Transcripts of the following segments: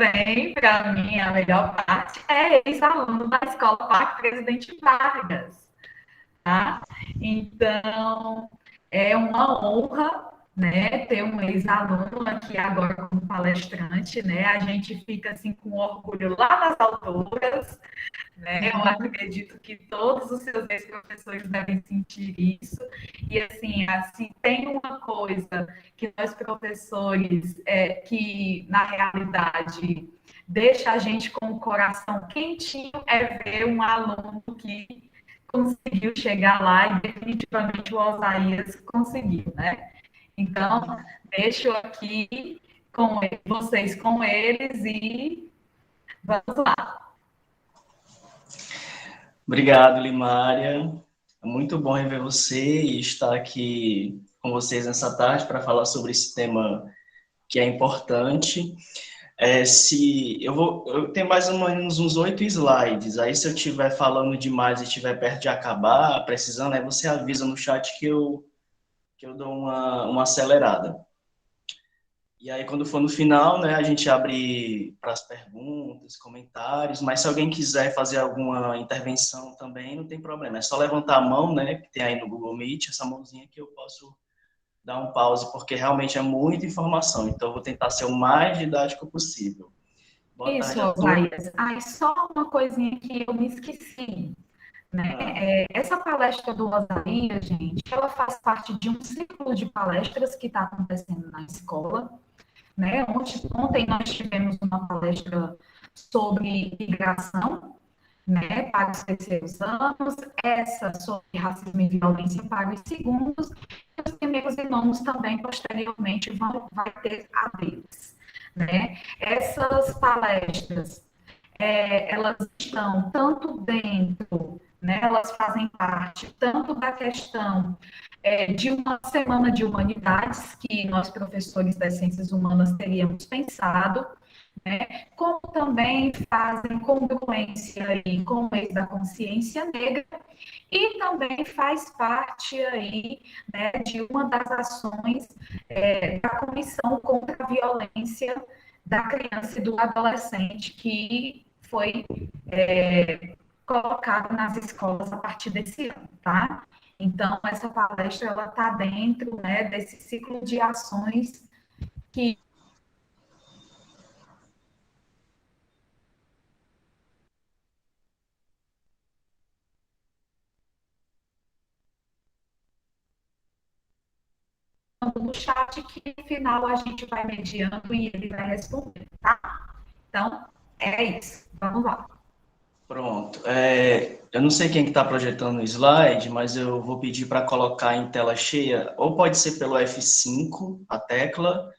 Tem, para mim, a melhor parte é ex-aluno da Escola Parque Presidente Vargas, tá? Então, é uma honra, né, ter um ex-aluno aqui agora como palestrante, né? A gente fica assim com orgulho lá nas alturas, né? Eu acredito que todos os seus ex-professores devem sentir isso. E assim, tem uma coisa que nós professores, que na realidade deixa a gente com o coração quentinho, é ver um aluno que conseguiu chegar lá e definitivamente o Osaías conseguiu, né? Então, deixo aqui com vocês com eles e vamos lá. Obrigado, Limária. É muito bom rever você e estar aqui com vocês nessa tarde para falar sobre esse tema que é importante. Se eu tenho mais ou menos uns 8 slides. Aí, se eu estiver falando demais e estiver perto de acabar, precisando, aí você avisa no chat que eu dou uma acelerada. E aí, quando for no final, né, a gente abre para as perguntas, comentários, mas se alguém quiser fazer alguma intervenção também, não tem problema. É só levantar a mão, né, que tem aí no Google Meet, essa mãozinha que eu posso dar um pause, porque realmente é muita informação. Então, eu vou tentar ser o mais didático possível. Boa Isso, tarde a todos. Osaías. Só uma coisinha que eu me esqueci, né? Ah, Essa palestra do Osaías, gente, ela faz parte de um ciclo de palestras que está acontecendo na escola, né? Ontem nós tivemos uma palestra sobre migração, né, para os terceiros anos, essa sobre racismo e violência para os segundos, e os primeiros e nonos também, posteriormente, vai ter a deles. Né? Essas palestras, elas estão tanto dentro, né, elas fazem parte tanto da questão de uma semana de humanidades, que nós, professores das ciências humanas, teríamos pensado, né? Como também fazem congruência aí com o mês da consciência negra e também faz parte aí, né, de uma das ações da Comissão contra a Violência da Criança e do Adolescente que foi colocada nas escolas a partir desse ano, tá? Então, essa palestra, ela está dentro, né, desse ciclo de ações que no chat que no final a gente vai mediando e ele vai responder, tá? Então, é isso. Vamos lá. pronto. Eu não sei quem está projetando o slide, mas eu vou pedir para colocar em tela cheia, ou pode ser pelo F5, a tecla,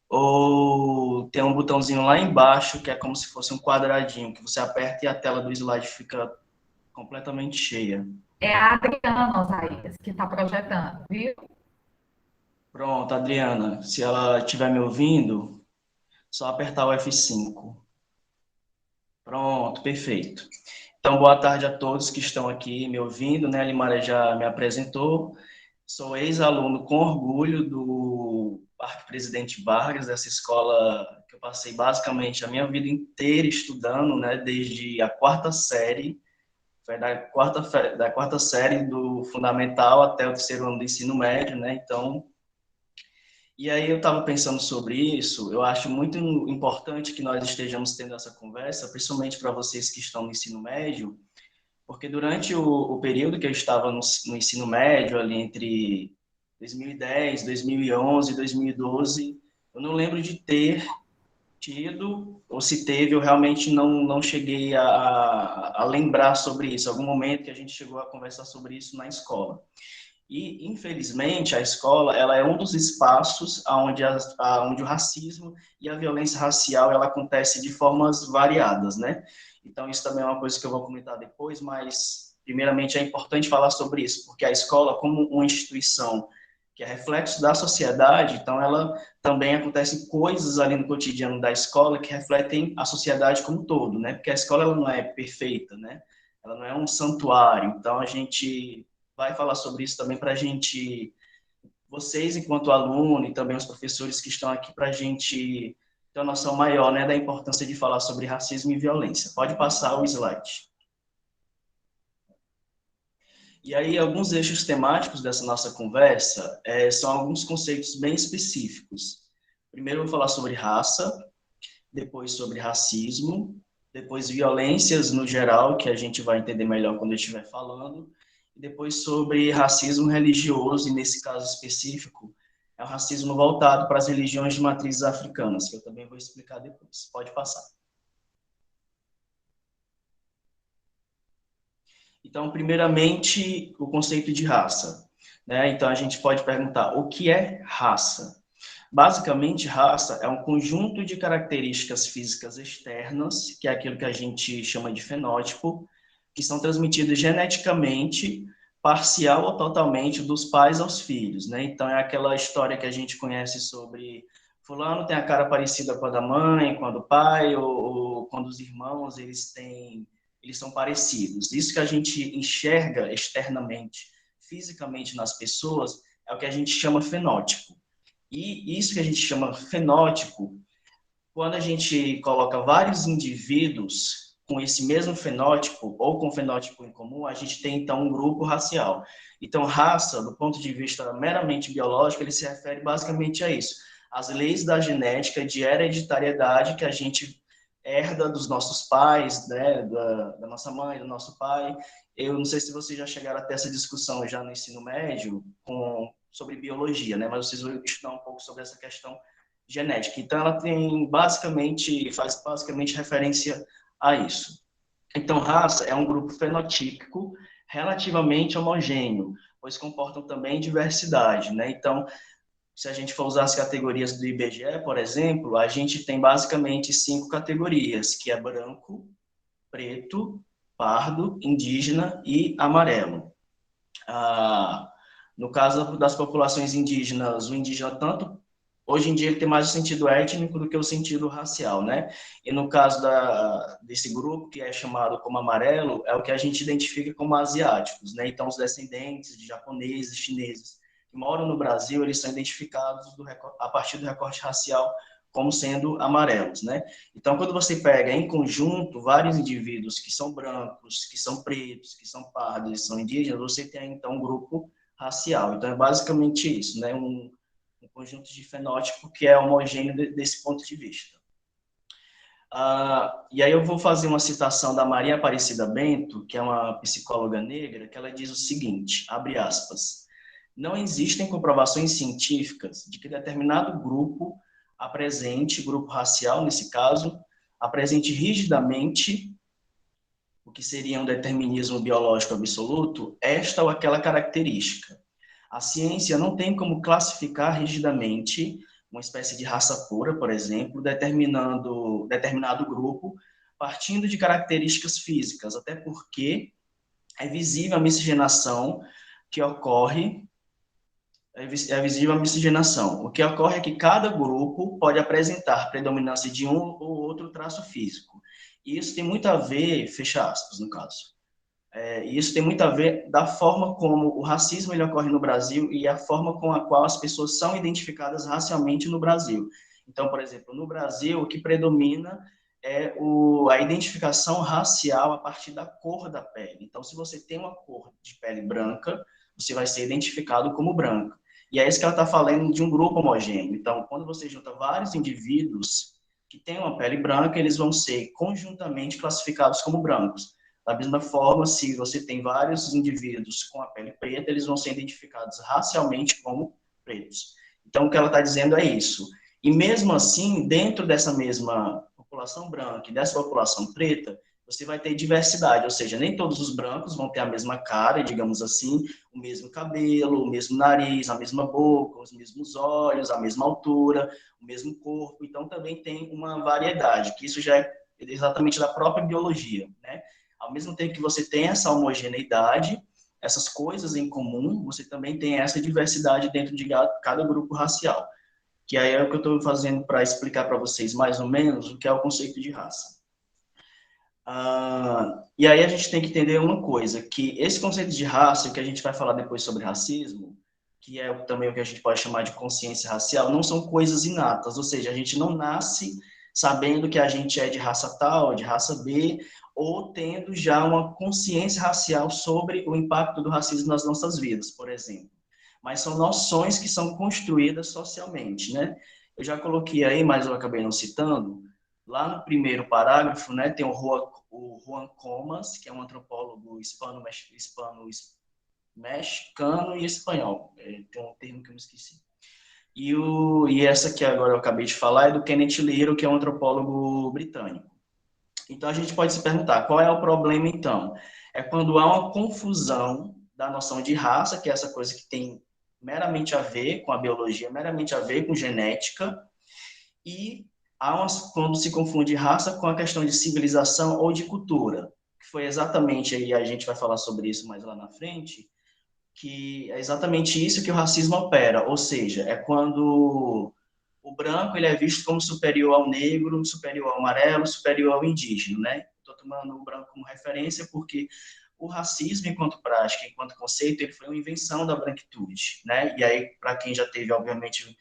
ou tem um botãozinho lá embaixo, que é como se fosse um quadradinho, que você aperta e a tela do slide fica completamente cheia. É a Adriana Osaías que está projetando, viu? Pronto, Adriana, se ela estiver me ouvindo, só apertar o F5. Pronto, perfeito. Então, boa tarde a todos que estão aqui me ouvindo, né? A Limária já me apresentou. Sou ex-aluno com orgulho do Parque Presidente Vargas, dessa escola que eu passei basicamente a minha vida inteira estudando, né? Desde a quarta série, foi da quarta série do fundamental até o terceiro ano do ensino médio, né? Então, e aí eu estava pensando sobre isso, eu acho muito importante que nós estejamos tendo essa conversa, principalmente para vocês que estão no ensino médio, porque durante o período que eu estava no ensino médio, ali entre 2010, 2011, 2012, eu não lembro de ter tido, ou se teve, eu realmente não cheguei a lembrar sobre isso, algum momento que a gente chegou a conversar sobre isso na escola. E, infelizmente, a escola ela é um dos espaços onde o racismo e a violência racial ela acontece de formas variadas, né? Então, isso também é uma coisa que eu vou comentar depois, mas, primeiramente, é importante falar sobre isso, porque a escola, como uma instituição que é reflexo da sociedade, então ela também acontecem coisas ali no cotidiano da escola que refletem a sociedade como um todo, né? Porque a escola ela não é perfeita, né? Ela não é um santuário, então a gente vai falar sobre isso também para a gente, vocês enquanto aluno e também os professores que estão aqui, para a gente ter uma noção maior, né, da importância de falar sobre racismo e violência. Pode passar o slide. E aí, alguns eixos temáticos dessa nossa conversa são alguns conceitos bem específicos. Primeiro, eu vou falar sobre raça, depois sobre racismo, depois violências no geral, que a gente vai entender melhor quando eu estiver falando, e depois sobre racismo religioso, e nesse caso específico, é o racismo voltado para as religiões de matrizes africanas, que eu também vou explicar depois. Pode passar. Então, primeiramente, o conceito de raça, né? Então, a gente pode perguntar, o que é raça? Basicamente, raça é um conjunto de características físicas externas, que é aquilo que a gente chama de fenótipo, que são transmitidas geneticamente, parcial ou totalmente, dos pais aos filhos, né? Então, é aquela história que a gente conhece sobre fulano tem a cara parecida com a da mãe, com a do pai, ou quando os irmãos, eles são parecidos. Isso que a gente enxerga externamente, fisicamente nas pessoas, é o que a gente chama fenótipo. E isso que a gente chama fenótipo, quando a gente coloca vários indivíduos com esse mesmo fenótipo ou com fenótipo em comum, a gente tem então um grupo racial. Então, raça, do ponto de vista meramente biológico, ele se refere basicamente a isso. As leis da genética de hereditariedade que a gente herda dos nossos pais, né, da nossa mãe, do nosso pai. Eu não sei se vocês já chegaram até essa discussão já no ensino médio sobre biologia, né, mas vocês vão estudar um pouco sobre essa questão genética. Então, ela faz basicamente referência a isso. Então, raça é um grupo fenotípico relativamente homogêneo, pois comportam também diversidade, né? Então, se a gente for usar as categorias do IBGE, por exemplo, a gente tem basicamente 5 categorias, que é branco, preto, pardo, indígena e amarelo. No caso das populações indígenas, o indígena tanto hoje em dia ele tem mais o sentido étnico do que o sentido racial, né? E no caso desse grupo, que é chamado como amarelo, é o que a gente identifica como asiáticos, né? Então, os descendentes de japoneses, chineses, que moram no Brasil, eles são identificados a partir do recorte racial como sendo amarelos, né? Então, quando você pega em conjunto vários indivíduos que são brancos, que são pretos, que são pardos, que são indígenas, você tem, então, um grupo racial. Então, é basicamente isso, né? Um conjunto de fenótipo que é homogêneo desse ponto de vista. E aí eu vou fazer uma citação da Maria Aparecida Bento, que é uma psicóloga negra, que ela diz o seguinte, abre aspas, não existem comprovações científicas de que determinado grupo grupo racial nesse caso, apresente rigidamente o que seria um determinismo biológico absoluto, esta ou aquela característica. A ciência não tem como classificar rigidamente uma espécie de raça pura, por exemplo, determinado grupo, partindo de características físicas, até porque é visível a miscigenação que ocorre, O que ocorre é que cada grupo pode apresentar predominância de um ou outro traço físico. E isso tem muito a ver, fecha aspas, no caso, e isso tem muito a ver da forma como o racismo ele ocorre no Brasil e a forma com a qual as pessoas são identificadas racialmente no Brasil. Então, por exemplo, no Brasil, o que predomina é a identificação racial a partir da cor da pele. Então, se você tem uma cor de pele branca, você vai ser identificado como branco. E é isso que ela está falando de um grupo homogêneo. Então, quando você junta vários indivíduos que têm uma pele branca, eles vão ser conjuntamente classificados como brancos. Da mesma forma, se você tem vários indivíduos com a pele preta, eles vão ser identificados racialmente como pretos. Então, o que ela está dizendo é isso. E mesmo assim, dentro dessa mesma população branca e dessa população preta, você vai ter diversidade, ou seja, nem todos os brancos vão ter a mesma cara, digamos assim, o mesmo cabelo, o mesmo nariz, a mesma boca, os mesmos olhos, a mesma altura, o mesmo corpo. Então, também tem uma variedade, que isso já é exatamente da própria biologia, né? Ao mesmo tempo que você tem essa homogeneidade, essas coisas em comum, você também tem essa diversidade dentro de cada grupo racial. Que aí é o que eu estou fazendo para explicar para vocês mais ou menos o que é o conceito de raça. E aí a gente tem que entender uma coisa, que esse conceito de raça, que a gente vai falar depois sobre racismo, que é também o que a gente pode chamar de consciência racial, não são coisas inatas, ou seja, a gente não nasce sabendo que a gente é de raça tal, de raça B, ou tendo já uma consciência racial sobre o impacto do racismo nas nossas vidas, por exemplo. Mas são noções que são construídas socialmente, né? Eu já coloquei aí, mas eu acabei não citando, lá no primeiro parágrafo, né, tem o Juan Comas, que é um antropólogo mexicano e espanhol. Tem um termo que eu me esqueci. E essa que agora eu acabei de falar é do Kenneth Lero, que é um antropólogo britânico. Então, a gente pode se perguntar, qual é o problema, então? É quando há uma confusão da noção de raça, que é essa coisa que tem meramente a ver com a biologia, meramente a ver com genética, e quando se confunde raça com a questão de civilização ou de cultura, que foi exatamente, aí a gente vai falar sobre isso mais lá na frente, que é exatamente isso que o racismo opera, ou seja, é quando o branco ele é visto como superior ao negro, superior ao amarelo, superior ao indígena, né? Estou tomando o branco como referência porque o racismo, enquanto prática, enquanto conceito, ele foi uma invenção da branquitude, né? E aí, para quem já teve, obviamente,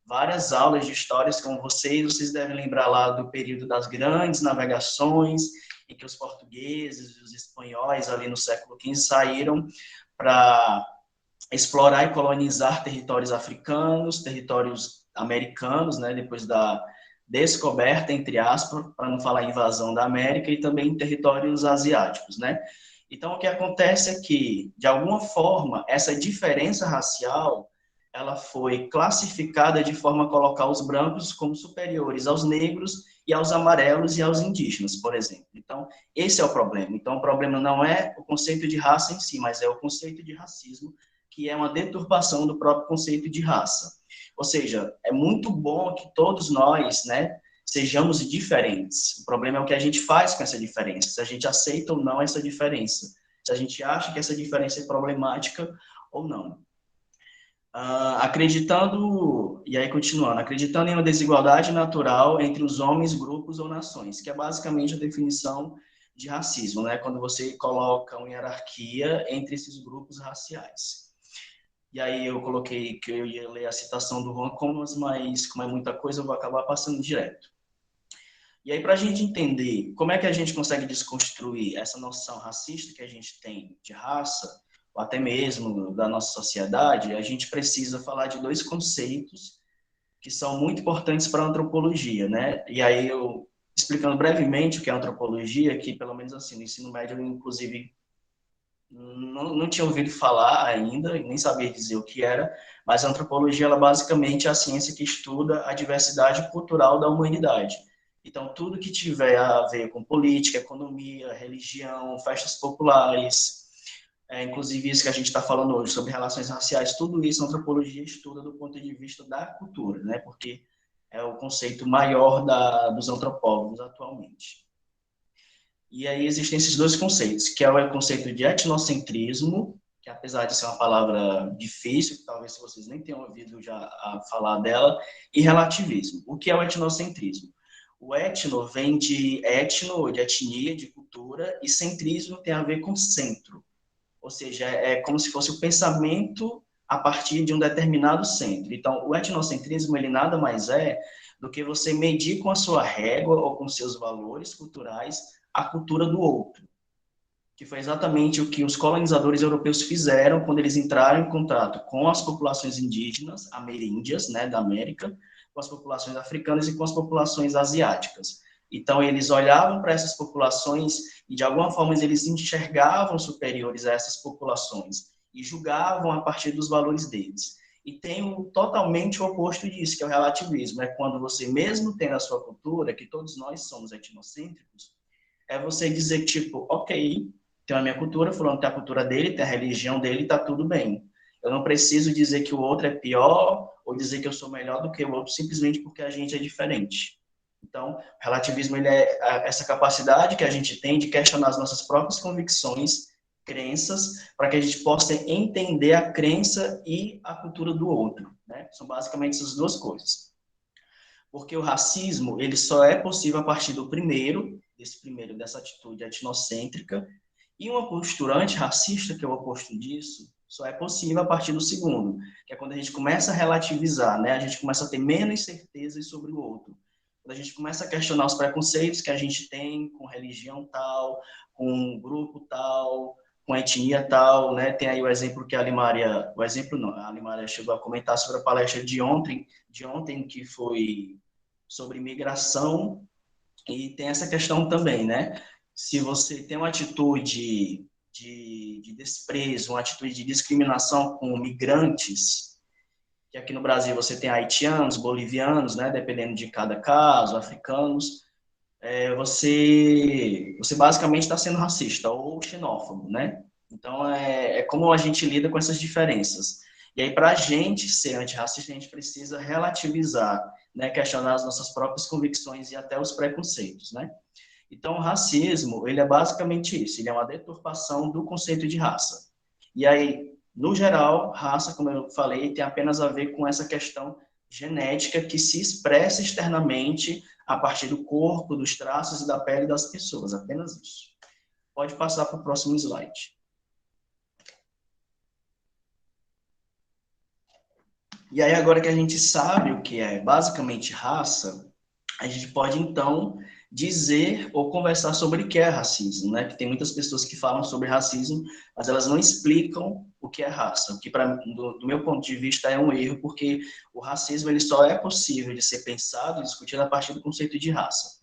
várias aulas de histórias com vocês devem lembrar lá do período das grandes navegações, em que os portugueses e os espanhóis, ali no século XV, saíram para explorar e colonizar territórios africanos, territórios americanos, né, depois da descoberta, entre aspas, para não falar invasão da América, e também territórios asiáticos, né? Então, o que acontece é que, de alguma forma, essa diferença racial, ela foi classificada de forma a colocar os brancos como superiores aos negros e aos amarelos e aos indígenas, por exemplo. Então, esse é o problema. Então, o problema não é o conceito de raça em si, mas é o conceito de racismo, que é uma deturpação do próprio conceito de raça. Ou seja, é muito bom que todos nós, né, sejamos diferentes. O problema é o que a gente faz com essa diferença, se a gente aceita ou não essa diferença, se a gente acha que essa diferença é problemática ou não. Acreditando, e aí continuando, acreditando em uma desigualdade natural entre os homens, grupos ou nações, que é basicamente a definição de racismo, né? Quando você coloca uma hierarquia entre esses grupos raciais. E aí eu coloquei que eu ia ler a citação do Juan Comas, mas como é muita coisa, eu vou acabar passando direto. E aí, para a gente entender como é que a gente consegue desconstruir essa noção racista que a gente tem de raça, ou até mesmo da nossa sociedade, a gente precisa falar de dois conceitos que são muito importantes para a antropologia, né? E aí eu, explicando brevemente o que é antropologia, que pelo menos assim, no ensino médio eu, inclusive, não tinha ouvido falar ainda, nem sabia dizer o que era, mas a antropologia, ela basicamente é a ciência que estuda a diversidade cultural da humanidade. Então, tudo que tiver a ver com política, economia, religião, festas populares, inclusive isso que a gente está falando hoje sobre relações raciais, tudo isso a antropologia estuda do ponto de vista da cultura, né? Porque é o conceito maior dos antropólogos atualmente. E aí existem esses dois conceitos, que é o conceito de etnocentrismo, que apesar de ser uma palavra difícil, que talvez vocês nem tenham ouvido já falar dela, e relativismo. O que é o etnocentrismo? O etno vem de etno, de etnia, de cultura, e centrismo tem a ver com centro. Ou seja, é como se fosse o pensamento a partir de um determinado centro. Então, o etnocentrismo, ele nada mais é do que você medir com a sua régua ou com seus valores culturais a cultura do outro, que foi exatamente o que os colonizadores europeus fizeram quando eles entraram em contato com as populações indígenas, ameríndias, né, da América, com as populações africanas e com as populações asiáticas. Então, eles olhavam para essas populações e, de alguma forma, eles se enxergavam superiores a essas populações e julgavam a partir dos valores deles. E tem totalmente o oposto disso, que é o relativismo. É quando você, mesmo tendo a sua cultura, que todos nós somos etnocêntricos, é você dizer que, tipo, ok, tem a minha cultura, fulano tem a cultura dele, tem a religião dele, tá tudo bem. Eu não preciso dizer que o outro é pior ou dizer que eu sou melhor do que o outro simplesmente porque a gente é diferente. Então, o relativismo ele é essa capacidade que a gente tem de questionar as nossas próprias convicções, crenças, para que a gente possa entender a crença e a cultura do outro, né? São basicamente essas duas coisas. Porque o racismo, ele só é possível a partir dessa atitude etnocêntrica, e uma postura antirracista, que é o oposto disso, só é possível a partir do segundo, que é quando a gente começa a relativizar, né? A gente começa a ter menos certezas sobre o outro. Quando a gente começa a questionar os preconceitos que a gente tem com religião tal, com um grupo tal, com etnia tal, né? Tem aí o exemplo que a Limária, o exemplo não, a Limária chegou a comentar sobre a palestra de ontem que foi sobre migração, e tem essa questão também, né? Se você tem uma atitude de desprezo, uma atitude de discriminação com migrantes, que aqui no Brasil você tem haitianos, bolivianos, né, dependendo de cada caso, africanos, você basicamente está sendo racista ou xenófobo, né? Então, é como a gente lida com essas diferenças. E aí, para a gente ser antirracista, a gente precisa relativizar, né, questionar as nossas próprias convicções e até os preconceitos, né? Então, o racismo, ele é basicamente isso, ele é uma deturpação do conceito de raça. E aí, no geral, raça, como eu falei, tem apenas a ver com essa questão genética que se expressa externamente a partir do corpo, dos traços e da pele das pessoas, apenas isso. Pode passar para o próximo slide. E aí, agora que a gente sabe o que é basicamente raça, a gente pode, então, dizer ou conversar sobre o que é racismo, né? Que tem muitas pessoas que falam sobre racismo, mas elas não explicam o que é raça, o que, do meu ponto de vista, é um erro, porque o racismo ele só é possível de ser pensado e discutido a partir do conceito de raça.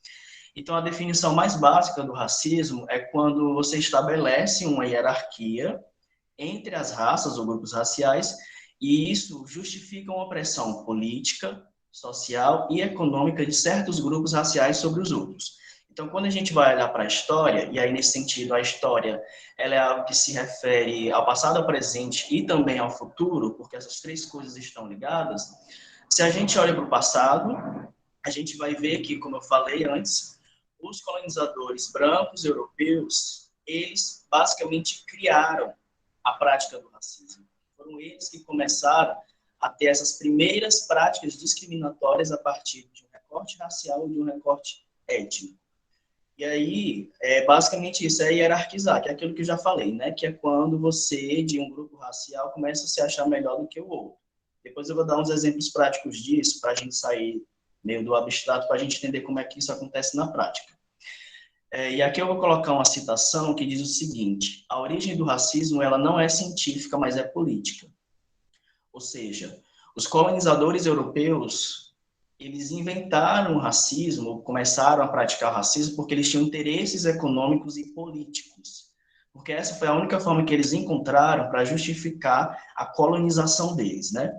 Então, a definição mais básica do racismo é quando você estabelece uma hierarquia entre as raças ou grupos raciais, e isso justifica uma opressão política, social e econômica de certos grupos raciais sobre os outros. Então, quando a gente vai olhar para a história, e aí nesse sentido a história ela é algo que se refere ao passado, ao presente e também ao futuro, porque essas três coisas estão ligadas, se a gente olha para o passado, a gente vai ver que, como eu falei antes, os colonizadores brancos europeus, eles basicamente criaram a prática do racismo. Foram eles que começaram a ter essas primeiras práticas discriminatórias a partir de um recorte racial ou de um recorte étnico. E aí, basicamente isso é hierarquizar, que é aquilo que eu já falei, né? Que é quando você, de um grupo racial, começa a se achar melhor do que o outro. Depois eu vou dar uns exemplos práticos disso, para a gente sair meio do abstrato, para a gente entender como é que isso acontece na prática. E aqui eu vou colocar uma citação que diz o seguinte: a origem do racismo ela não é científica, mas é política. Ou seja, os colonizadores europeus, eles inventaram o racismo, começaram a praticar o racismo porque eles tinham interesses econômicos e políticos. Porque essa foi a única forma que eles encontraram para justificar a colonização deles, né?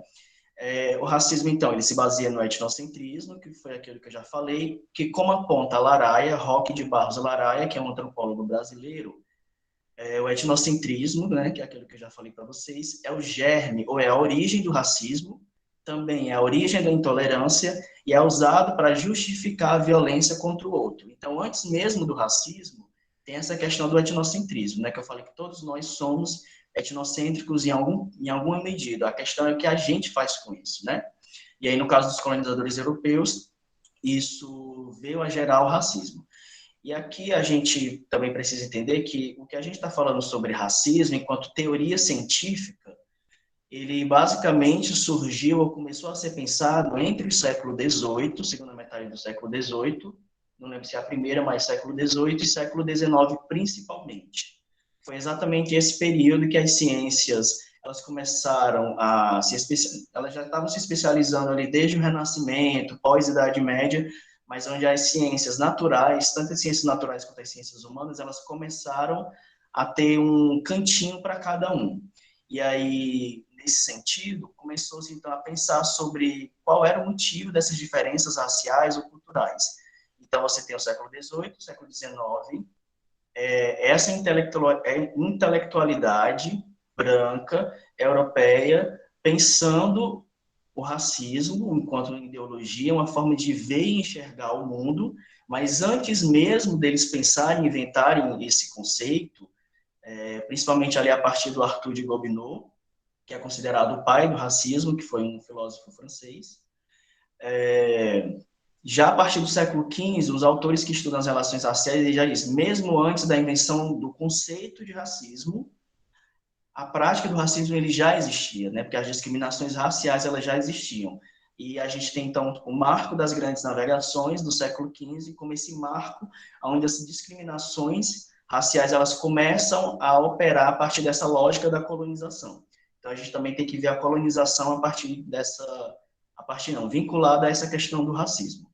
O racismo, então, ele se baseia no etnocentrismo, que foi aquilo que eu já falei, que como aponta Laraia, Roque de Barros Laraia, que é um antropólogo brasileiro, o etnocentrismo, né, que é aquilo que eu já falei para vocês, é o germe, ou é a origem do racismo, também é a origem da intolerância e é usado para justificar a violência contra o outro. Então, antes mesmo do racismo, tem essa questão do etnocentrismo, né, que eu falei que todos nós somos etnocêntricos em alguma medida. A questão é o que a gente faz com isso, né? E aí, no caso dos colonizadores europeus, isso veio a gerar o racismo. E aqui a gente também precisa entender que o que a gente está falando sobre racismo, enquanto teoria científica, ele basicamente surgiu ou começou a ser pensado entre o século XVIII, segunda metade do século XVIII, não lembro se é a primeira, mas século XVIII e século XIX principalmente. Foi exatamente esse período que as ciências elas começaram a elas já estavam se especializando ali desde o Renascimento, pós-Idade Média, mas onde as ciências naturais, tanto as ciências naturais quanto as ciências humanas, elas começaram a ter um cantinho para cada um. E aí, nesse sentido, começou-se então a pensar sobre qual era o motivo dessas diferenças raciais ou culturais. Então, você tem o século XVIII, o século XIX, essa intelectualidade branca, europeia, pensando o racismo enquanto ideologia, uma forma de ver e enxergar o mundo, mas antes mesmo deles pensarem, inventarem esse conceito, principalmente ali a partir do Arthur de Gobineau, que é considerado o pai do racismo, que foi um filósofo francês, já a partir do século XV, os autores que estudam as relações raciais já dizem, mesmo antes da invenção do conceito de racismo, a prática do racismo ele já existia, né? Porque as discriminações raciais elas já existiam. E a gente tem, então, o marco das grandes navegações do século XV, como esse marco onde as discriminações raciais elas começam a operar a partir dessa lógica da colonização. Então, a gente também tem que ver a colonização a partir vinculada a essa questão do racismo.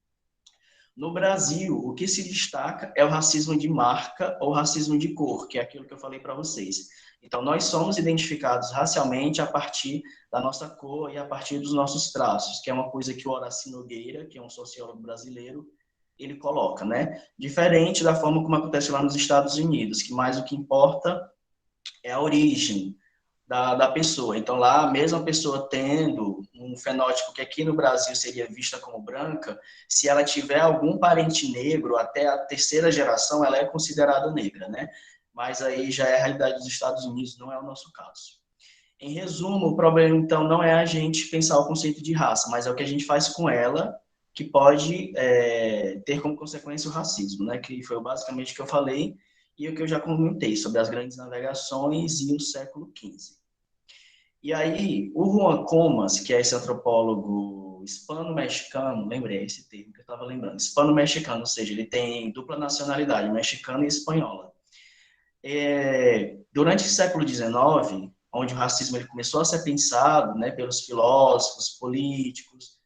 No Brasil, o que se destaca é o racismo de marca ou racismo de cor, que é aquilo que eu falei para vocês. Então, nós somos identificados racialmente a partir da nossa cor e a partir dos nossos traços, que é uma coisa que o Horácio Nogueira, que é um sociólogo brasileiro, ele coloca, né? Diferente da forma como acontece lá nos Estados Unidos, que mais o que importa é a origem da pessoa. Então, lá, a mesma pessoa tendo um fenótipo que aqui no Brasil seria vista como branca, se ela tiver algum parente negro, até a terceira geração, ela é considerada negra, né? Mas aí já é a realidade dos Estados Unidos, não é o nosso caso. Em resumo, o problema, então, não é a gente pensar o conceito de raça, mas é o que a gente faz com ela, que pode ter como consequência o racismo, né? Que foi basicamente o que eu falei e o que eu já comentei sobre as grandes navegações e o século XV. E aí, o Juan Comas, que é esse antropólogo hispano-mexicano, lembrei esse termo que eu estava lembrando, hispano-mexicano, ou seja, ele tem dupla nacionalidade, mexicana e espanhola. Durante o século XIX, onde o racismo ele começou a ser pensado, né, pelos filósofos, políticos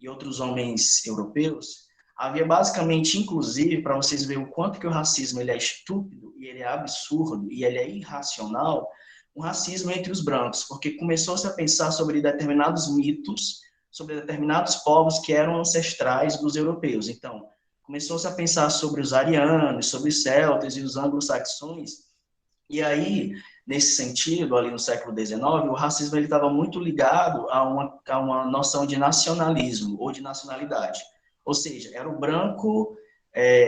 e outros homens europeus, havia basicamente, inclusive, para vocês verem o quanto que o racismo ele é estúpido, e ele é absurdo, e ele é irracional, um racismo entre os brancos, porque começou-se a pensar sobre determinados mitos, sobre determinados povos que eram ancestrais dos europeus. Então, começou-se a pensar sobre os arianos, sobre os celtas e os anglo-saxões, e aí, nesse sentido, ali no século XIX, o racismo estava muito ligado a uma noção de nacionalismo ou de nacionalidade. Ou seja, era o branco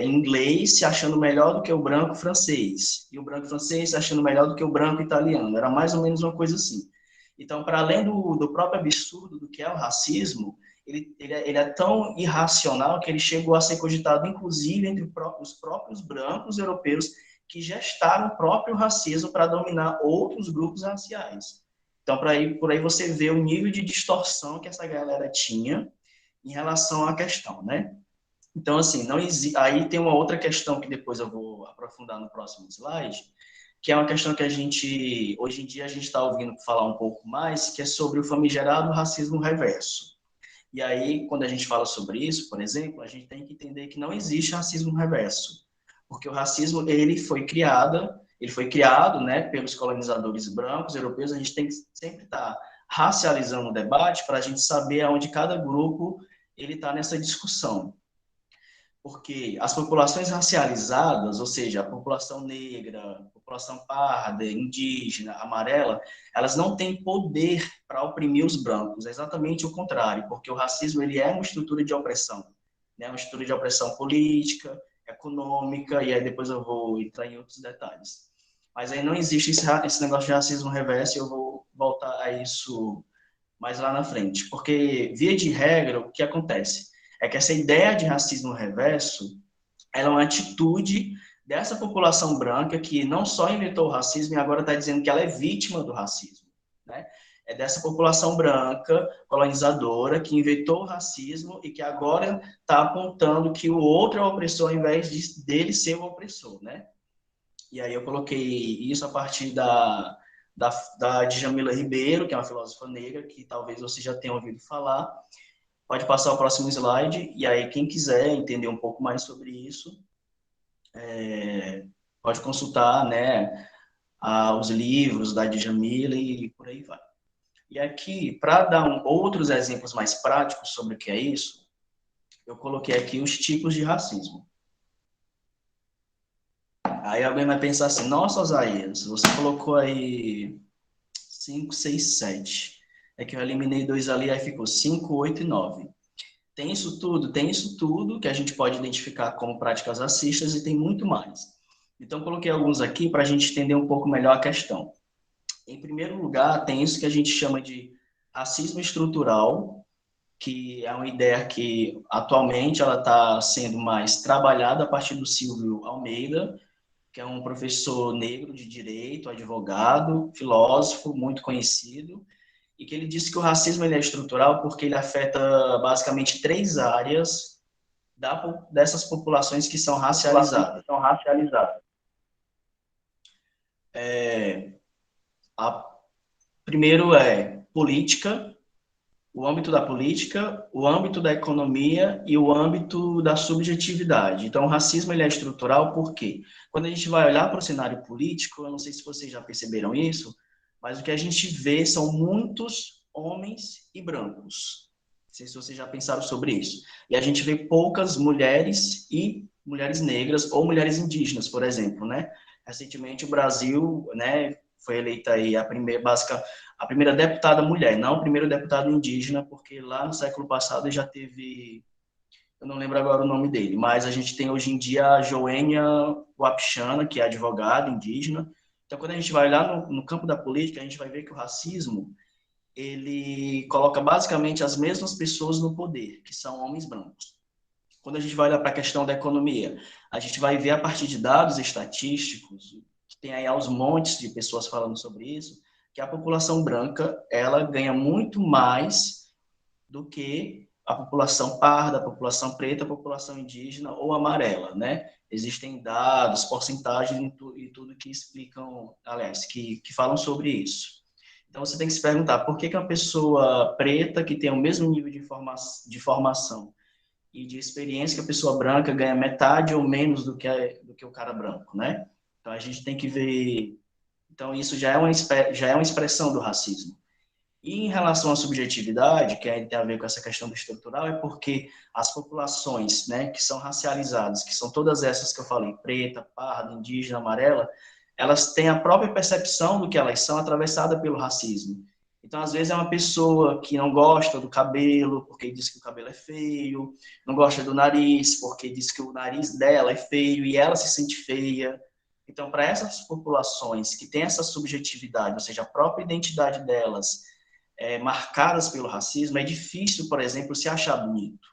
inglês se achando melhor do que o branco francês, e o branco francês se achando melhor do que o branco italiano. Era mais ou menos uma coisa assim. Então, para além do próprio absurdo do que é o racismo, ele é tão irracional que ele chegou a ser cogitado, inclusive, entre os próprios brancos europeus que gestaram o próprio racismo para dominar outros grupos raciais. Então, por aí você vê o nível de distorção que essa galera tinha em relação à questão, né? Então, assim, aí tem uma outra questão que depois eu vou aprofundar no próximo slide, que é uma questão que hoje em dia, a gente está ouvindo falar um pouco mais, que é sobre o famigerado racismo reverso. E aí, quando a gente fala sobre isso, por exemplo, a gente tem que entender que não existe racismo reverso, porque o racismo ele foi criado, né, pelos colonizadores brancos europeus. A gente tem que sempre estar racializando o debate para a gente saber aonde cada grupo ele está nessa discussão. Porque as populações racializadas, ou seja, a população negra, a população parda, indígena, amarela, elas não têm poder para oprimir os brancos, é exatamente o contrário, porque o racismo ele é uma estrutura de opressão, né? Uma estrutura de opressão política, econômica, e aí depois eu vou entrar em outros detalhes. Mas aí não existe esse negócio de racismo reverso, e eu vou voltar a isso mais lá na frente, porque, via de regra, o que acontece é que essa ideia de racismo reverso ela é uma atitude dessa população branca que não só inventou o racismo e agora está dizendo que ela é vítima do racismo, né? É dessa população branca, colonizadora, que inventou o racismo e que agora está apontando que o outro é o opressor ao invés dele ser o opressor, né? E aí eu coloquei isso a partir da Djamila Ribeiro, que é uma filósofa negra, que talvez você já tenha ouvido falar. Pode passar o próximo slide, e aí quem quiser entender um pouco mais sobre isso, pode consultar, né, os livros da Djamila e por aí vai. E aqui, para dar outros exemplos mais práticos sobre o que é isso, eu coloquei aqui os tipos de racismo. Aí alguém vai pensar assim, nossa, Osaías, você colocou aí 5, 6, 7. É que eu eliminei 2 ali, aí ficou 5, 8 e 9. Tem isso tudo que a gente pode identificar como práticas racistas e tem muito mais. Então, coloquei alguns aqui para a gente entender um pouco melhor a questão. Em primeiro lugar, tem isso que a gente chama de racismo estrutural, que é uma ideia que atualmente ela está sendo mais trabalhada a partir do Silvio Almeida, que é um professor negro de direito, advogado, filósofo, muito conhecido, e que ele disse que o racismo ele é estrutural porque ele afeta basicamente três áreas dessas populações que são racializadas. Primeiro é política, o âmbito da política, o âmbito da economia e o âmbito da subjetividade. Então, o racismo ele é estrutural porque quando a gente vai olhar para o cenário político, eu não sei se vocês já perceberam isso, mas o que a gente vê são muitos homens e brancos. Não sei se vocês já pensaram sobre isso. E a gente vê poucas mulheres e mulheres negras ou mulheres indígenas, por exemplo, né? Recentemente o Brasil, né, foi eleita aí a primeira deputada mulher, não o primeiro deputado indígena, porque lá no século passado já teve, eu não lembro agora o nome dele, mas a gente tem hoje em dia a Joênia Wapichana, que é advogada indígena. Então, quando a gente vai olhar no campo da política, a gente vai ver que o racismo, ele coloca basicamente as mesmas pessoas no poder, que são homens brancos. Quando a gente vai olhar para a questão da economia, a gente vai ver a partir de dados estatísticos, que tem aí aos montes de pessoas falando sobre isso, que a população branca, ela ganha muito mais do que a população parda, a população preta, a população indígena ou amarela, né? Existem dados, porcentagens e tudo que explicam, aliás, que falam sobre isso. Então, você tem que se perguntar, por que uma pessoa preta, que tem o mesmo nível de formação e de experiência que a pessoa branca ganha metade ou menos do que o cara branco, né? Então, a gente tem que ver. Então, isso já é uma expressão do racismo. E em relação à subjetividade, que aí tem a ver com essa questão do estrutural, é porque as populações, né, que são racializadas, que são todas essas que eu falei, preta, parda, indígena, amarela, elas têm a própria percepção do que elas são atravessada pelo racismo. Então, às vezes, é uma pessoa que não gosta do cabelo, porque diz que o cabelo é feio, não gosta do nariz, porque diz que o nariz dela é feio e ela se sente feia. Então, para essas populações que têm essa subjetividade, ou seja, a própria identidade delas marcadas pelo racismo, é difícil, por exemplo, se achar bonito.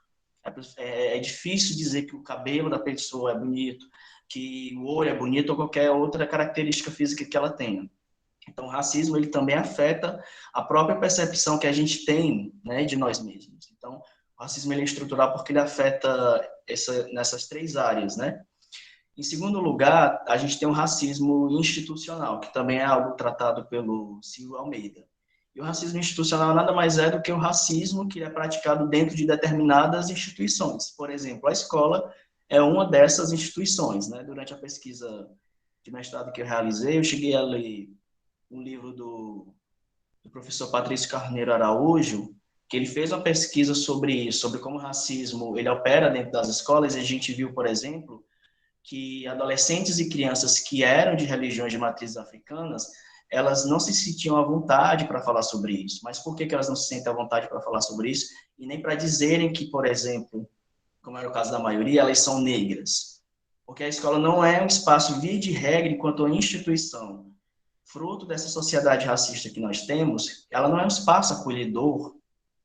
É difícil dizer que o cabelo da pessoa é bonito, que o olho é bonito ou qualquer outra característica física que ela tenha. Então, o racismo ele também afeta a própria percepção que a gente tem, né, de nós mesmos. Então, o racismo ele é estrutural porque ele afeta nessas três áreas, né? Em segundo lugar, a gente tem o racismo institucional, que também é algo tratado pelo Silvio Almeida. E o racismo institucional nada mais é do que o racismo que é praticado dentro de determinadas instituições. Por exemplo, a escola é uma dessas instituições, né? Durante a pesquisa de mestrado que eu realizei, eu cheguei a ler um livro do professor Patrício Carneiro Araújo, que ele fez uma pesquisa sobre isso, sobre como o racismo ele opera dentro das escolas, e a gente viu, por exemplo, que adolescentes e crianças que eram de religiões de matrizes africanas, elas não se sentiam à vontade para falar sobre isso. Mas por que elas não se sentem à vontade para falar sobre isso? E nem para dizerem que, por exemplo, como era o caso da maioria, elas são negras. Porque a escola não é um espaço, via de regra, enquanto uma instituição, fruto dessa sociedade racista que nós temos, ela não é um espaço acolhedor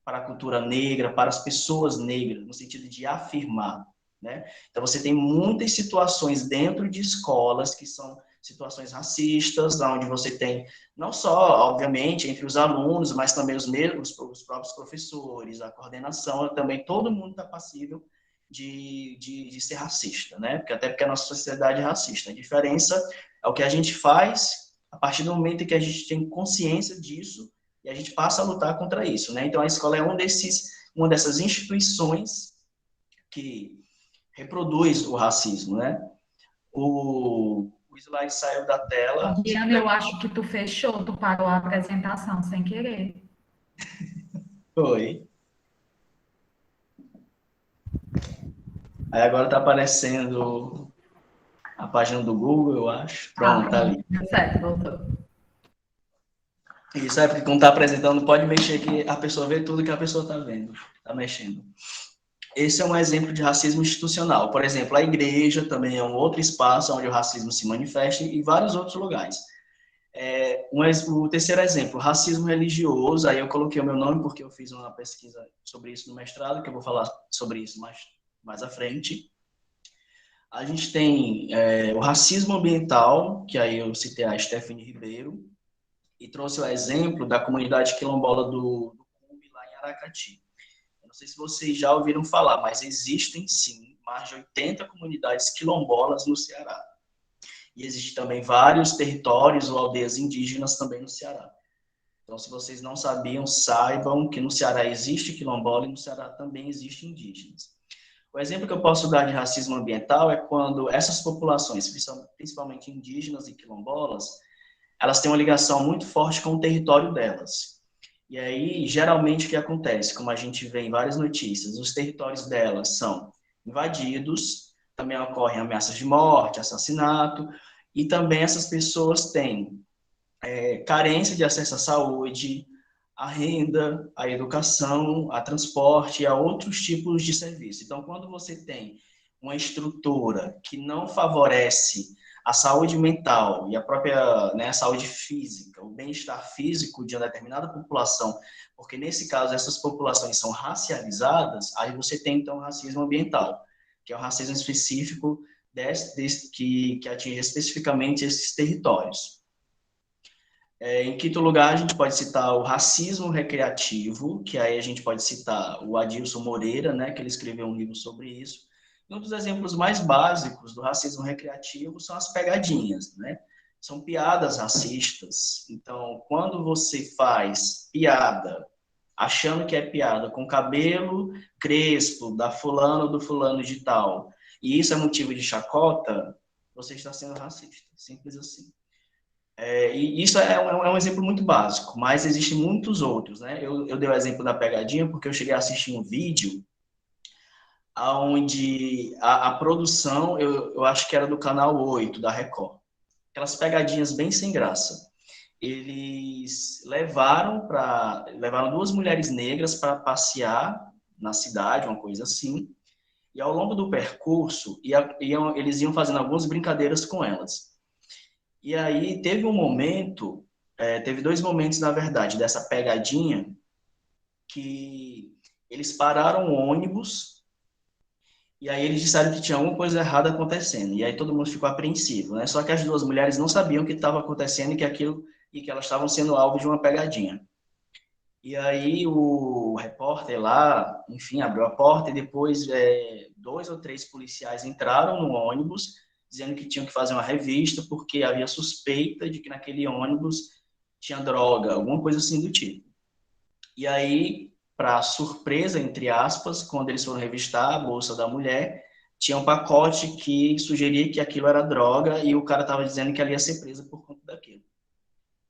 para a cultura negra, para as pessoas negras, no sentido de afirmar, né? Então, você tem muitas situações dentro de escolas que são situações racistas, onde você tem, não só, obviamente, entre os alunos, mas também os próprios professores, a coordenação, também todo mundo está passível de ser racista, né? Porque a nossa sociedade é racista. A diferença é o que a gente faz a partir do momento em que a gente tem consciência disso e a gente passa a lutar contra isso, né? Então, a escola é uma dessas instituições que reproduz o racismo, né? O slide saiu da tela. Diana, eu acho que tu fechou, tu parou a apresentação sem querer. Foi. Aí agora está aparecendo a página do Google, eu acho. Pronto, tá ali. Certo, voltou. Isso é porque quando está apresentando, não pode mexer que a pessoa vê tudo que a pessoa está vendo, está mexendo. Esse é um exemplo de racismo institucional. Por exemplo, a igreja também é um outro espaço onde o racismo se manifesta e vários outros lugares. O terceiro exemplo, racismo religioso. Aí eu coloquei o meu nome porque eu fiz uma pesquisa sobre isso no mestrado, que eu vou falar sobre isso mais à frente. A gente tem o racismo ambiental, que aí eu citei a Stephanie Ribeiro, e trouxe o exemplo da comunidade quilombola do Cumbe, lá em Aracati. Eu não sei se vocês já ouviram falar, mas existem, sim, mais de 80 comunidades quilombolas no Ceará. E existem também vários territórios ou aldeias indígenas também no Ceará. Então, se vocês não sabiam, saibam que no Ceará existe quilombola e no Ceará também existe indígenas. O exemplo que eu posso dar de racismo ambiental é quando essas populações, principalmente indígenas e quilombolas, elas têm uma ligação muito forte com o território delas. E aí, geralmente, o que acontece, como a gente vê em várias notícias, os territórios delas são invadidos, também ocorrem ameaças de morte, assassinato, e também essas pessoas têm carência de acesso à saúde, à renda, à educação, a transporte e a outros tipos de serviço. Então, quando você tem uma estrutura que não favorece a saúde mental e a própria, né, a saúde física, o bem-estar físico de uma determinada população, porque nesse caso essas populações são racializadas, aí você tem então o racismo ambiental, que é o racismo específico que atinge especificamente esses territórios. Em quinto lugar, a gente pode citar o racismo recreativo, que aí a gente pode citar o Adilson Moreira, né, que ele escreveu um livro sobre isso. E um dos exemplos mais básicos do racismo recreativo são as pegadinhas, né? São piadas racistas. Então, quando você faz piada, achando que é piada com cabelo crespo da fulano ou do fulano de tal, e isso é motivo de chacota, você está sendo racista. Simples assim. E isso é um exemplo muito básico, mas existem muitos outros, né? Eu dei o exemplo da pegadinha porque eu cheguei a assistir um vídeo onde a produção, eu acho que era do canal 8 da Record, aquelas pegadinhas bem sem graça. Eles levaram duas mulheres negras para passear na cidade, uma coisa assim, e ao longo do percurso eles iam fazendo algumas brincadeiras com elas. E aí teve dois momentos, na verdade, dessa pegadinha, que eles pararam o ônibus e aí eles disseram que tinha alguma coisa errada acontecendo. E aí todo mundo ficou apreensivo, né? Só que as duas mulheres não sabiam o que estava acontecendo e que elas estavam sendo alvo de uma pegadinha. E aí o repórter lá, enfim, abriu a porta e depois dois ou três policiais entraram no ônibus dizendo que tinham que fazer uma revista porque havia suspeita de que naquele ônibus tinha droga, alguma coisa assim do tipo. E aí, para surpresa, entre aspas, quando eles foram revistar a bolsa da mulher, tinha um pacote que sugeria que aquilo era droga e o cara estava dizendo que ela ia ser presa por conta daquilo.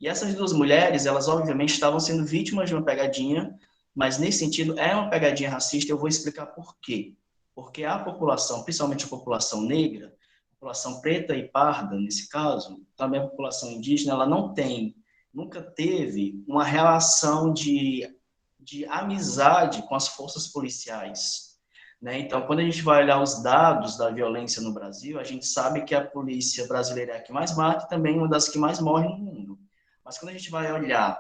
E essas duas mulheres, elas obviamente estavam sendo vítimas de uma pegadinha, mas nesse sentido é uma pegadinha racista, eu vou explicar por quê. Porque a população, principalmente a população negra, a população preta e parda, nesse caso, também a população indígena, ela nunca teve uma relação de amizade com as forças policiais. Né? Então, quando a gente vai olhar os dados da violência no Brasil, a gente sabe que a polícia brasileira é a que mais mata e também uma das que mais morre no mundo. Mas quando a gente vai olhar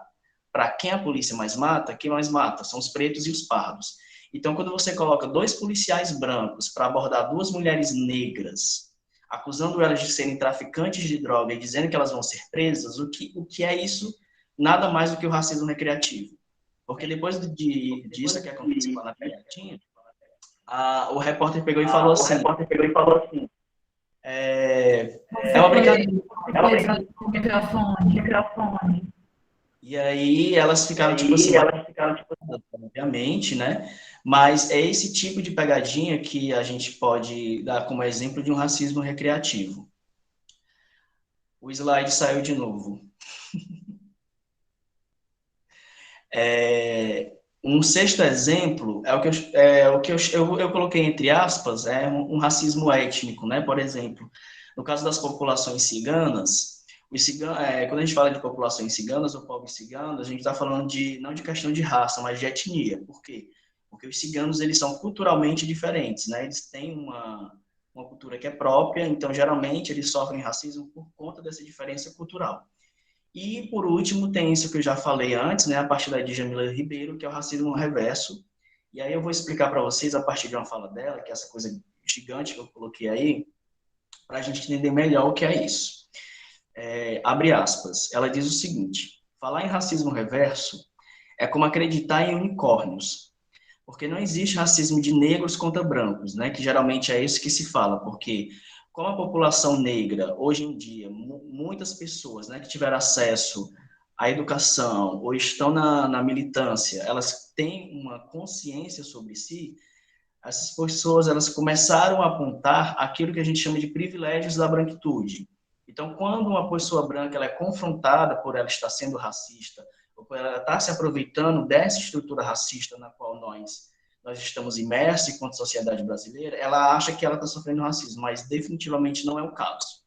para quem a polícia mais mata, quem mais mata são os pretos e os pardos. Então, quando você coloca dois policiais brancos para abordar duas mulheres negras, acusando elas de serem traficantes de droga e dizendo que elas vão ser presas, o que é isso? Nada mais do que o racismo recreativo. Porque depois disso que aconteceu lá na pegadinha, o repórter pegou e falou assim, é uma brincadeira. O microfone. E aí elas ficaram, tipo assim, obviamente, né? Mas é esse tipo de pegadinha que a gente pode dar como exemplo de um racismo recreativo. O slide saiu de novo. Um sexto exemplo é o que eu coloquei entre aspas, um racismo étnico, né? Por exemplo, no caso das populações ciganas, quando a gente fala de populações ciganas ou povos ciganos, a gente está falando não de questão de raça, mas de etnia. Por quê? Porque os ciganos, eles são culturalmente diferentes, né? Eles têm uma cultura que é própria, então, geralmente, eles sofrem racismo por conta dessa diferença cultural. E, por último, tem isso que eu já falei antes, né, a partir da Djamila Ribeiro, que é o racismo reverso. E aí eu vou explicar para vocês, a partir de uma fala dela, que é essa coisa gigante que eu coloquei aí, para a gente entender melhor o que é isso. Abre aspas, ela diz o seguinte: falar em racismo reverso é como acreditar em unicórnios, porque não existe racismo de negros contra brancos, né, que geralmente é isso que se fala, porque como a população negra, hoje em dia, muitas pessoas, né, que tiveram acesso à educação ou estão na militância, elas têm uma consciência sobre si, essas pessoas elas começaram a apontar aquilo que a gente chama de privilégios da branquitude. Então, quando uma pessoa branca ela é confrontada por ela estar sendo racista, ou por ela estar se aproveitando dessa estrutura racista na qual nós estamos imersos enquanto sociedade brasileira, ela acha que ela está sofrendo racismo, mas definitivamente não é o caso.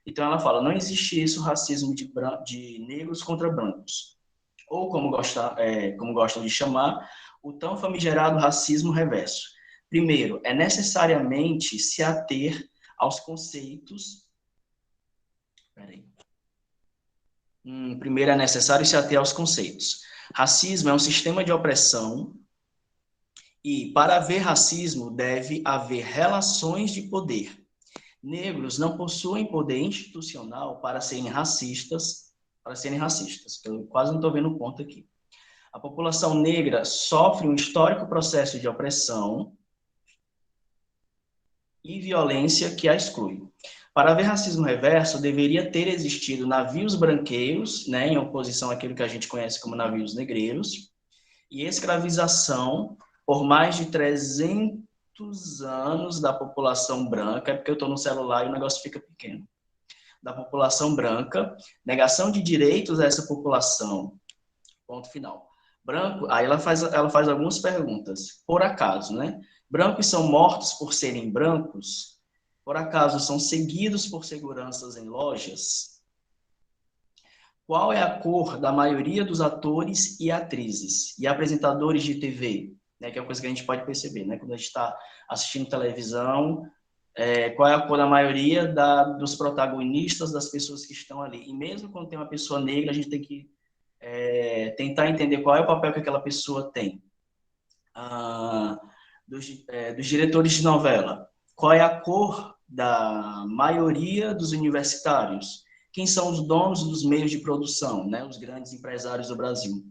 Então, ela fala, não existe isso, racismo de negros contra brancos. Ou, como gostam de chamar, o tão famigerado racismo reverso. Primeiro, é necessariamente se ater aos conceitos. Primeiro, é necessário se ater aos conceitos. Racismo é um sistema de opressão e, para haver racismo, deve haver relações de poder. Negros não possuem poder institucional para serem racistas. Eu quase não estou vendo o ponto aqui. A população negra sofre um histórico processo de opressão e violência que a exclui. Para haver racismo reverso, deveria ter existido navios branqueiros, né, em oposição àquilo que a gente conhece como navios negreiros, e escravização por mais de 300 anos da população branca, é porque eu estou no celular e o negócio fica pequeno, da população branca, negação de direitos a essa população, ponto final. Branco, aí ela faz algumas perguntas, por acaso, né? Brancos são mortos por serem brancos? Por acaso são seguidos por seguranças em lojas? Qual é a cor da maioria dos atores e atrizes e apresentadores de TV? Né, que é uma coisa que a gente pode perceber, né? Quando a gente está assistindo televisão, qual é a cor da maioria dos protagonistas, das pessoas que estão ali? E mesmo quando tem uma pessoa negra, a gente tem que tentar entender qual é o papel que aquela pessoa tem. Dos diretores de novela, qual é a cor da maioria dos universitários? Quem são os donos dos meios de produção, né? Os grandes empresários do Brasil?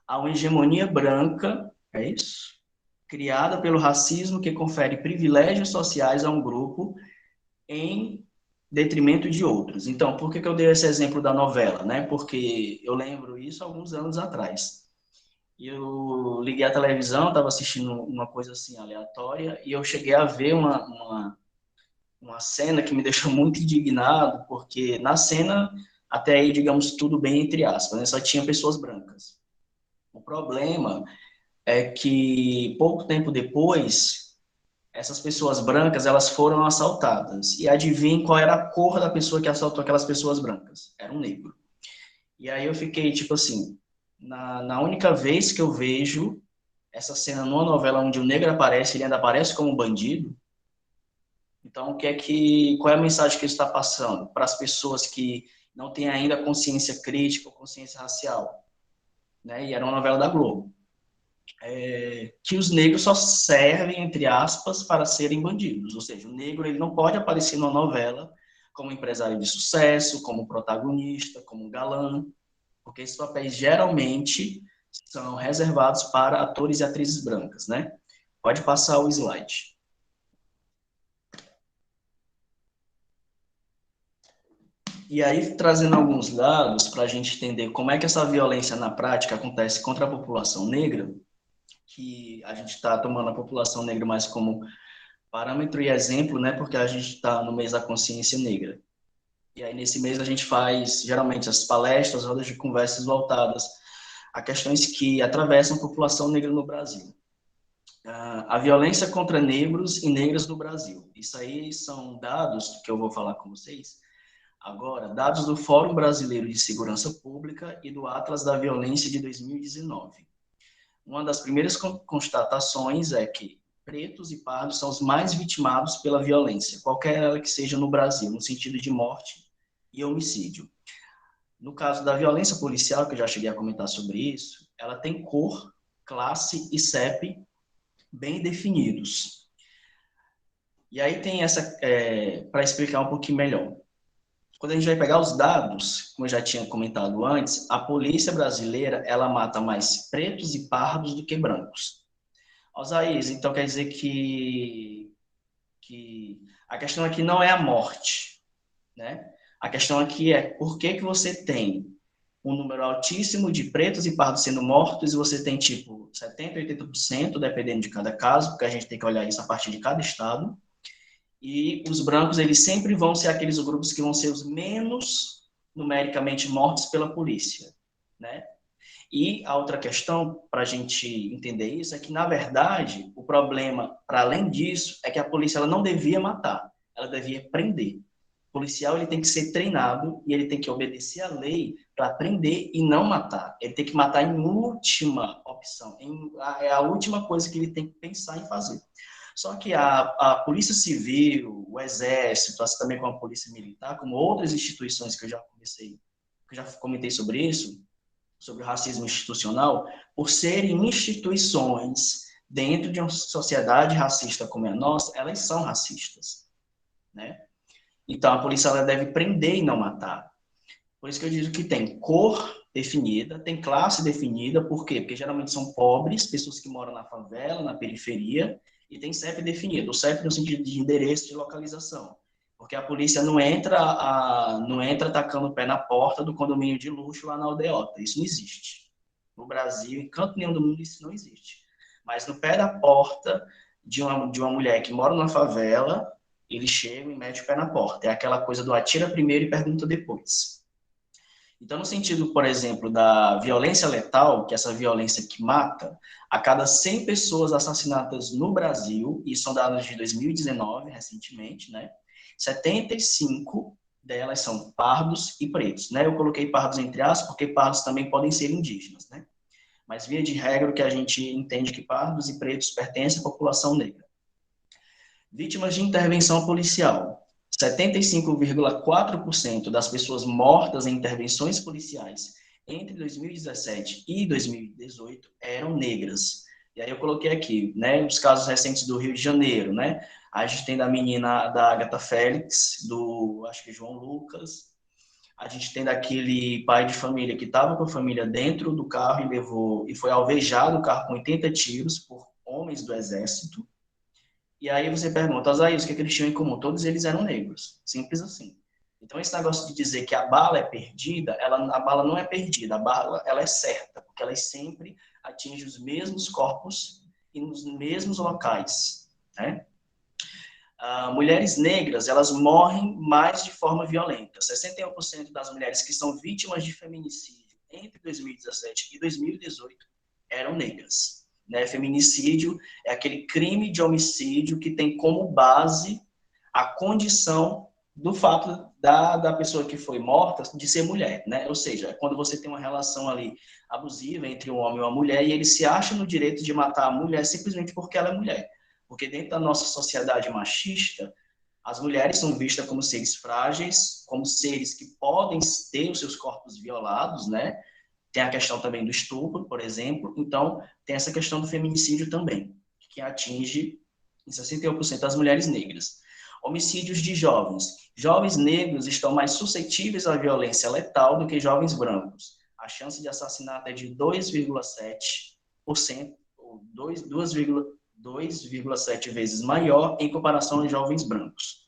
Há uma hegemonia branca, é isso? Criada pelo racismo que confere privilégios sociais a um grupo em detrimento de outros. Então, por que eu dei esse exemplo da novela, né? Porque eu lembro isso alguns anos atrás. Eu liguei a televisão, estava assistindo uma coisa assim aleatória, e eu cheguei a ver uma cena que me deixou muito indignado, porque na cena, até aí, digamos, tudo bem entre aspas, né? Só tinha pessoas brancas. O problema é que, pouco tempo depois, essas pessoas brancas, elas foram assaltadas. E adivinhem qual era a cor da pessoa que assaltou aquelas pessoas brancas? Era um negro. E aí eu fiquei, tipo assim, na única vez que eu vejo essa cena numa novela onde o negro aparece, ele ainda aparece como bandido. Então, qual é a mensagem que ele está passando para as pessoas que não têm ainda consciência crítica ou consciência racial? Né? E era uma novela da Globo. Que os negros só servem, entre aspas, para serem bandidos. Ou seja, o negro ele não pode aparecer numa novela como empresário de sucesso, como protagonista, como galã, porque esses papéis geralmente são reservados para atores e atrizes brancas, né? Pode passar o slide. E aí, trazendo alguns dados para a gente entender como é que essa violência na prática acontece contra a população negra, que a gente está tomando a população negra mais como parâmetro e exemplo, né, porque a gente está no mês da consciência negra. E aí, nesse mês, a gente faz, geralmente, as palestras, rodas de conversas voltadas a questões que atravessam a população negra no Brasil. A violência contra negros e negras no Brasil. Isso aí são dados que eu vou falar com vocês agora, dados do Fórum Brasileiro de Segurança Pública e do Atlas da Violência de 2019. Uma das primeiras constatações é que pretos e pardos são os mais vitimados pela violência, qualquer ela que seja no Brasil, no sentido de morte e homicídio. No caso da violência policial, que eu já cheguei a comentar sobre isso, ela tem cor, classe e CEP bem definidos. E aí tem essa, para explicar um pouquinho melhor. Quando a gente vai pegar os dados, como eu já tinha comentado antes, a polícia brasileira, ela mata mais pretos e pardos do que brancos. Osaís, então quer dizer que a questão aqui não é a morte, né? A questão aqui é por que você tem um número altíssimo de pretos e pardos sendo mortos e você tem tipo 70, 80%, dependendo de cada caso, porque a gente tem que olhar isso a partir de cada estado. E os brancos, eles sempre vão ser aqueles grupos que vão ser os menos numericamente mortos pela polícia, né? E a outra questão, para a gente entender isso, é que, na verdade, o problema, para além disso, é que a polícia ela não devia matar, ela devia prender. O policial ele tem que ser treinado e ele tem que obedecer à lei para prender e não matar. Ele tem que matar em última opção, é a última coisa que ele tem que pensar em fazer. Só que a Polícia Civil, o Exército, assim também com a Polícia Militar, como outras instituições que eu já comentei sobre isso, sobre o racismo institucional, por serem instituições dentro de uma sociedade racista como é a nossa, elas são racistas, né? Então a polícia ela deve prender e não matar. Por isso que eu digo que tem cor definida, tem classe definida, por quê? Porque geralmente são pobres, pessoas que moram na favela, na periferia, e tem CEP definido. O CEP no sentido de endereço de localização. Porque a polícia não entra atacando o pé na porta do condomínio de luxo lá na aldeota. Isso não existe. No Brasil, em canto nenhum do mundo, isso não existe. Mas no pé da porta de uma mulher que mora na favela, eles chegam e metem o pé na porta. É aquela coisa do atira primeiro e pergunta depois. Então, no sentido, por exemplo, da violência letal, que é essa violência que mata, a cada 100 pessoas assassinadas no Brasil, e são dados de 2019, recentemente, né? 75 delas são pardos e pretos, né? Eu coloquei pardos entre aspas, porque pardos também podem ser indígenas, né? Mas, via de regra, o que a gente entende que pardos e pretos pertencem à população negra. Vítimas de intervenção policial. 75,4% das pessoas mortas em intervenções policiais entre 2017 e 2018 eram negras. E aí eu coloquei aqui, né, os casos recentes do Rio de Janeiro, né? A gente tem da menina da Agatha Félix, do, acho que João Lucas. A gente tem daquele pai de família que estava com a família dentro do carro e levou e foi alvejado o carro com 80 tiros por homens do exército. E aí você pergunta, Azaías, o que eles tinham em comum? Todos eles eram negros. Simples assim. Então, esse negócio de dizer que a bala é perdida, a bala não é perdida, a bala ela é certa, porque ela sempre atinge os mesmos corpos e nos mesmos locais. Né? Mulheres negras, elas morrem mais de forma violenta. 61% das mulheres que são vítimas de feminicídio entre 2017 e 2018 eram negras. Né? Feminicídio é aquele crime de homicídio que tem como base a condição do fato da pessoa que foi morta de ser mulher, né? Ou seja, quando você tem uma relação ali abusiva entre um homem e uma mulher e ele se acha no direito de matar a mulher simplesmente porque ela é mulher. Porque dentro da nossa sociedade machista, as mulheres são vistas como seres frágeis, como seres que podem ter os seus corpos violados, né? Tem a questão também do estupro, por exemplo. Então, tem essa questão do feminicídio também, que atinge em 61% as mulheres negras. Homicídios de jovens. Jovens negros estão mais suscetíveis à violência letal do que jovens brancos. A chance de assassinato é de 2,7%, ou 2,7 vezes maior em comparação aos jovens brancos.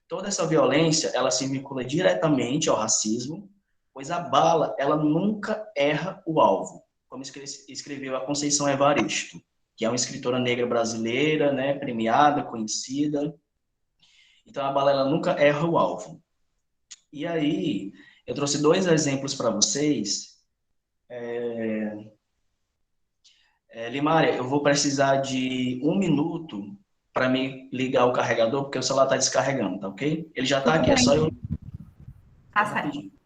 Toda essa violência, ela se vincula diretamente ao racismo, pois a bala, ela nunca erra o alvo, como escreveu a Conceição Evaristo, que é uma escritora negra brasileira, né, premiada, conhecida. Então, a bala, ela nunca erra o alvo. E aí, eu trouxe dois exemplos para vocês. Limária, eu vou precisar de 1 minuto para me ligar o carregador, porque o celular está descarregando, tá ok? Ele já está Tudo aqui, é só bem. eu Tá bem certo. rapidinho.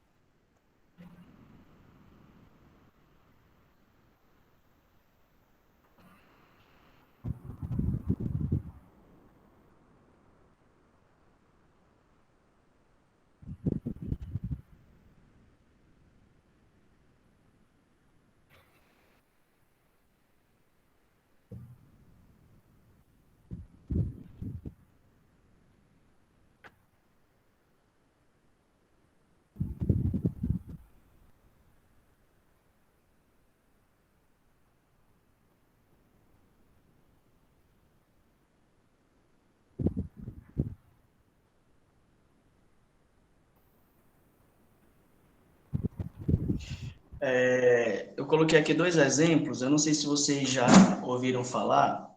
Eu coloquei aqui dois exemplos, eu não sei se vocês já ouviram falar,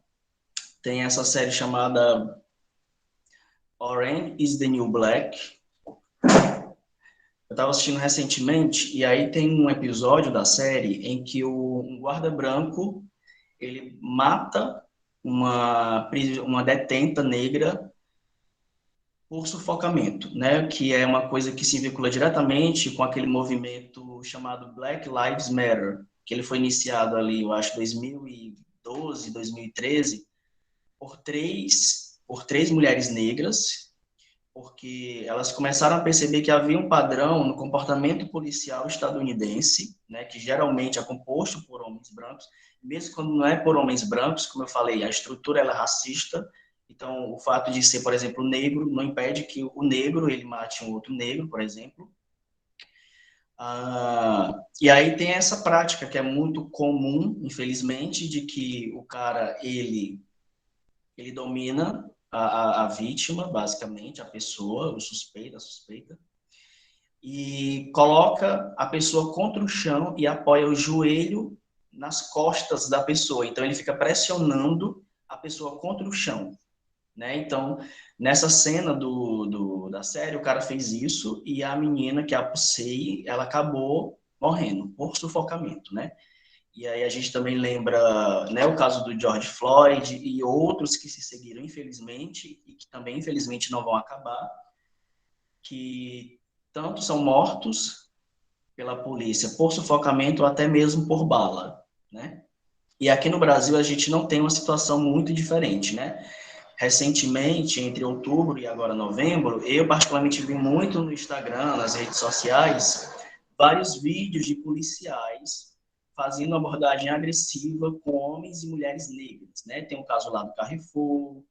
tem essa série chamada Orange is the New Black. Eu estava assistindo recentemente, e aí tem um episódio da série em que um guarda branco, ele mata uma detenta negra por sufocamento, né? Que é uma coisa que se vincula diretamente com aquele movimento chamado Black Lives Matter, que ele foi iniciado ali, eu acho, 2012, 2013, por três mulheres negras, porque elas começaram a perceber que havia um padrão no comportamento policial estadunidense, né, que geralmente é composto por homens brancos, mesmo quando não é por homens brancos, como eu falei, a estrutura ela é racista. Então, o fato de ser, por exemplo, negro não impede que o negro ele mate um outro negro, por exemplo. E aí tem essa prática que é muito comum, infelizmente, de que o cara ele domina a vítima, basicamente, a pessoa, o suspeito, a suspeita, e coloca a pessoa contra o chão e apoia o joelho nas costas da pessoa. Então, ele fica pressionando a pessoa contra o chão, né? Então, nessa cena da série, o cara fez isso e a menina, que é a Pussy, ela acabou morrendo por sufocamento, né? E aí a gente também lembra, né, o caso do George Floyd e outros que se seguiram, infelizmente, e que também, infelizmente, não vão acabar, que tanto são mortos pela polícia por sufocamento ou até mesmo por bala, né? E aqui no Brasil a gente não tem uma situação muito diferente, né? Recentemente, entre outubro e agora novembro, eu particularmente vi muito no Instagram, nas redes sociais, vários vídeos de policiais fazendo abordagem agressiva com homens e mulheres negras, né? Tem um caso lá do Carrefour,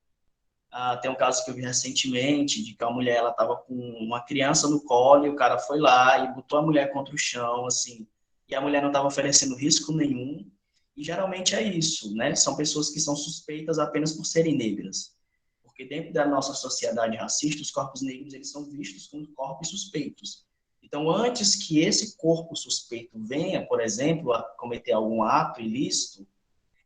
tem um caso que eu vi recentemente, de que a mulher ela estava com uma criança no colo e o cara foi lá e botou a mulher contra o chão, assim, e a mulher não estava oferecendo risco nenhum. E geralmente é isso, né? São pessoas que são suspeitas apenas por serem negras. Porque dentro da nossa sociedade racista, os corpos negros eles são vistos como corpos suspeitos. Então, antes que esse corpo suspeito venha, por exemplo, a cometer algum ato ilícito,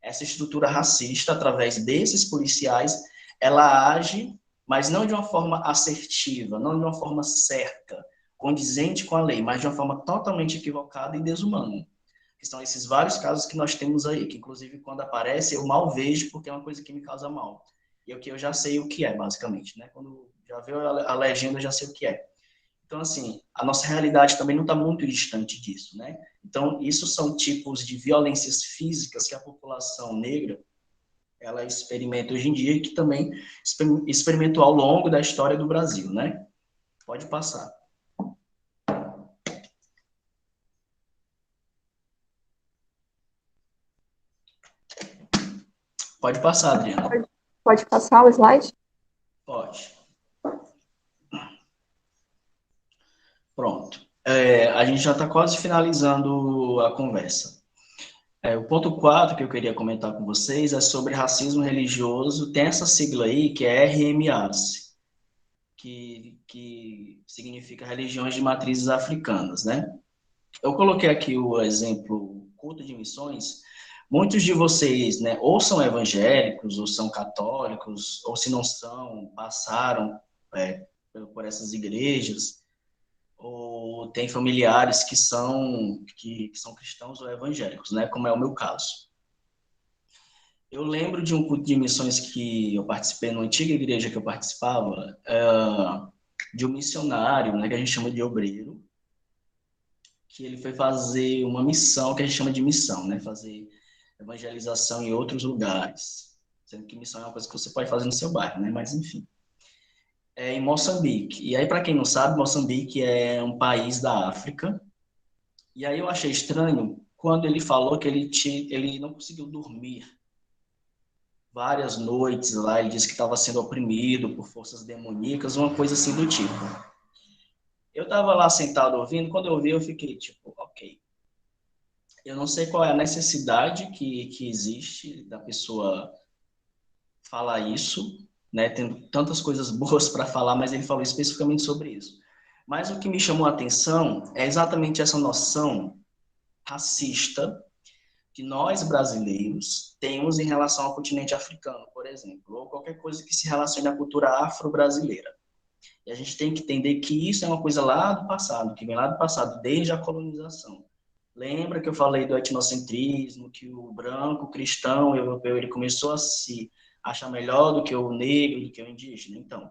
essa estrutura racista, através desses policiais, ela age, mas não de uma forma assertiva, não de uma forma certa, condizente com a lei, mas de uma forma totalmente equivocada e desumana. Que são esses vários casos que nós temos aí, que inclusive quando aparece eu mal vejo porque é uma coisa que me causa mal. E o que eu já sei o que é, basicamente, né? Quando já vê a legenda, eu já sei o que é. Então, assim, a nossa realidade também não está muito distante disso, né? Então, isso são tipos de violências físicas que a população negra ela experimenta hoje em dia e que também experimentou ao longo da história do Brasil, né? Pode passar. Pode passar, Adriana. Pode passar o slide? Pode. Pronto. A gente já está quase finalizando a conversa. O ponto 4 que eu queria comentar com vocês é sobre racismo religioso. Tem essa sigla aí, que é RMAs, que significa religiões de matrizes africanas, né? Eu coloquei aqui o exemplo culto de missões. Muitos de vocês, né, ou são evangélicos, ou são católicos, ou se não são, passaram por essas igrejas, ou tem familiares que são cristãos ou evangélicos, né, como é o meu caso. Eu lembro de um culto de missões que eu participei numa antiga igreja que eu participava, de um missionário, né, que a gente chama de obreiro, que ele foi fazer uma missão, que a gente chama de missão, né, fazer evangelização em outros lugares, sendo que missão é uma coisa que você pode fazer no seu bairro, né, mas enfim. Em Moçambique. E aí, para quem não sabe, Moçambique é um país da África. E aí eu achei estranho quando ele falou que ele não conseguiu dormir várias noites lá. Ele disse que estava sendo oprimido por forças demoníacas, uma coisa assim do tipo. Eu estava lá sentado ouvindo, quando eu vi, eu fiquei tipo, ok. Eu não sei qual é a necessidade que existe da pessoa falar isso, né? Tendo tantas coisas boas para falar, mas ele falou especificamente sobre isso. Mas o que me chamou a atenção é exatamente essa noção racista que nós, brasileiros, temos em relação ao continente africano, por exemplo, ou qualquer coisa que se relacione à cultura afro-brasileira. E a gente tem que entender que isso é uma coisa lá do passado, que vem lá do passado, desde a colonização. Lembra que eu falei do etnocentrismo, que o branco, cristão, europeu, ele começou a se achar melhor do que o negro, do que o indígena? Então,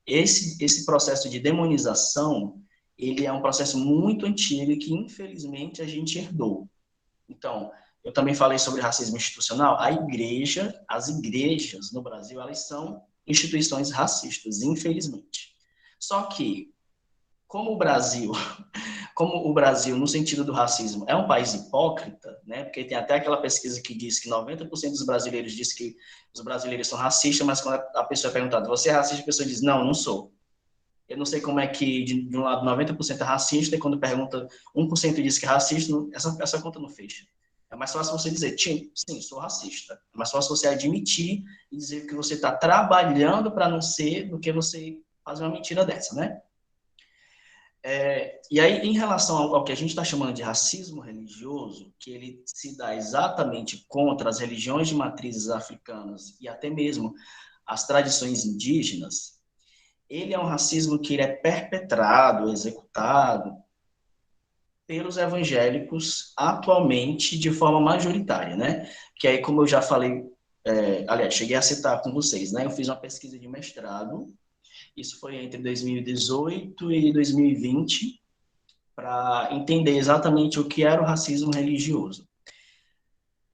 esse processo de demonização, ele é um processo muito antigo e que, infelizmente, a gente herdou. Então, eu também falei sobre racismo institucional. As igrejas no Brasil, elas são instituições racistas, infelizmente. Só que, como o Brasil, no sentido do racismo, é um país hipócrita, né? Porque tem até aquela pesquisa que diz que 90% dos brasileiros diz que os brasileiros são racistas, mas quando a pessoa é perguntada, você é racista? A pessoa diz, não sou. Eu não sei como é que, de um lado, 90% é racista, e quando pergunta 1% diz que é racista, essa conta não fecha. É mais fácil você dizer, sim, sou racista. É mais fácil você admitir e dizer que você está trabalhando para não ser do que você fazer uma mentira dessa, né? E aí, em relação ao que a gente está chamando de racismo religioso, que ele se dá exatamente contra as religiões de matrizes africanas e até mesmo as tradições indígenas, ele é um racismo que ele é perpetrado, executado pelos evangélicos atualmente de forma majoritária, né? Que aí, como eu já falei, aliás, cheguei a citar com vocês, né? Eu fiz uma pesquisa de mestrado, isso foi entre 2018 e 2020, para entender exatamente o que era o racismo religioso.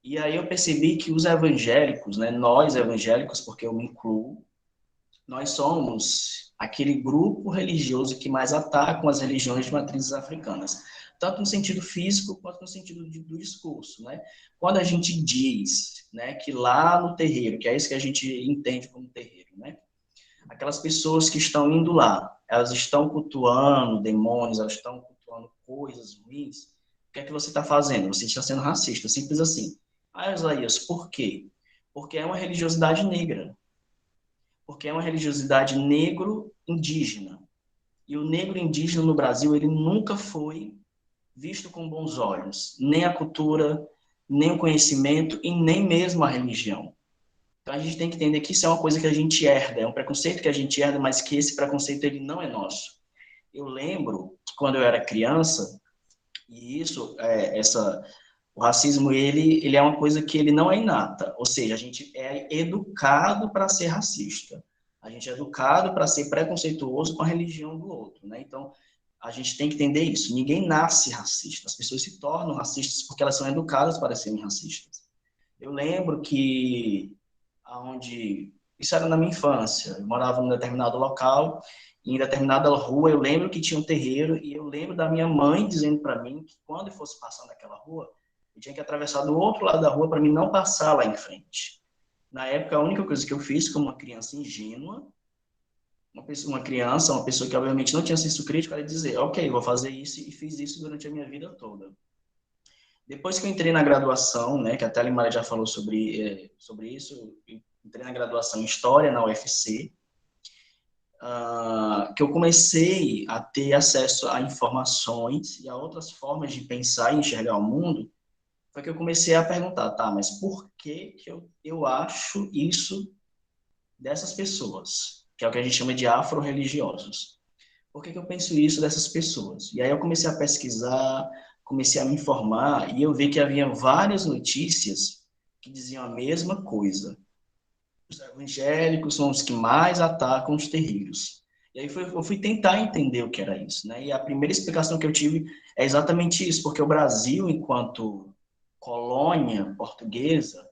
E aí eu percebi que os evangélicos, né, nós evangélicos, porque eu me incluo, nós somos aquele grupo religioso que mais atacam as religiões de matrizes africanas, tanto no sentido físico quanto no sentido do discurso, né? Quando a gente diz, né, que lá no terreiro, que é isso que a gente entende como terreiro, né? Aquelas pessoas que estão indo lá, elas estão cultuando demônios, elas estão cultuando coisas ruins. O que é que você está fazendo? Você está sendo racista, simples assim. Ah, Isaías, por quê? Porque é uma religiosidade negra. Porque é uma religiosidade negro-indígena. E o negro indígena no Brasil, ele nunca foi visto com bons olhos. Nem a cultura, nem o conhecimento e nem mesmo a religião. Então a gente tem que entender que isso é uma coisa que a gente herda, é um preconceito que a gente herda, mas que esse preconceito ele não é nosso. Eu lembro que quando eu era criança, e isso, o racismo ele é uma coisa que ele não é inata, ou seja, a gente é educado para ser racista, a gente é educado para ser preconceituoso com a religião do outro, né? Então a gente tem que entender isso. Ninguém nasce racista, as pessoas se tornam racistas porque elas são educadas para serem racistas. Eu lembro que isso era na minha infância, eu morava num determinado local, e em determinada rua eu lembro que tinha um terreiro, e eu lembro da minha mãe dizendo para mim que quando eu fosse passar naquela rua, eu tinha que atravessar do outro lado da rua para mim não passar lá em frente. Na época, a única coisa que eu fiz como uma criança ingênua, uma pessoa que obviamente não tinha senso crítico, era dizer, ok, vou fazer isso, e fiz isso durante a minha vida toda. Depois que eu entrei na graduação, né, que até a Limária já falou sobre isso, eu entrei na graduação em História na UFC, que eu comecei a ter acesso a informações e a outras formas de pensar e enxergar o mundo, foi que eu comecei a perguntar, tá, mas por que eu acho isso dessas pessoas, que é o que a gente chama de afro-religiosos? Por que eu penso isso dessas pessoas? E aí eu comecei a pesquisar, comecei a me informar, e eu vi que havia várias notícias que diziam a mesma coisa. Os evangélicos são os que mais atacam os terreiros. E aí eu fui tentar entender o que era isso, né? E a primeira explicação que eu tive é exatamente isso, porque o Brasil, enquanto colônia portuguesa,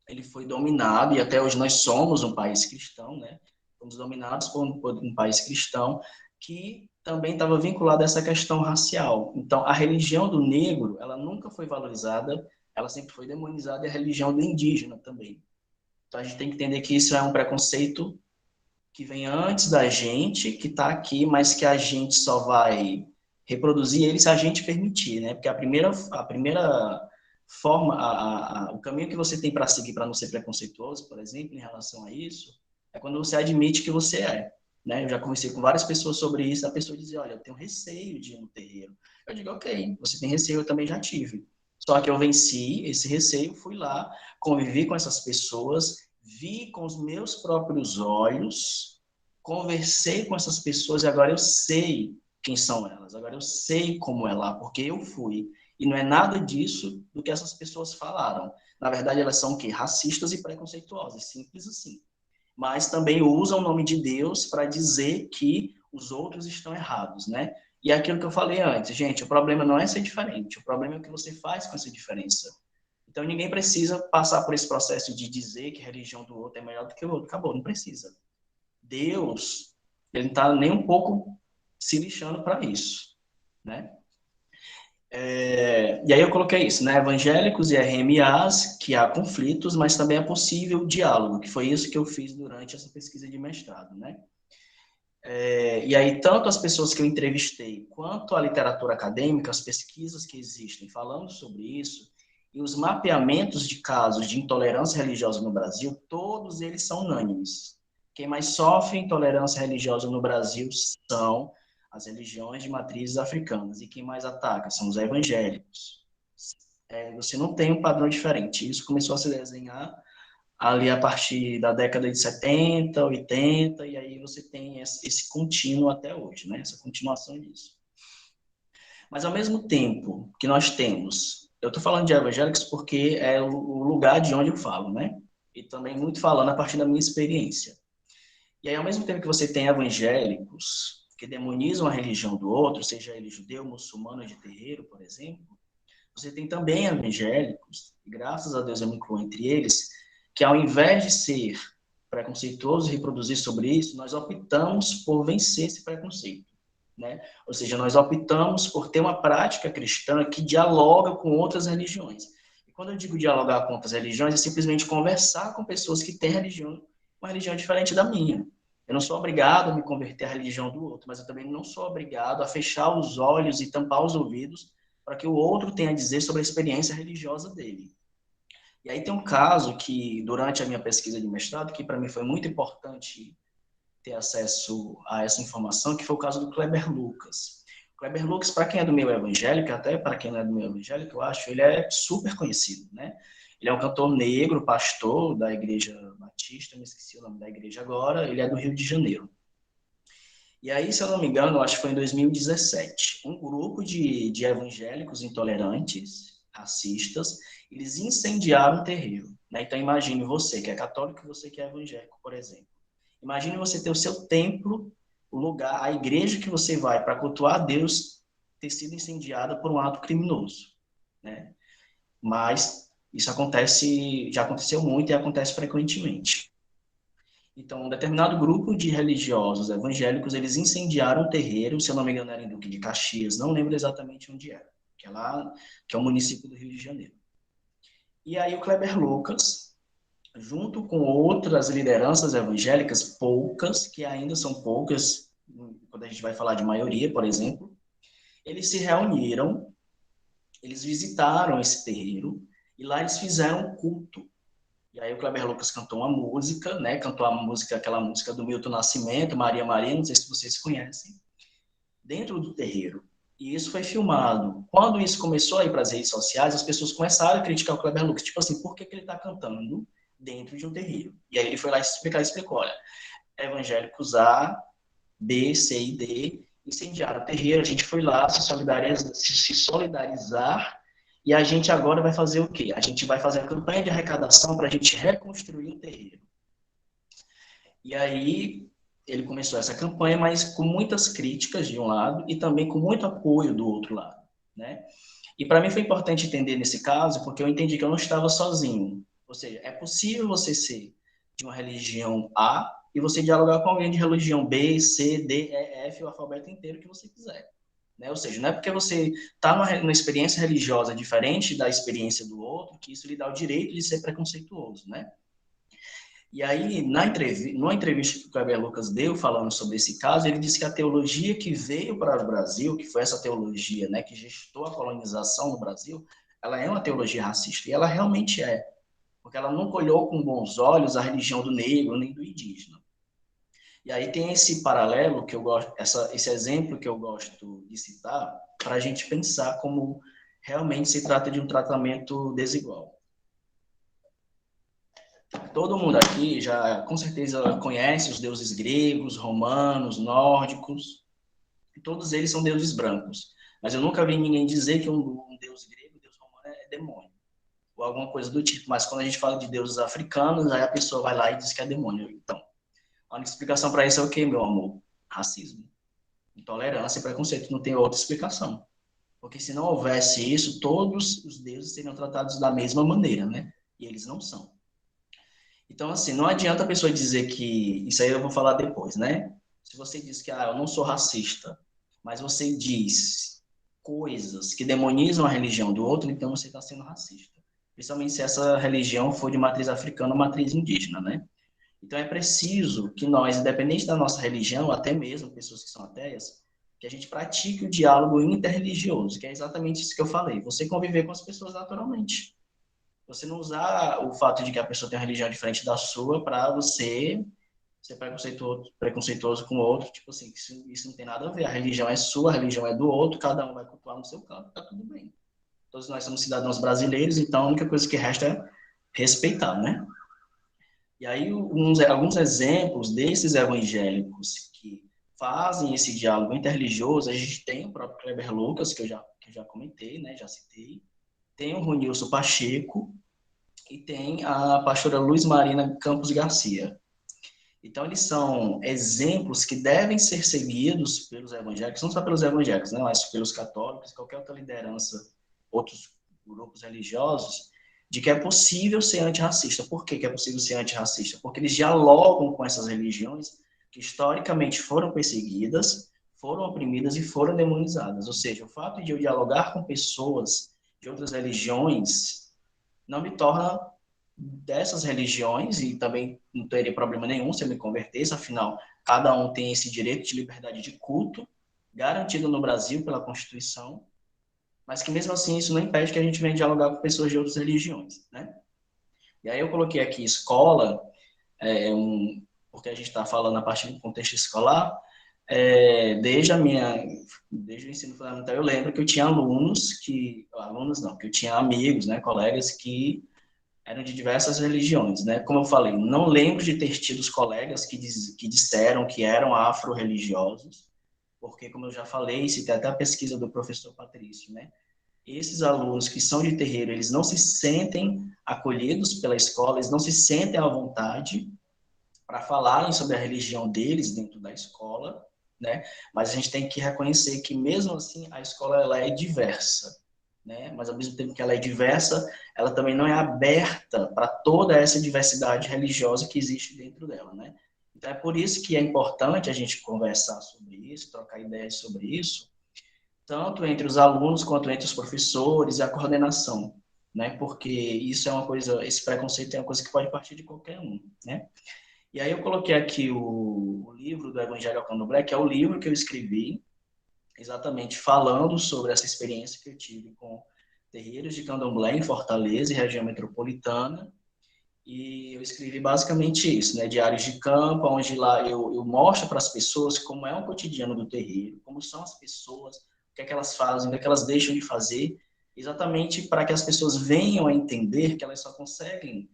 ele foi dominado, e até hoje nós somos um país cristão, né? Fomos dominados por um país cristão que também estava vinculado a essa questão racial. Então, a religião do negro, ela nunca foi valorizada, ela sempre foi demonizada, e a religião do indígena também. Então, a gente tem que entender que isso é um preconceito que vem antes da gente, que está aqui, mas que a gente só vai reproduzir ele se a gente permitir, né? Porque a primeira forma, o caminho que você tem para seguir para não ser preconceituoso, por exemplo, em relação a isso, é quando você admite que você é. né? Eu já conversei com várias pessoas sobre isso, a pessoa dizia, olha, eu tenho receio de ir no terreiro. Eu digo, ok, você tem receio, eu também já tive. Só que eu venci esse receio, fui lá, convivi com essas pessoas, vi com os meus próprios olhos, conversei com essas pessoas e agora eu sei quem são elas, agora eu sei como é lá, porque eu fui. E não é nada disso do que essas pessoas falaram. Na verdade, elas são o quê? Racistas e preconceituosas, simples assim. Mas também usam o nome de Deus para dizer que os outros estão errados, né? E é aquilo que eu falei antes, gente, o problema não é ser diferente, o problema é o que você faz com essa diferença. Então, ninguém precisa passar por esse processo de dizer que a religião do outro é melhor do que o outro. Acabou, não precisa. Deus, ele não está nem um pouco se lixando para isso, né? E aí eu coloquei isso, né? Evangélicos e RMAs, que há conflitos, mas também é possível diálogo, que foi isso que eu fiz durante essa pesquisa de mestrado, né? E aí, tanto as pessoas que eu entrevistei, quanto a literatura acadêmica, as pesquisas que existem falando sobre isso, e os mapeamentos de casos de intolerância religiosa no Brasil, todos eles são unânimes. Quem mais sofre intolerância religiosa no Brasil são as religiões de matrizes africanas, e quem mais ataca são os evangélicos. Você não tem um padrão diferente. Isso começou a se desenhar ali a partir da década de 70, 80, e aí você tem esse contínuo até hoje, né? Essa continuação disso. Mas, ao mesmo tempo que nós temos, eu estou falando de evangélicos porque é o lugar de onde eu falo, né? E também muito falando a partir da minha experiência. E aí, ao mesmo tempo que você tem evangélicos que demonizam a religião do outro, seja ele judeu, muçulmano, de terreiro, por exemplo, você tem também evangélicos, e graças a Deus eu me incluo entre eles, que ao invés de ser preconceituoso e reproduzir sobre isso, nós optamos por vencer esse preconceito, né? Ou seja, nós optamos por ter uma prática cristã que dialoga com outras religiões. E quando eu digo dialogar com outras religiões, é simplesmente conversar com pessoas que têm uma religião diferente da minha. Eu não sou obrigado a me converter à religião do outro, mas eu também não sou obrigado a fechar os olhos e tampar os ouvidos para que o outro tenha a dizer sobre a experiência religiosa dele. E aí tem um caso que, durante a minha pesquisa de mestrado, que para mim foi muito importante ter acesso a essa informação, que foi o caso do Kleber Lucas. O Kleber Lucas, para quem é do meio evangélico, até para quem não é do meio evangélico, eu acho, ele é super conhecido, né? Ele é um cantor negro, pastor da Igreja Batista, me esqueci o nome da igreja agora, ele é do Rio de Janeiro. E aí, se eu não me engano, acho que foi em 2017, um grupo de evangélicos intolerantes, racistas, eles incendiaram um terreiro, né? Então, imagine você que é católico e você que é evangélico, por exemplo. Imagine você ter o seu templo, o lugar, a igreja que você vai para cultuar a Deus, ter sido incendiada por um ato criminoso, né? Mas isso acontece, já aconteceu muito e acontece frequentemente. Então, um determinado grupo de religiosos evangélicos, eles incendiaram um terreiro, se eu não me engano era em Duque de Caxias, não lembro exatamente onde era, que é lá, que é o município do Rio de Janeiro. E aí o Kleber Lucas, junto com outras lideranças evangélicas, poucas, que ainda são poucas, quando a gente vai falar de maioria, por exemplo, eles se reuniram, eles visitaram esse terreiro, e lá eles fizeram um culto. E aí o Kleber Lucas cantou uma música, né? Cantou a música, aquela música do Milton Nascimento, Maria Maria, não sei se vocês conhecem, dentro do terreiro. E isso foi filmado. Quando isso começou a ir para as redes sociais, as pessoas começaram a criticar o Kleber Lucas. Tipo assim, por que ele está cantando dentro de um terreiro? E aí ele foi lá explicou, olha, evangélicos A, B, C e D incendiaram o terreiro, a gente foi lá se solidarizar. E a gente agora vai fazer o quê? A gente vai fazer a campanha de arrecadação para a gente reconstruir o terreiro. E aí ele começou essa campanha, mas com muitas críticas de um lado e também com muito apoio do outro lado, né? E para mim foi importante entender nesse caso, porque eu entendi que eu não estava sozinho. Ou seja, é possível você ser de uma religião A e você dialogar com alguém de religião B, C, D, E, F, o alfabeto inteiro que você quiser. Né? Ou seja, não é porque você está numa experiência religiosa diferente da experiência do outro que isso lhe dá o direito de ser preconceituoso, né? E aí, numa entrevista que o Kleber Lucas deu falando sobre esse caso, ele disse que a teologia que veio para o Brasil, que foi essa teologia, né, que gestou a colonização no Brasil, ela é uma teologia racista, e ela realmente é, porque ela não olhou com bons olhos a religião do negro nem do indígena. E aí tem esse paralelo que eu gosto, esse exemplo que eu gosto de citar, para a gente pensar como realmente se trata de um tratamento desigual. Todo mundo aqui já, com certeza, conhece os deuses gregos, romanos, nórdicos, e todos eles são deuses brancos. Mas eu nunca vi ninguém dizer que um deus grego, um deus romano é demônio, ou alguma coisa do tipo. Mas quando a gente fala de deuses africanos, aí a pessoa vai lá e diz que é demônio. Então, a única explicação para isso é o quê, meu amor? Racismo. Intolerância e preconceito. Não tem outra explicação. Porque se não houvesse isso, todos os deuses seriam tratados da mesma maneira, né? E eles não são. Então, assim, não adianta a pessoa dizer que... Isso aí eu vou falar depois, né? Se você diz que, eu não sou racista, mas você diz coisas que demonizam a religião do outro, então você está sendo racista. Principalmente se essa religião for de matriz africana ou matriz indígena, né? Então é preciso que nós, independente da nossa religião, até mesmo pessoas que são ateias, que a gente pratique o diálogo interreligioso, que é exatamente isso que eu falei. Você conviver com as pessoas naturalmente. Você não usar o fato de que a pessoa tem uma religião diferente da sua para você ser preconceituoso com o outro. Tipo assim, isso não tem nada a ver. A religião é sua, a religião é do outro, cada um vai cultuar no seu canto, tá tudo bem. Todos nós somos cidadãos brasileiros, então a única coisa que resta é respeitar, né? E aí, alguns exemplos desses evangélicos que fazem esse diálogo interreligioso, a gente tem o próprio Kleber Lucas, que eu já comentei, né, já citei, tem o Runilson Pacheco e tem a pastora Luz Marina Campos Garcia. Então, eles são exemplos que devem ser seguidos pelos evangélicos, não só pelos evangélicos, né, mas pelos católicos, qualquer outra liderança, outros grupos religiosos, de que é possível ser antirracista. Por que é possível ser antirracista? Porque eles dialogam com essas religiões que historicamente foram perseguidas, foram oprimidas e foram demonizadas. Ou seja, o fato de eu dialogar com pessoas de outras religiões não me torna dessas religiões, e também não teria problema nenhum se eu me convertesse, afinal, cada um tem esse direito de liberdade de culto, garantido no Brasil pela Constituição, mas que mesmo assim isso não impede que a gente venha dialogar com pessoas de outras religiões, né? E aí eu coloquei aqui escola, porque a gente está falando a partir do contexto escolar, desde o ensino fundamental eu lembro que eu tinha que eu tinha amigos, né, colegas que eram de diversas religiões, né? Como eu falei, não lembro de ter tido os colegas que disseram que eram afro-religiosos, porque, como eu já falei, citei até a pesquisa do professor Patrício, né? Esses alunos que são de terreiro, eles não se sentem acolhidos pela escola, eles não se sentem à vontade para falarem sobre a religião deles dentro da escola, né? Mas a gente tem que reconhecer que, mesmo assim, a escola ela é diversa, né? Mas, ao mesmo tempo que ela é diversa, ela também não é aberta para toda essa diversidade religiosa que existe dentro dela, né? Então, é por isso que é importante a gente conversar sobre isso, trocar ideias sobre isso, tanto entre os alunos quanto entre os professores e a coordenação, né? Porque isso é uma coisa, esse preconceito é uma coisa que pode partir de qualquer um, né? E aí eu coloquei aqui o livro do Evangelho ao Candomblé, que é o livro que eu escrevi, exatamente falando sobre essa experiência que eu tive com terreiros de Candomblé em Fortaleza e região metropolitana. E eu escrevi basicamente isso, né? Diários de campo, onde lá eu mostro para as pessoas como é o cotidiano do terreiro, como são as pessoas, o que é que elas fazem, o que é que elas deixam de fazer, exatamente para que as pessoas venham a entender que elas só conseguem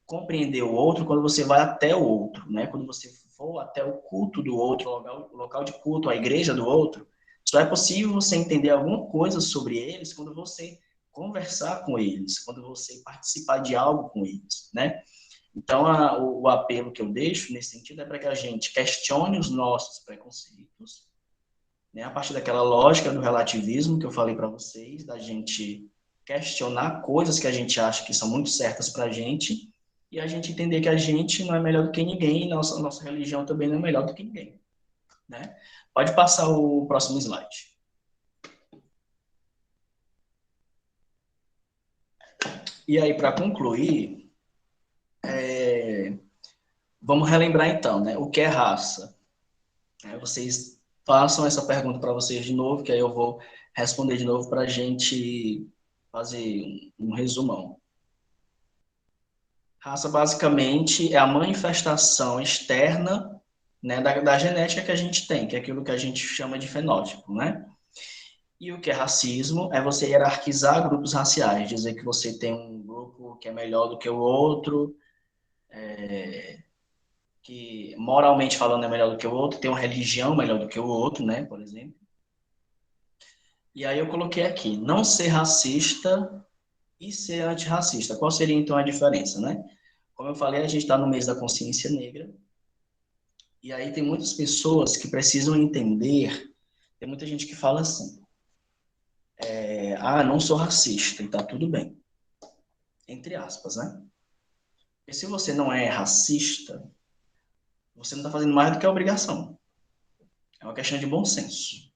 compreender o outro quando você vai até o outro, né? Quando você for até o culto do outro, o local de culto, a igreja do outro, só é possível você entender alguma coisa sobre eles quando você conversar com eles, quando você participar de algo com eles, né? Então, o apelo que eu deixo nesse sentido é para que a gente questione os nossos preconceitos, né? A partir daquela lógica do relativismo que eu falei para vocês, da gente questionar coisas que a gente acha que são muito certas para a gente, e a gente entender que a gente não é melhor do que ninguém, e nossa religião também não é melhor do que ninguém, né? Pode passar o próximo slide. E aí, para concluir, vamos relembrar então, né? O que é raça? Vocês façam essa pergunta para vocês de novo, que aí eu vou responder de novo para a gente fazer um resumão. Raça, basicamente, é a manifestação externa né, da genética que a gente tem, que é aquilo que a gente chama de fenótipo, né? E o que é racismo? É você hierarquizar grupos raciais, dizer que você tem um grupo que é melhor do que o outro, que moralmente falando é melhor do que o outro, tem uma religião melhor do que o outro, né, por exemplo. E aí eu coloquei aqui, não ser racista e ser antirracista. Qual seria então a diferença, né? Como eu falei, a gente está no mês da consciência negra, e aí tem muitas pessoas que precisam entender, tem muita gente que fala assim, não sou racista, e tá tudo bem. Entre aspas, né? Porque se você não é racista, você não está fazendo mais do que a obrigação. É uma questão de bom senso,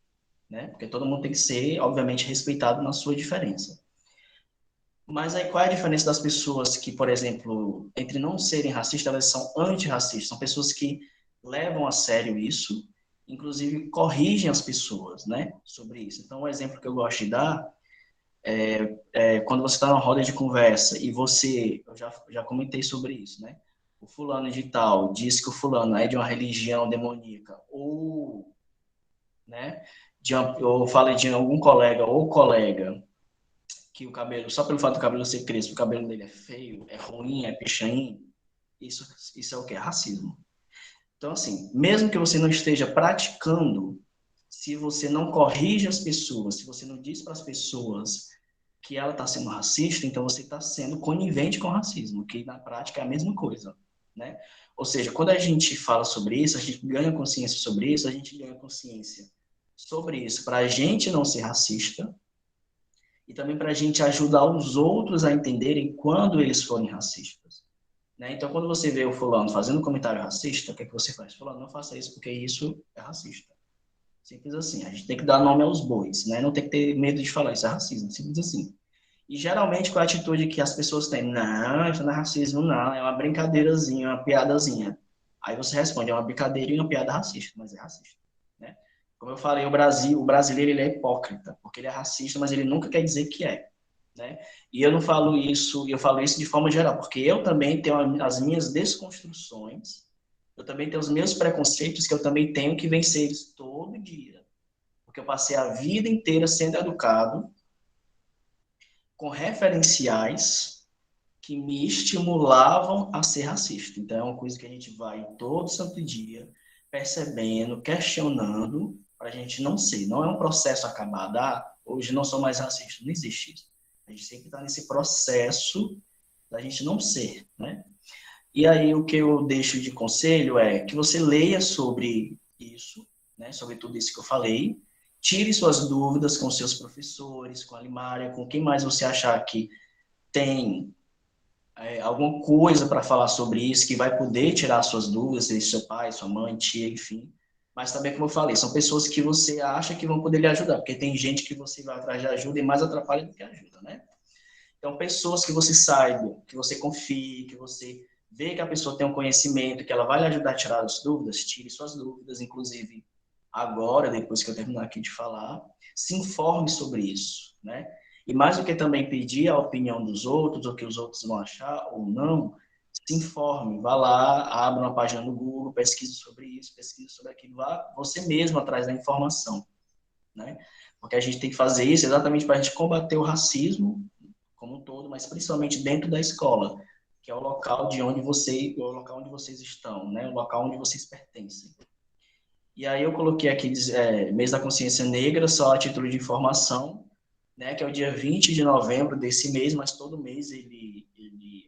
né? Porque todo mundo tem que ser, obviamente, respeitado na sua diferença. Mas aí qual é a diferença das pessoas que, por exemplo, entre não serem racistas, elas são antirracistas? São pessoas que levam a sério isso, inclusive corrigem as pessoas, né, sobre isso. Então, um exemplo que eu gosto de dar quando você está numa roda de conversa e você, eu já comentei sobre isso, né? O fulano de tal diz que o fulano é de uma religião demoníaca, ou, né, ou fala de algum colega ou colega que o cabelo, só pelo fato do cabelo ser crespo, o cabelo dele é feio, é ruim, é pichain, isso é o que? É racismo. Então, assim, mesmo que você não esteja praticando, se você não corrige as pessoas, se você não diz para as pessoas que ela está sendo racista, então você está sendo conivente com o racismo, que na prática é a mesma coisa, né? Ou seja, quando a gente fala sobre isso, a gente ganha consciência sobre isso, a gente ganha consciência sobre isso para a gente não ser racista e também para a gente ajudar os outros a entenderem quando eles forem racistas, né? Então, quando você vê o fulano fazendo um comentário racista, o que é que você faz? Fulano, não faça isso porque isso é racista. Simples assim. A gente tem que dar nome aos bois, né? Não tem que ter medo de falar isso é racismo. Simples assim. E geralmente com a atitude que as pessoas têm, não, isso não é racismo, não, é uma brincadeirazinha, uma piadazinha. Aí você responde, é uma brincadeira e uma piada racista, mas é racista, né? Como eu falei, o brasileiro ele é hipócrita, porque ele é racista, mas ele nunca quer dizer que é, né? E eu não falo isso, eu falo isso de forma geral, porque eu também tenho as minhas desconstruções, eu também tenho os meus preconceitos que eu também tenho que vencer eles todo dia, porque eu passei a vida inteira sendo educado com referenciais que me estimulavam a ser racista. Então, é uma coisa que a gente vai todo santo dia percebendo, questionando, para a gente não ser. Não é um processo acabado. Hoje não sou mais racista. Não existe isso. A gente sempre está nesse processo da gente não ser, né? E aí, o que eu deixo de conselho é que você leia sobre isso, né? Sobre tudo isso que eu falei. Tire suas dúvidas com seus professores, com a Limária, com quem mais você achar que tem alguma coisa para falar sobre isso, que vai poder tirar suas dúvidas, seu pai, sua mãe, tia, enfim. Mas também, como eu falei, são pessoas que você acha que vão poder lhe ajudar, porque tem gente que você vai atrás de ajuda e mais atrapalha do que ajuda, né? Então, pessoas que você saiba, que você confie, que você vê que a pessoa tem um conhecimento, que ela vai lhe ajudar a tirar as dúvidas, tire suas dúvidas, inclusive agora, depois que eu terminar aqui de falar, se informe sobre isso, né? E mais do que também pedir a opinião dos outros, o que os outros vão achar ou não, se informe, vá lá, abra uma página no Google, pesquise sobre isso, pesquise sobre aquilo, vá você mesmo atrás da informação, né? Porque a gente tem que fazer isso exatamente para a gente combater o racismo como um todo, mas principalmente dentro da escola, que é o local o local onde vocês estão, né? O local onde vocês pertencem. E aí eu coloquei aqui mês da consciência negra, só a título de informação, né, que é o dia 20 de novembro desse mês, mas todo mês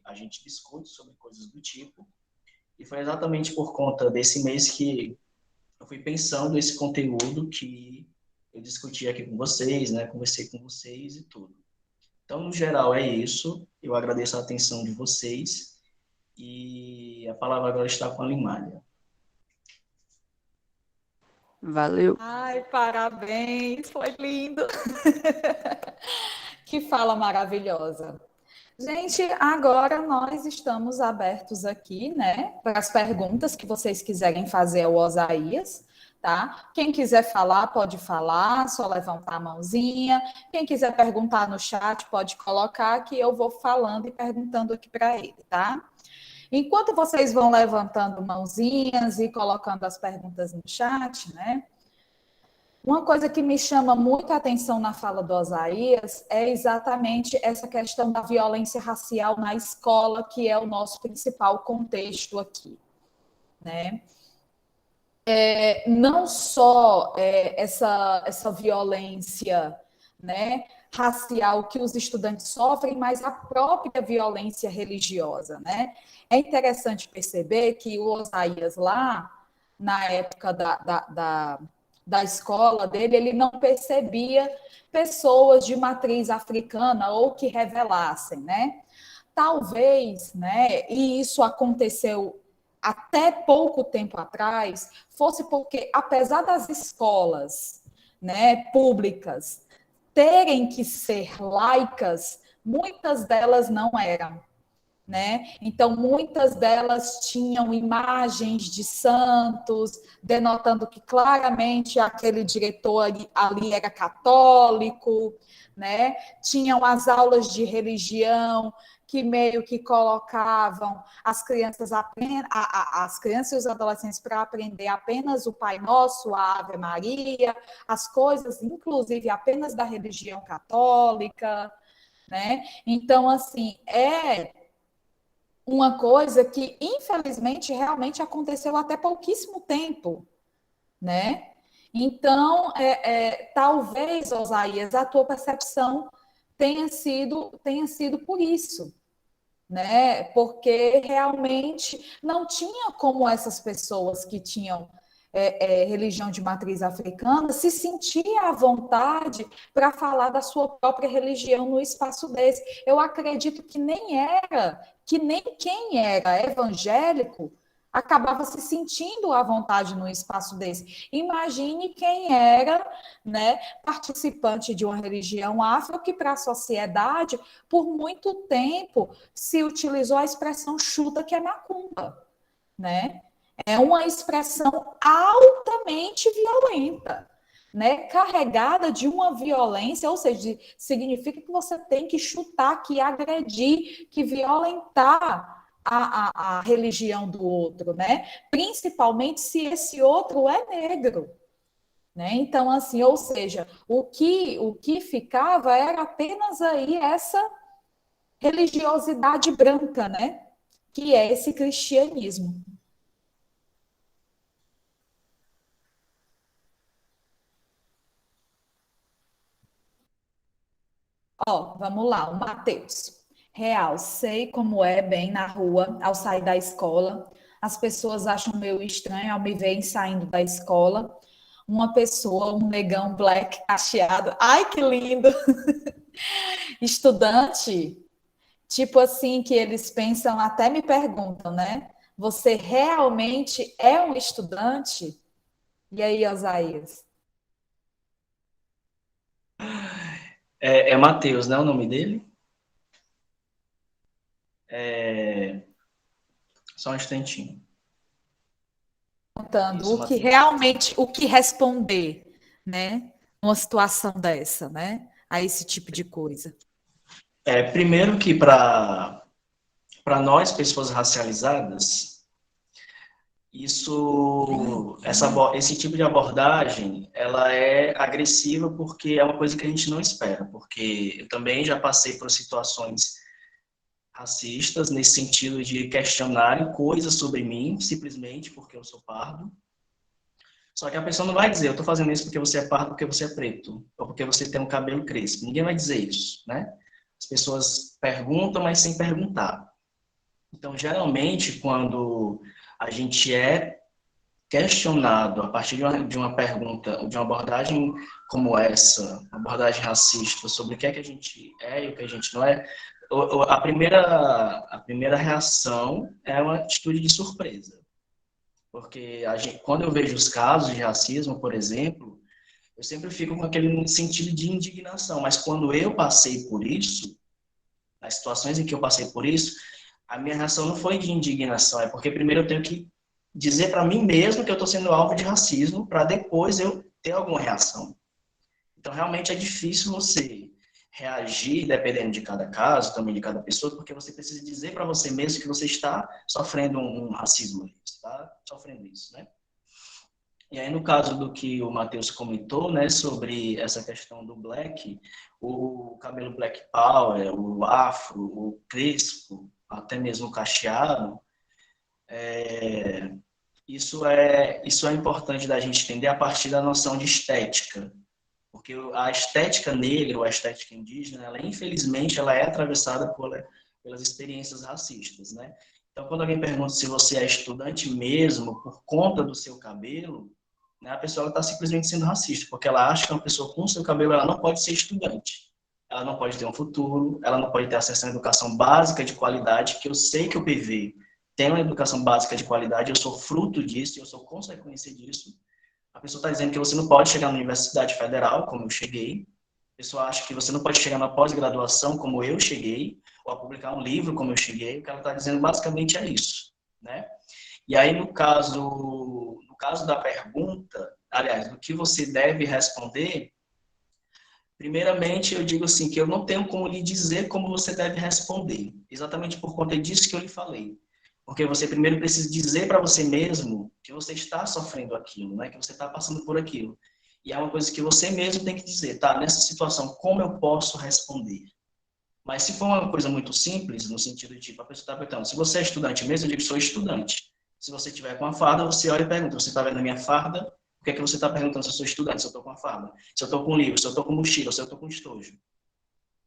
a gente discute sobre coisas do tipo. E foi exatamente por conta desse mês que eu fui pensando esse conteúdo que eu discuti aqui com vocês, né, conversei com vocês e tudo. Então, no geral, é isso. Eu agradeço a atenção de vocês e a palavra agora está com a Limália. Valeu. Ai, parabéns, foi lindo. Que fala maravilhosa. Gente, agora nós estamos abertos aqui, né, para as perguntas que vocês quiserem fazer ao Osaías, tá? Quem quiser falar, pode falar, só levantar a mãozinha. Quem quiser perguntar no chat, pode colocar que eu vou falando e perguntando aqui para ele, tá? Enquanto vocês vão levantando mãozinhas e colocando as perguntas no chat, né? Uma coisa que me chama muito a atenção na fala do Osaías é exatamente essa questão da violência racial na escola, que é o nosso principal contexto aqui, né? Não só essa violência, né, racial que os estudantes sofrem, mas a própria violência religiosa, né? É interessante perceber que o Osaías lá, na época da escola dele, ele não percebia pessoas de matriz africana ou que revelassem, né? Talvez, né, e isso aconteceu até pouco tempo atrás, fosse porque, apesar das escolas, né, públicas terem que ser laicas, muitas delas não eram, né? Então, muitas delas tinham imagens de santos, denotando que claramente aquele diretor ali era católico, né? Tinham as aulas de religião que meio que colocavam as crianças e os adolescentes para aprender apenas o Pai Nosso, a Ave Maria, as coisas, inclusive, apenas da religião católica, né? Então, assim, uma coisa que, infelizmente, realmente aconteceu até pouquíssimo tempo, né? Então, talvez, Osaías, a tua percepção tenha sido por isso, né? Porque realmente não tinha como essas pessoas que tinham religião de matriz africana se sentir à vontade para falar da sua própria religião no espaço desse. Eu acredito que nem quem era evangélico acabava se sentindo à vontade no espaço desse. Imagine quem era, né, participante de uma religião afro que para a sociedade, por muito tempo, se utilizou a expressão chuta que é macumba, né? É uma expressão altamente violenta, né? Carregada de uma violência, ou seja, significa que você tem que chutar, que agredir, que violentar a religião do outro, né? Principalmente se esse outro é negro, né? Então, assim, ou seja, o que ficava era apenas aí essa religiosidade branca, né? Que é esse cristianismo. Ó, vamos lá, o Matheus. Real, sei como é bem na rua, ao sair da escola. As pessoas acham meio estranho ao me verem saindo da escola. Uma pessoa, um negão black cacheado. Ai, que lindo! Estudante, tipo assim, que eles pensam, até me perguntam, né? Você realmente é um estudante? E aí, Osaías? É Matheus, né, o nome dele? Só um instantinho. Perguntando Isso, o que Matheus. realmente, o que responder, né? Numa situação dessa, né? A esse tipo de coisa. Primeiro que para nós, pessoas racializadas, esse tipo de abordagem, ela é agressiva porque é uma coisa que a gente não espera, porque eu também já passei por situações racistas, nesse sentido de questionarem coisas sobre mim, simplesmente porque eu sou pardo. Só que a pessoa não vai dizer, eu estou fazendo isso porque você é pardo, porque você é preto, ou porque você tem um cabelo crespo. Ninguém vai dizer isso, né? As pessoas perguntam, mas sem perguntar. Então, geralmente, quando a gente é questionado a partir de uma pergunta, de uma abordagem como essa, uma abordagem racista, sobre o que é que a gente é e o que a gente não é, a primeira reação é uma atitude de surpresa. Porque quando eu vejo os casos de racismo, por exemplo, eu sempre fico com aquele sentido de indignação. Mas quando eu passei por isso, nas situações em que eu passei por isso, a minha reação não foi de indignação. É porque primeiro eu tenho que dizer para mim mesmo que eu estou sendo alvo de racismo, para depois eu ter alguma reação. Então, realmente é difícil você reagir dependendo de cada caso, também de cada pessoa, porque você precisa dizer para você mesmo que você está sofrendo um racismo, está sofrendo isso, né? E aí, no caso do que o Matheus comentou, né, sobre essa questão do black, o cabelo black power, o afro, o crespo, até mesmo o cacheado, isso é importante da gente entender a partir da noção de estética. Porque a estética negra, ou a estética indígena, ela, infelizmente, ela é atravessada pelas experiências racistas, né? Então, quando alguém pergunta se você é estudante mesmo por conta do seu cabelo, né, a pessoa está simplesmente sendo racista, porque ela acha que uma pessoa com seu cabelo ela não pode ser estudante, ela não pode ter um futuro, ela não pode ter acesso a uma educação básica de qualidade, que eu sei que o PV tem uma educação básica de qualidade, eu sou fruto disso, eu sou consequência disso. A pessoa está dizendo que você não pode chegar na Universidade Federal, como eu cheguei. A pessoa acha que você não pode chegar na pós-graduação, como eu cheguei, ou a publicar um livro, como eu cheguei. O que ela está dizendo basicamente é isso, né? E aí, no caso da pergunta, aliás, do que você deve responder, primeiramente eu digo assim, que eu não tenho como lhe dizer como você deve responder, exatamente por conta disso que eu lhe falei. Porque você primeiro precisa dizer para você mesmo que você está sofrendo aquilo, né? Que você está passando por aquilo. E é uma coisa que você mesmo tem que dizer, tá? Nessa situação, como eu posso responder? Mas se for uma coisa muito simples, no sentido de, tipo, a pessoa está perguntando, se você é estudante mesmo, eu digo, sou estudante. Se você tiver com a farda, você olha e pergunta, você está vendo a minha farda? Por que é que você está perguntando se eu sou estudante, se eu estou com a farda? Se eu estou com livro, se eu estou com mochila, se eu estou com estojo?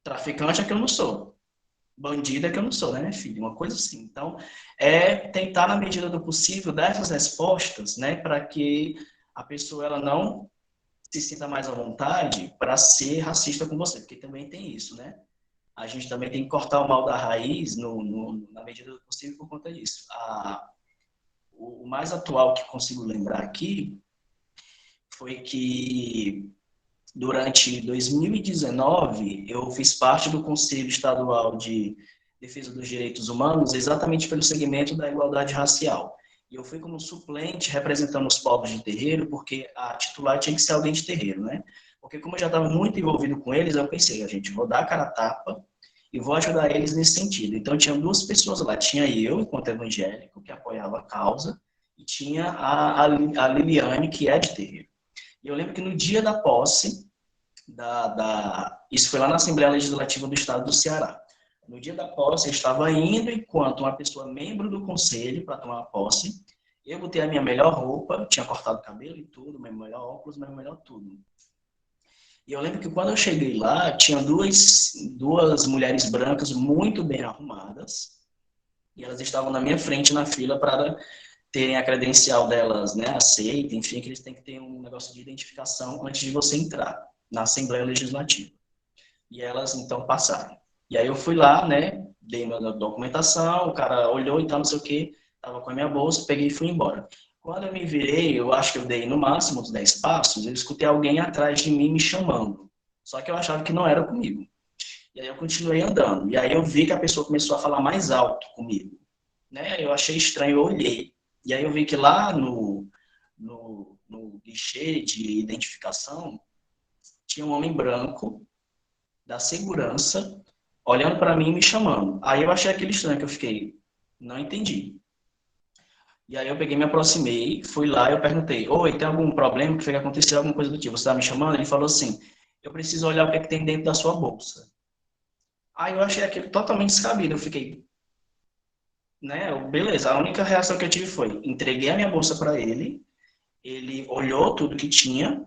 Traficante é que eu não sou. Bandida que eu não sou, né, minha filha? Uma coisa assim. Então, é tentar, na medida do possível, dar essas respostas, né, para que a pessoa ela não se sinta mais à vontade para ser racista com você, porque também tem isso, né? A gente também tem que cortar o mal da raiz na medida do possível por conta disso. O mais atual que consigo lembrar aqui foi que durante 2019, eu fiz parte do Conselho Estadual de Defesa dos Direitos Humanos, exatamente pelo segmento da igualdade racial. E eu fui como suplente, representando os povos de terreiro, porque a titular tinha que ser alguém de terreiro, né? Porque como eu já estava muito envolvido com eles, eu pensei, a gente, vou dar a cara a tapa e vou ajudar eles nesse sentido. Então, tinha duas pessoas lá. Tinha eu, enquanto evangélico, que apoiava a causa, e tinha a Liliane, que é de terreiro. E eu lembro que no dia da posse, isso foi lá na Assembleia Legislativa do Estado do Ceará. No dia da posse, eu estava indo enquanto uma pessoa membro do conselho para tomar a posse. Eu botei a minha melhor roupa, tinha cortado o cabelo e tudo, meu melhor óculos, meu melhor tudo. E eu lembro que quando eu cheguei lá, tinha duas mulheres brancas muito bem arrumadas, e elas estavam na minha frente na fila para terem a credencial delas, né, aceita, enfim, que eles têm que ter um negócio de identificação antes de você entrar na Assembleia Legislativa. E elas, então, passaram. E aí eu fui lá, né, dei minha documentação, o cara olhou e tal, não sei o quê, tava com a minha bolsa, peguei e fui embora. Quando eu me virei, eu acho que eu dei no máximo uns 10 passos, eu escutei alguém atrás de mim me chamando. Só que eu achava que não era comigo. E aí eu continuei andando. E aí eu vi que a pessoa começou a falar mais alto comigo. Né? Eu achei estranho, eu olhei. E aí eu vi que lá no guichê de identificação tinha um homem branco da segurança olhando para mim e me chamando. Aí eu achei aquele estranho que eu fiquei, não entendi. E aí eu peguei, me aproximei, fui lá e eu perguntei, oi, tem algum problema que foi que aconteceu, alguma coisa do tipo? Você está me chamando? Ele falou assim, eu preciso olhar o que é que tem dentro da sua bolsa. Aí eu achei aquilo totalmente descabido, eu fiquei, né, beleza, a única reação que eu tive foi, entreguei a minha bolsa para ele olhou tudo que tinha,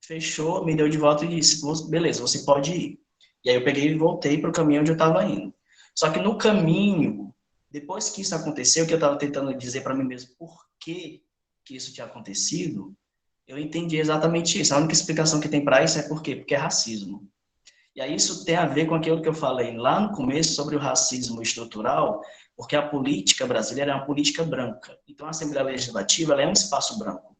fechou, me deu de volta e disse, beleza, você pode ir. E aí eu peguei e voltei para o caminho onde eu estava indo. Só que no caminho, depois que isso aconteceu, que eu estava tentando dizer para mim mesmo por que isso tinha acontecido, eu entendi exatamente isso. A única explicação que tem para isso é por quê? Porque é racismo. E aí isso tem a ver com aquilo que eu falei lá no começo sobre o racismo estrutural, porque a política brasileira é uma política branca. Então a Assembleia Legislativa ela é um espaço branco.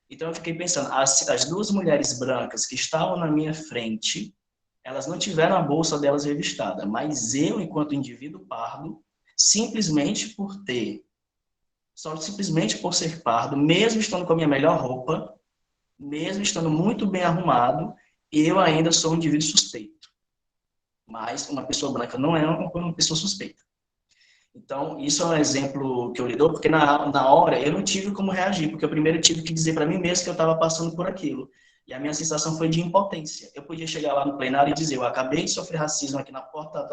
Então eu fiquei pensando, as duas mulheres brancas que estavam na minha frente, elas não tiveram a bolsa delas revistada, mas eu, enquanto indivíduo pardo, simplesmente por ser pardo, mesmo estando com a minha melhor roupa, mesmo estando muito bem arrumado, eu ainda sou um indivíduo suspeito. mas uma pessoa branca não é uma pessoa suspeita. Então, isso é um exemplo que eu lhe dou, porque na hora eu não tive como reagir, porque eu primeiro tive que dizer para mim mesmo que eu estava passando por aquilo. E a minha sensação foi de impotência. Eu podia chegar lá no plenário e dizer, eu acabei de sofrer racismo aqui na porta,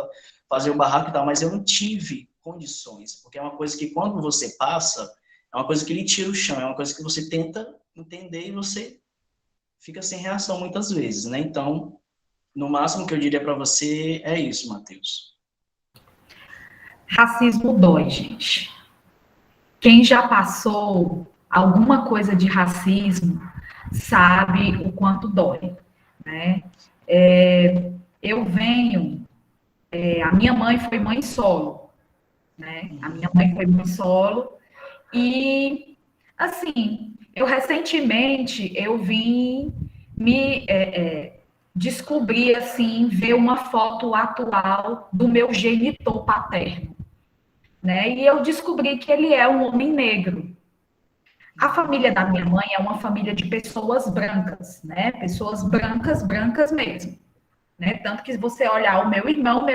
fazer o barraco e tal, mas eu não tive condições, porque é uma coisa que quando você passa, é uma coisa que lhe tira o chão, é uma coisa que você tenta entender e você fica sem reação muitas vezes, né? Então, no máximo que eu diria para você é isso, Matheus. Racismo dói, gente. Quem já passou alguma coisa de racismo sabe o quanto dói, né? Eu venho, a minha mãe foi mãe solo, né? A minha mãe foi mãe solo e, assim, eu recentemente eu vim me descobrir, assim, ver uma foto atual do meu genitor paterno, né? E eu descobri que ele é um homem negro. A família da minha mãe é uma família de pessoas brancas, né? Pessoas brancas, brancas mesmo, né? Tanto que se você olhar o meu irmão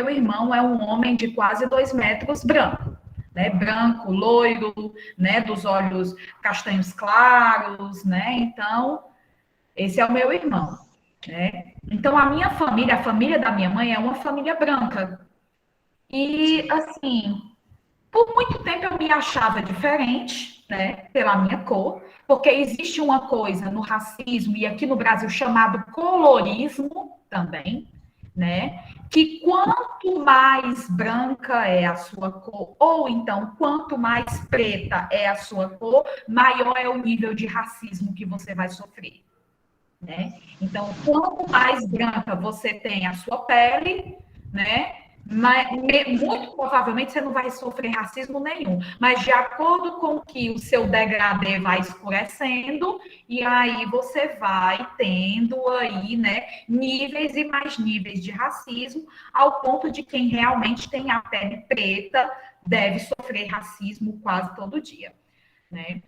é um homem de quase 2 metros branco, né? Branco, loiro, né? Dos olhos castanhos claros, né? Então, esse é o meu irmão, né? Então, a minha família, a família da minha mãe é uma família branca. E, assim, por muito tempo eu me achava diferente, né, pela minha cor, porque existe uma coisa no racismo e aqui no Brasil chamado colorismo também, né, que quanto mais branca é a sua cor, ou então quanto mais preta é a sua cor, maior é o nível de racismo que você vai sofrer, né? Então, quanto mais branca você tem a sua pele, né, mas, muito provavelmente você não vai sofrer racismo nenhum, mas de acordo com que o seu degradê vai escurecendo, e aí você vai tendo aí, né, níveis e mais níveis de racismo, ao ponto de quem realmente tem a pele preta deve sofrer racismo quase todo dia, né?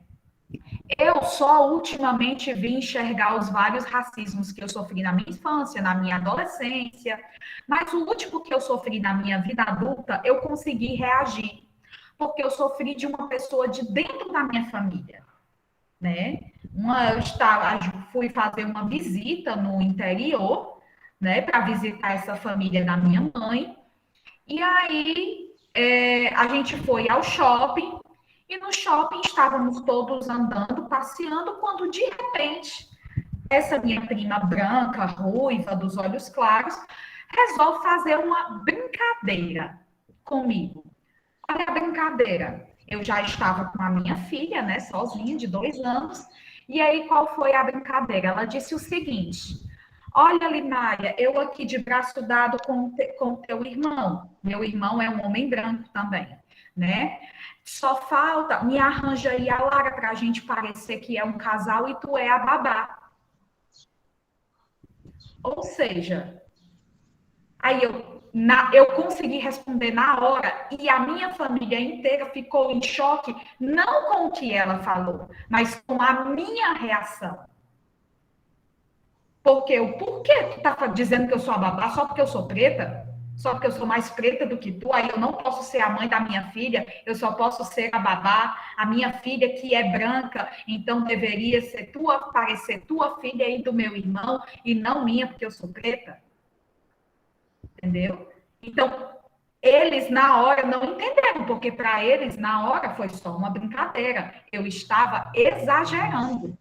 Eu só ultimamente vim enxergar os vários racismos que eu sofri na minha infância, na minha adolescência, mas o último que eu sofri na minha vida adulta, eu consegui reagir, porque eu sofri de uma pessoa de dentro da minha família, né? Fui fazer uma visita no interior, né, para visitar essa família da minha mãe, e aí a gente foi ao shopping. E no shopping estávamos todos andando, passeando, quando de repente essa minha prima branca, ruiva, dos olhos claros, resolve fazer uma brincadeira comigo. Olha a brincadeira. Eu já estava com a minha filha, né, sozinha, de 2 anos. E aí, qual foi a brincadeira? Ela disse o seguinte: olha, Limária, eu aqui de braço dado com teu irmão. Meu irmão é um homem branco também, né? Só falta, me arranja aí a Lara para a gente parecer que é um casal e tu é a babá. Ou seja, aí eu consegui responder na hora e a minha família inteira ficou em choque, não com o que ela falou, mas com a minha reação. Por que tu tá dizendo que eu sou a babá só porque eu sou preta? Só porque eu sou mais preta do que tu, aí eu não posso ser a mãe da minha filha, eu só posso ser a babá, a minha filha que é branca, então deveria ser parecer tua filha e do meu irmão, e não minha, porque eu sou preta. Entendeu? Então, eles na hora não entenderam, porque para eles na hora foi só uma brincadeira. Eu estava exagerando,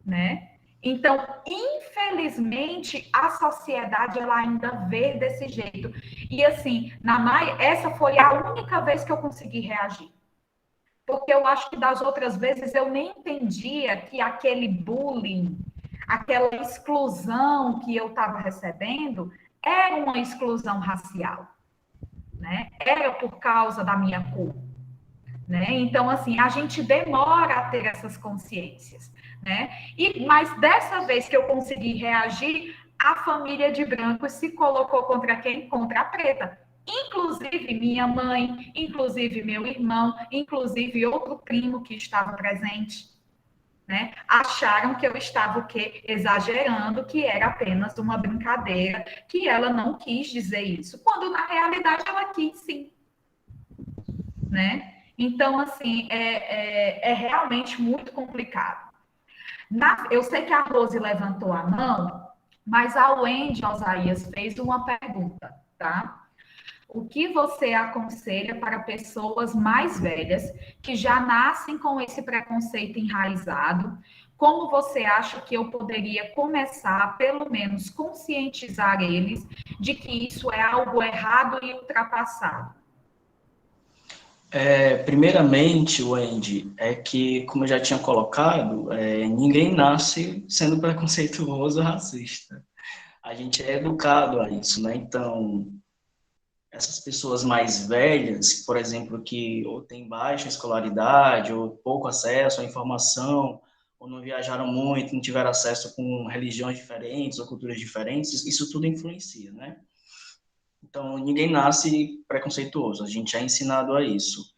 né? Então, infelizmente, a sociedade ela ainda vê desse jeito. E assim, essa foi a única vez que eu consegui reagir. Porque eu acho que das outras vezes eu nem entendia que aquele bullying, aquela exclusão que eu estava recebendo, era uma exclusão racial, né? Era por causa da minha cor, né? Então, assim, a gente demora a ter essas consciências, né? Mas dessa vez que eu consegui reagir, a família de brancos se colocou contra quem? Contra a preta. Inclusive minha mãe, inclusive meu irmão, inclusive outro primo que estava presente. né? Acharam que eu estava o quê? Exagerando, que era apenas uma brincadeira, que ela não quis dizer isso, quando na realidade ela quis sim, né? Então, assim, é realmente muito complicado. Eu sei que a Rose levantou a mão, mas a Wendy Osaías fez uma pergunta, tá? O que você aconselha para pessoas mais velhas que já nascem com esse preconceito enraizado? Como você acha que eu poderia começar a, pelo menos, conscientizar eles de que isso é algo errado e ultrapassado? Primeiramente, Wendy, é que, como eu já tinha colocado, ninguém nasce sendo preconceituoso ou racista. A gente é educado a isso, né? Então, essas pessoas mais velhas, por exemplo, que ou têm baixa escolaridade, ou pouco acesso à informação, ou não viajaram muito, não tiveram acesso com religiões diferentes ou culturas diferentes, isso tudo influencia, né? Então, ninguém nasce preconceituoso, a gente é ensinado a isso.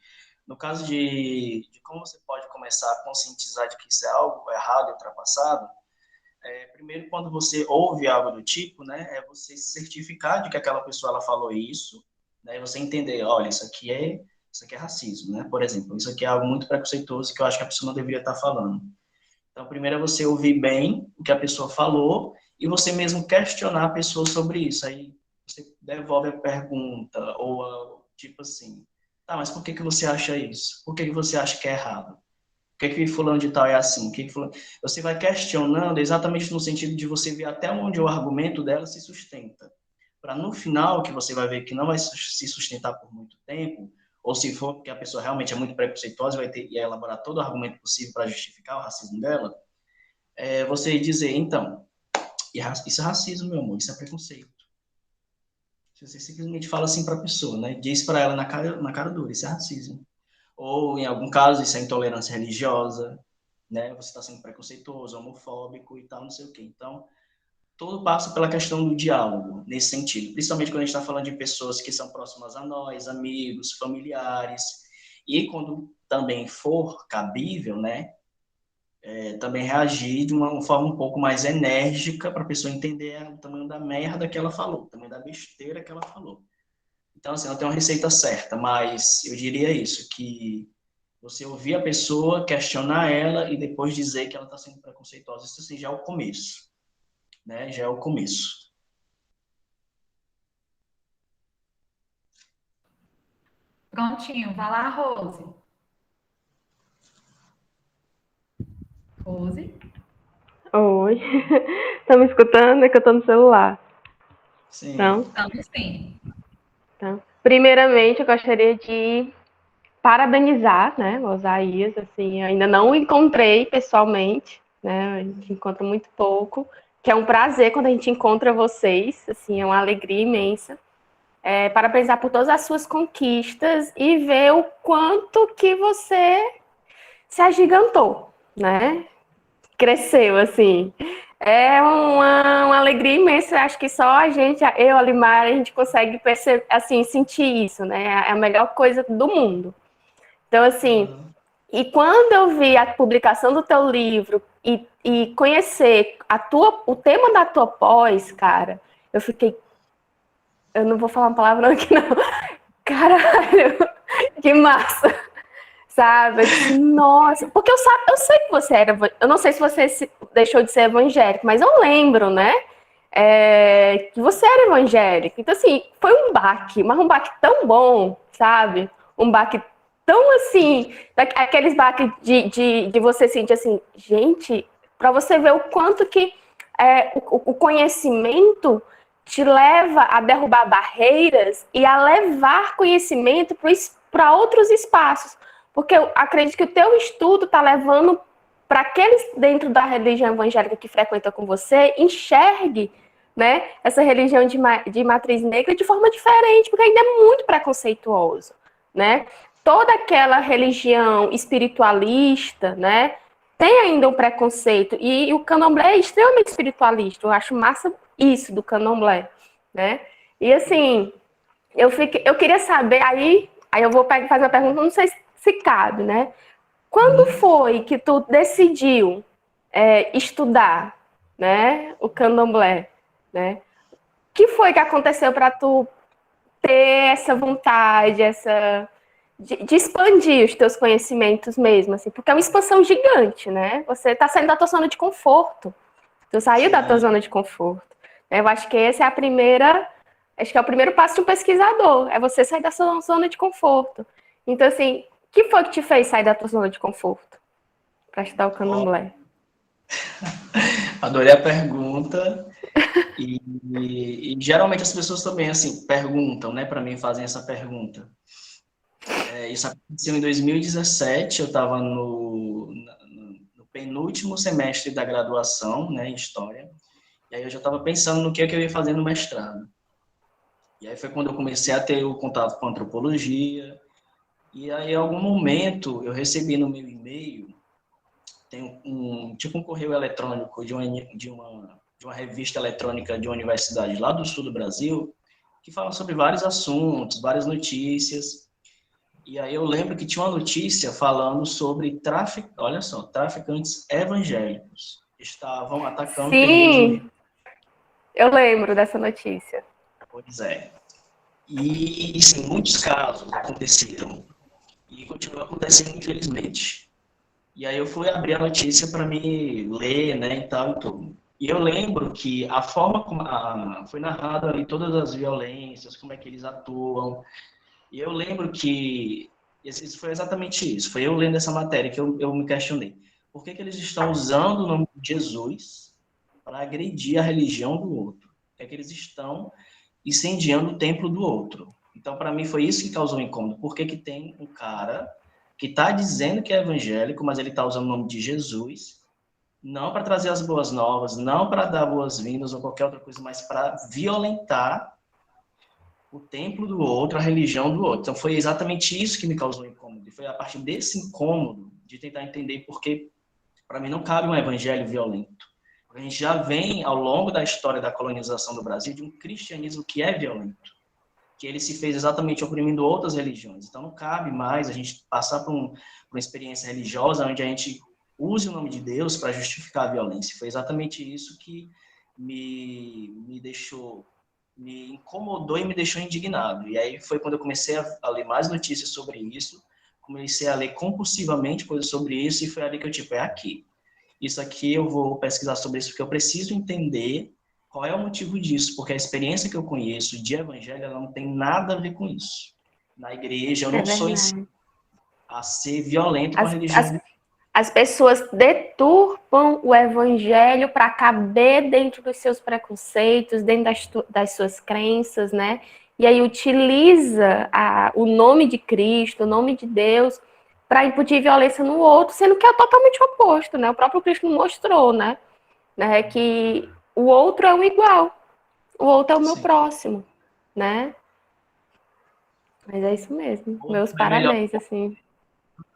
No caso de como você pode começar a conscientizar de que isso é algo errado e ultrapassado, primeiro, quando você ouve algo do tipo, né, é você se certificar de que aquela pessoa ela falou isso, né, e você entender, olha, isso aqui é racismo, né, por exemplo, isso aqui é algo muito preconceituoso que eu acho que a pessoa não deveria estar falando. Então, primeiro é você ouvir bem o que a pessoa falou e você mesmo questionar a pessoa sobre isso. Aí você devolve a pergunta ou tipo assim, tá, mas por que você acha isso? Por que você acha que é errado? Por que fulano de tal é assim? Você vai questionando exatamente no sentido de você ver até onde o argumento dela se sustenta. Para no final, que você vai ver que não vai se sustentar por muito tempo, ou se for porque a pessoa realmente é muito preconceituosa e vai ter e elaborar todo o argumento possível para justificar o racismo dela, você dizer, então, isso é racismo, meu amor, isso é preconceito. Se você simplesmente fala assim para a pessoa, né? Diz para ela na cara dura, isso é racismo. Ou, em algum caso, isso é intolerância religiosa, né? Você está sendo preconceituoso, homofóbico e tal, não sei o quê. Então, tudo passa pela questão do diálogo, nesse sentido. Principalmente quando a gente está falando de pessoas que são próximas a nós, amigos, familiares. E quando também for cabível, né? Também reagir de uma forma um pouco mais enérgica para a pessoa entender o tamanho da merda que ela falou, o tamanho da besteira que ela falou. Então, assim, não tem uma receita certa, mas eu diria isso, que você ouvir a pessoa, questionar ela e depois dizer que ela está sendo preconceituosa. Isso, assim, já é o começo, né? Já é o começo. Prontinho, vai lá, Rose. Rose? Oi. Estão me escutando? É que eu estou no celular. Sim. Então, Estamos sim. primeiramente, eu gostaria de parabenizar, né, o Osaías. Assim, eu ainda não encontrei pessoalmente, né? A gente encontra muito pouco, que é um prazer quando a gente encontra vocês. Assim, é uma alegria imensa. Parabenizar por todas as suas conquistas e ver o quanto que você se agigantou, né? Cresceu, assim. É uma alegria imensa. Acho que só a gente, eu, a Limar, a gente consegue perceber, assim, sentir isso, né? É a melhor coisa do mundo. Então, assim, e quando eu vi a publicação do teu livro e conhecer o tema da tua pós, cara, eu fiquei. Eu não vou falar uma palavra aqui, não. Caralho, que massa! Sabe? Eu disse, nossa, porque eu sei que você era. Eu não sei se você deixou de ser evangélico, mas eu lembro, né? Que você era evangélico. Então, assim, foi um baque, mas um baque tão bom, sabe? Um baque tão assim, aqueles baques de você sentir assim, gente, para você ver o quanto que o conhecimento te leva a derrubar barreiras e a levar conhecimento para outros espaços. Porque eu acredito que o teu estudo está levando para aqueles dentro da religião evangélica que frequentam com você, enxergue, né, essa religião de matriz negra de forma diferente, porque ainda é muito preconceituoso, né? Toda aquela religião espiritualista, né, tem ainda um preconceito, e o candomblé é extremamente espiritualista. Eu acho massa isso do candomblé, né? E assim, eu queria saber, aí eu vou fazer uma pergunta, não sei se cabe, né? Quando foi que tu decidiu estudar, né, o candomblé, né? O que foi que aconteceu para tu ter essa vontade, de expandir os teus conhecimentos mesmo, assim? Porque é uma expansão gigante, né? Você está saindo da tua zona de conforto. Tu saiu da tua zona de conforto. Eu acho que essa é acho que é o primeiro passo de um pesquisador, é você sair da sua zona de conforto. Então, assim, o que foi que te fez sair da tua zona de conforto para estudar o candomblé? Adorei a pergunta. E geralmente as pessoas também, assim, perguntam, né, para mim, fazem essa pergunta. Isso aconteceu em 2017, eu estava no penúltimo semestre da graduação, né, em História, e aí eu já estava pensando no que eu ia fazer no mestrado. E aí foi quando eu comecei a ter o contato com a antropologia, e aí em algum momento eu recebi no meu e-mail, tem um correio eletrônico de uma revista eletrônica de uma universidade lá do sul do Brasil, que fala sobre vários assuntos, várias notícias. E aí eu lembro que tinha uma notícia falando sobre traficantes evangélicos estavam atacando terreiros no Rio. Sim, eu lembro dessa notícia. Pois é. E sim, muitos casos aconteceram. E continuam acontecendo, infelizmente. E aí eu fui abrir a notícia para me ler, né, e tal e tudo. E eu lembro que a forma como foi narrado ali todas as violências, como é que eles atuam. E eu lembro que isso foi exatamente isso. Foi eu lendo essa matéria que eu me questionei. Por que eles estão usando o nome de Jesus para agredir a religião do outro? Por que eles estão incendiando o templo do outro? Então, para mim, foi isso que causou incômodo. Por que tem um cara que está dizendo que é evangélico, mas ele está usando o nome de Jesus, não para trazer as boas novas, não para dar boas-vindas ou qualquer outra coisa, mas para violentar o templo do outro, a religião do outro. Então, foi exatamente isso que me causou incômodo. E foi a partir desse incômodo de tentar entender porque, para mim, não cabe um evangelho violento. A gente já vem, ao longo da história da colonização do Brasil, de um cristianismo que é violento, que ele se fez exatamente oprimindo outras religiões. Então, não cabe mais a gente passar por uma experiência religiosa onde a gente use o nome de Deus para justificar a violência. Foi exatamente isso que me incomodou e me deixou indignado. E aí foi quando eu comecei a ler mais notícias sobre isso, comecei a ler compulsivamente coisas sobre isso, e foi ali que eu, é aqui. Isso aqui eu vou pesquisar sobre isso, porque eu preciso entender qual é o motivo disso, porque a experiência que eu conheço de evangelho, ela não tem nada a ver com isso. Na igreja, eu não sou ensinado a ser violento com a religião. As pessoas deturpam o evangelho para caber dentro dos seus preconceitos, dentro das suas crenças, né? E aí utiliza o nome de Cristo, o nome de Deus, para imputir violência no outro, sendo que é totalmente o oposto, né? O próprio Cristo mostrou, né? Que o outro é um igual, o outro é o meu próximo, né? Mas é isso mesmo. Meus parabéns, assim.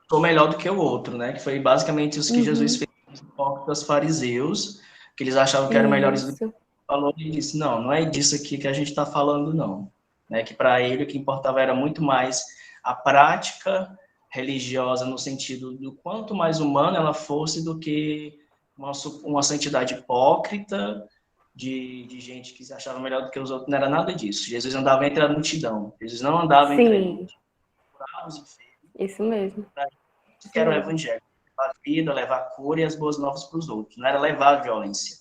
Sou melhor do que o outro, né? Que foi basicamente isso que Jesus fez com os hipócritas fariseus, que eles achavam que eram melhores do que ele falou, e disse, não é disso aqui que a gente está falando, não. Né? Que para ele o que importava era muito mais a prática religiosa, no sentido do quanto mais humana ela fosse do que uma santidade hipócrita de gente que se achava melhor do que os outros. Não era nada disso. Jesus andava entre a multidão. Jesus não andava entre eles. Isso mesmo. Que era o evangelho. Levar vida, levar cura e as boas novas para os outros. Não era levar a violência.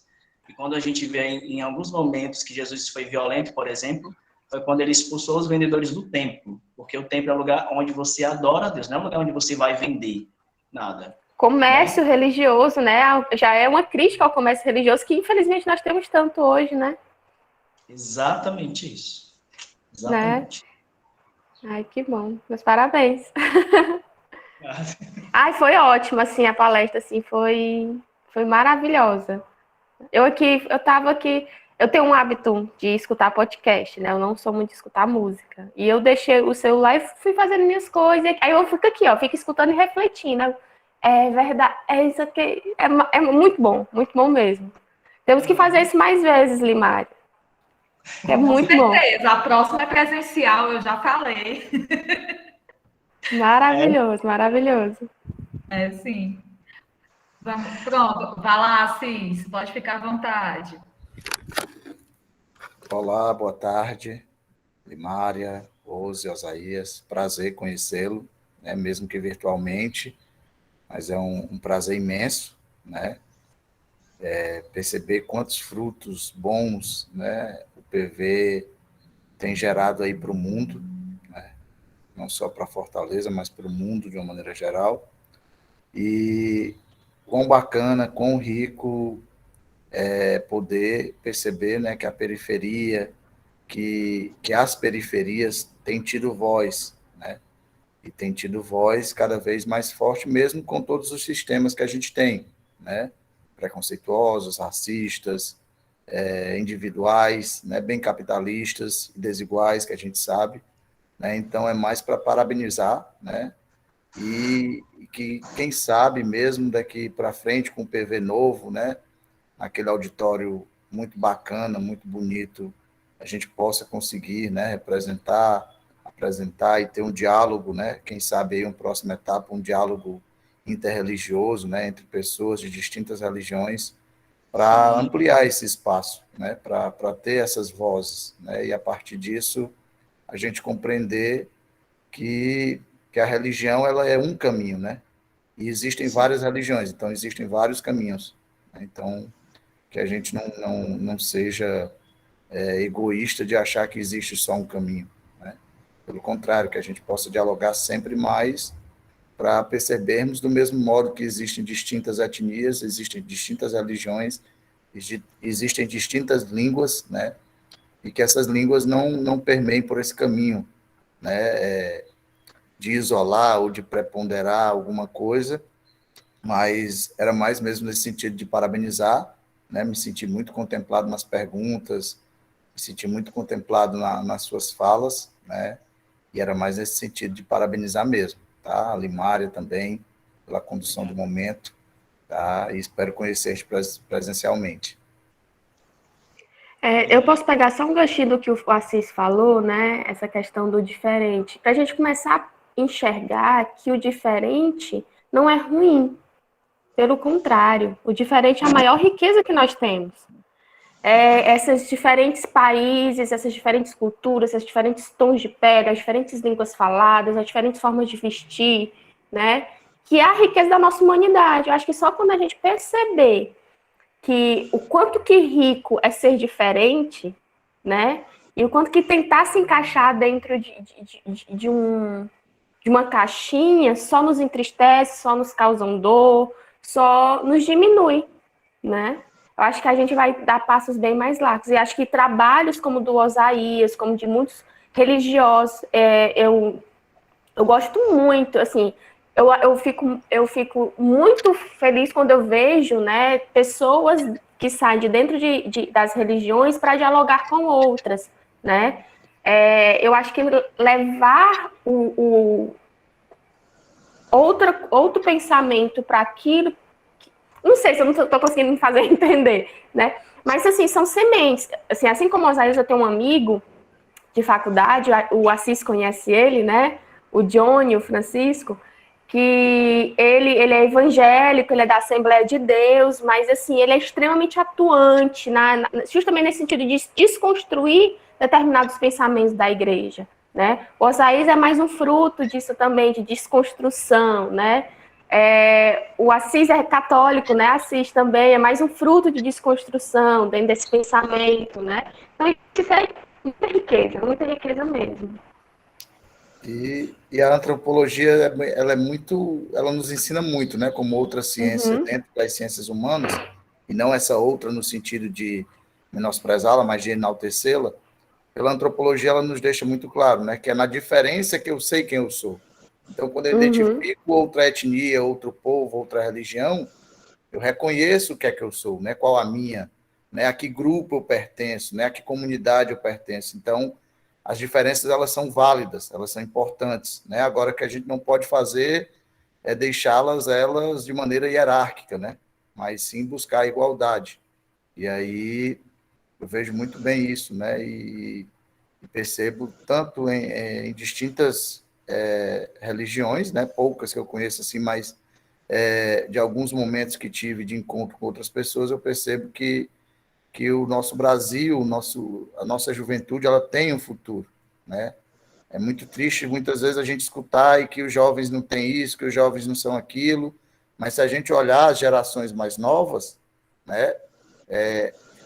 E quando a gente vê em alguns momentos que Jesus foi violento, por exemplo, foi quando ele expulsou os vendedores do templo. Porque o templo é o lugar onde você adora a Deus, não é um lugar onde você vai vender nada. Comércio religioso, né? Já é uma crítica ao comércio religioso que, infelizmente, nós temos tanto hoje, né? Exatamente isso. Exatamente. Né? Ai, que bom. Meus parabéns. Ai, foi ótimo, assim, a palestra, assim, foi maravilhosa. Eu tenho um hábito de escutar podcast, né? Eu não sou muito de escutar música. E eu deixei o celular e fui fazendo minhas coisas. Aí eu fico aqui, fico escutando e refletindo. É verdade, é isso aqui. É muito bom mesmo. Temos que fazer isso mais vezes, Limária. É muito bom. Com certeza, a próxima é presencial, eu já falei. Maravilhoso, maravilhoso. É, sim. Vamos, pronto, vai lá, Assis, pode ficar à vontade. Olá, boa tarde, Limária, Rose, Osaías. Prazer conhecê-lo, né, mesmo que virtualmente, mas é um prazer imenso, né, perceber quantos frutos bons, né, o PV tem gerado aí para o mundo, né, não só para Fortaleza, mas para o mundo de uma maneira geral. E quão bacana, quão rico é poder perceber, né, que a periferia, que as periferias têm tido voz, né? E tem tido voz cada vez mais forte, mesmo com todos os sistemas que a gente tem, né? Preconceituosos, racistas, individuais, né? Bem capitalistas e desiguais, que a gente sabe, né? Então é mais para parabenizar, né? E que, quem sabe, mesmo daqui para frente, com o PV novo, né? Aquele auditório muito bacana, muito bonito, a gente possa conseguir, né, representar, apresentar e ter um diálogo, né, quem sabe aí uma próxima etapa, um diálogo interreligioso, né, entre pessoas de distintas religiões, para ampliar esse espaço, né, para ter essas vozes, né, e a partir disso a gente compreender que, que a religião ela é um caminho, né, e existem várias religiões, então existem vários caminhos, né, então que a gente não seja egoísta de achar que existe só um caminho, né? Pelo contrário, que a gente possa dialogar sempre mais para percebermos do mesmo modo que existem distintas etnias, existem distintas religiões, existem distintas línguas, né? E que essas línguas não permeiem por esse caminho, né? De isolar ou de preponderar alguma coisa, mas era mais mesmo nesse sentido de parabenizar, né? Me senti muito contemplado nas perguntas, me senti muito contemplado nas suas falas, né? E era mais nesse sentido de parabenizar mesmo, tá? A Limária também, pela condução do momento, tá? E espero conhecer presencialmente. Eu posso pegar só um ganchinho do que o Assis falou, né? Essa questão do diferente, para a gente começar a enxergar que o diferente não é ruim, pelo contrário, o diferente é a maior riqueza que nós temos. Essas diferentes países, essas diferentes culturas, esses diferentes tons de pele, as diferentes línguas faladas, as diferentes formas de vestir, né? Que é a riqueza da nossa humanidade. Eu acho que só quando a gente perceber que o quanto que rico é ser diferente, né? E o quanto que tentar se encaixar dentro de uma caixinha só nos entristece, só nos causa dor, só nos diminui, né? Eu acho que a gente vai dar passos bem mais largos. E acho que trabalhos como o do Osaías, como de muitos religiosos, eu gosto muito, assim, eu fico muito feliz quando eu vejo, né, pessoas que saem de dentro das religiões para dialogar com outras, né? Eu acho que levar outro pensamento para aquilo, não sei se eu não estou conseguindo me fazer entender, né? Mas, assim, são sementes. Assim como o Osaías, eu tenho um amigo de faculdade, o Assis conhece ele, né? O Johnny, o Francisco, que ele é evangélico, ele é da Assembleia de Deus, mas, assim, ele é extremamente atuante, justamente nesse sentido de desconstruir determinados pensamentos da igreja, né? O Osaías é mais um fruto disso também, de desconstrução, né? O Assis é católico, né? Assis também é mais um fruto de desconstrução dentro desse pensamento, né? Então, isso é muita riqueza mesmo. E a antropologia, ela é muito, ela nos ensina muito, né? Como outra ciência dentro das ciências humanas, e não essa outra no sentido de menosprezá-la, mas de enaltecê-la. Pela antropologia, ela nos deixa muito claro, né? Que é na diferença que eu sei quem eu sou. Então, quando eu identifico outra etnia, outro povo, outra religião, eu reconheço o que é que eu sou, né? Qual a minha, né? A que grupo eu pertenço, né? A que comunidade eu pertenço. Então, as diferenças, elas são válidas, elas são importantes, né? Agora, o que a gente não pode fazer é deixá-las elas de maneira hierárquica, né? Mas sim buscar a igualdade. E aí eu vejo muito bem isso, né? E percebo tanto em distintas religiões, né? Poucas que eu conheço assim, mas de alguns momentos que tive de encontro com outras pessoas, eu percebo que o nosso Brasil, a nossa juventude, ela tem um futuro, né? É muito triste, muitas vezes, a gente escutar e que os jovens não têm isso, que os jovens não são aquilo, mas se a gente olhar as gerações mais novas, né,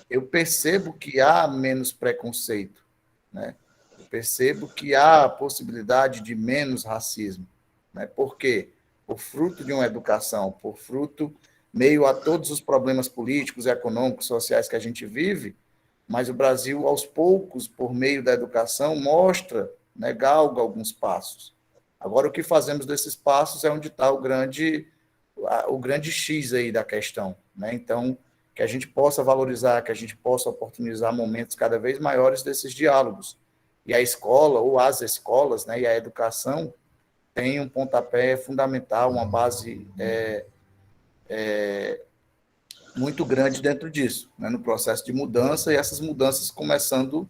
eu percebo que há menos preconceito, né? Eu percebo que há a possibilidade de menos racismo, né? Por quê? Por fruto de uma educação, por fruto, meio a todos os problemas políticos, econômicos, sociais que a gente vive, mas o Brasil, aos poucos, por meio da educação, mostra, né, galga alguns passos. Agora, o que fazemos desses passos é onde está o grande X aí da questão, né? Então, que a gente possa valorizar, que a gente possa oportunizar momentos cada vez maiores desses diálogos. E a escola, ou as escolas, né, e a educação, tem um pontapé fundamental, uma base muito grande dentro disso, né, no processo de mudança, e essas mudanças começando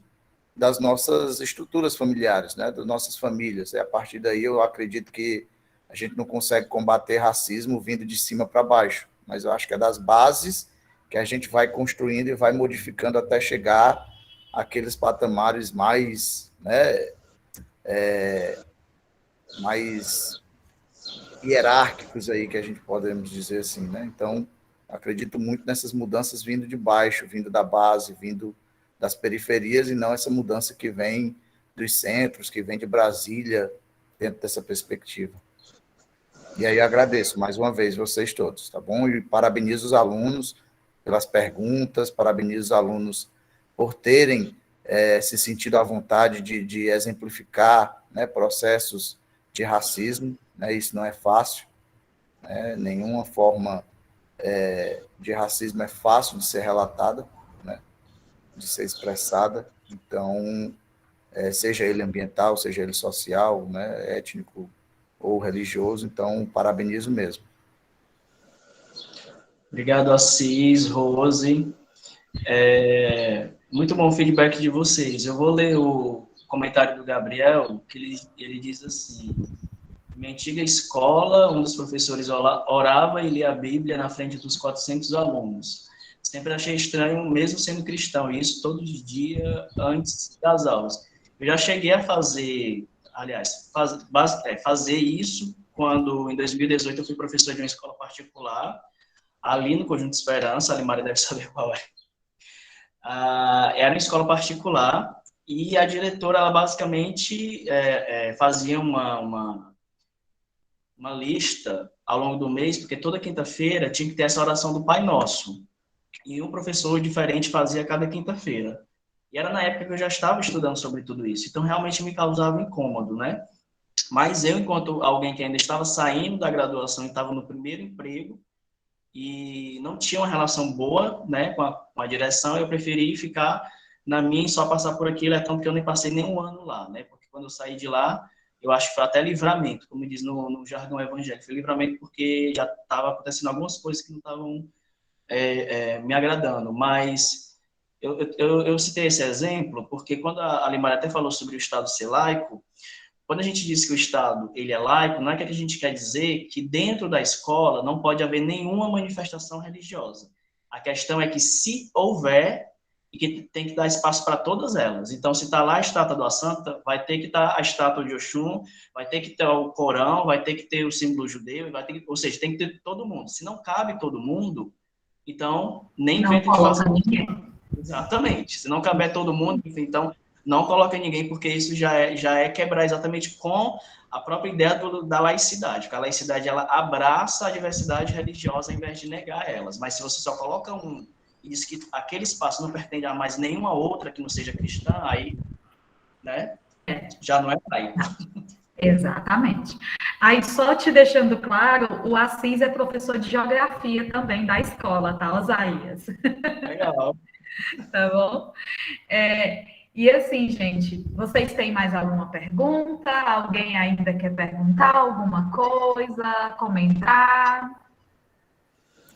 das nossas estruturas familiares, né, das nossas famílias. E a partir daí eu acredito que a gente não consegue combater racismo vindo de cima para baixo, mas eu acho que é das bases que a gente vai construindo e vai modificando até chegar àqueles patamares mais, né, mais hierárquicos aí, que a gente podemos dizer assim, né? Então, acredito muito nessas mudanças vindo de baixo, vindo da base, vindo das periferias, e não essa mudança que vem dos centros, que vem de Brasília, dentro dessa perspectiva. E aí agradeço mais uma vez vocês todos, tá bom? E parabenizo os alunos pelas perguntas, parabenizo os alunos por terem se sentido à vontade de exemplificar, né, processos de racismo, né? Isso não é fácil, né? Nenhuma forma de racismo é fácil de ser relatada, né, de ser expressada. Então, seja ele ambiental, seja ele social, né, étnico ou religioso. Então, parabenizo mesmo. Obrigado, Assis, Rose. Muito bom o feedback de vocês. Eu vou ler o comentário do Gabriel, que ele diz assim: minha antiga escola, um dos professores orava e lia a Bíblia na frente dos 400 alunos. Sempre achei estranho, mesmo sendo cristão, e isso todo dia antes das aulas. Eu já cheguei a fazer, aliás, fazer isso quando, em 2018, eu fui professor de uma escola particular, ali no Conjunto Esperança, a Limária deve saber qual é. Era uma escola particular, e a diretora, ela basicamente fazia uma lista ao longo do mês, porque toda quinta-feira tinha que ter essa oração do Pai Nosso. E um professor diferente fazia cada quinta-feira. E era na época que eu já estava estudando sobre tudo isso. Então, realmente me causava incômodo, né? Mas eu, enquanto alguém que ainda estava saindo da graduação e estava no primeiro emprego, e não tinha uma relação boa, né, com a direção, eu preferi ficar na minha e só passar por aquilo, tanto que eu nem passei nenhum ano lá, né? Porque quando eu saí de lá, eu acho que foi até livramento, como diz no jargão evangélico, foi livramento porque já estava acontecendo algumas coisas que não estavam me agradando, mas eu citei esse exemplo porque quando a Limária até falou sobre o Estado ser laico, quando a gente diz que o Estado ele é laico, não é que a gente quer dizer que dentro da escola não pode haver nenhuma manifestação religiosa. A questão é que se houver, e que tem que dar espaço para todas elas. Então, se está lá a estátua do Santa, vai ter que estar a estátua de Oxum, vai ter que ter o Corão, vai ter que ter o símbolo judeu, ou seja, tem que ter todo mundo. Se não cabe todo mundo, então nem não coloca ninguém. Exatamente. Se não caber todo mundo, então não coloca ninguém, porque isso já é quebrar exatamente com a própria ideia da laicidade, porque a laicidade ela abraça a diversidade religiosa ao invés de negar elas. Mas se você só coloca um e diz que aquele espaço não pertence a mais nenhuma outra que não seja cristã, aí, né, já não é laico. Exatamente. Aí, só te deixando claro, o Assis é professor de geografia também da escola, tá, Osaías? Legal. Tá bom? E assim, gente, vocês têm mais alguma pergunta? Alguém ainda quer perguntar alguma coisa, comentar?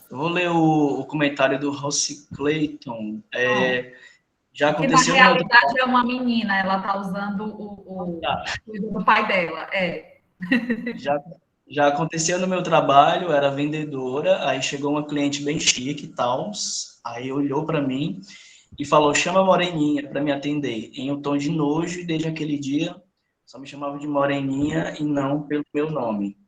Eu vou ler o comentário do Rossi Clayton. Já que aconteceu... na realidade é uma menina, ela está usando o do pai dela. Já aconteceu no meu trabalho, era vendedora, aí chegou uma cliente bem chique e tal, aí olhou para mim e falou, chama a Moreninha para me atender, em um tom de nojo, e desde aquele dia só me chamava de Moreninha e não pelo meu nome.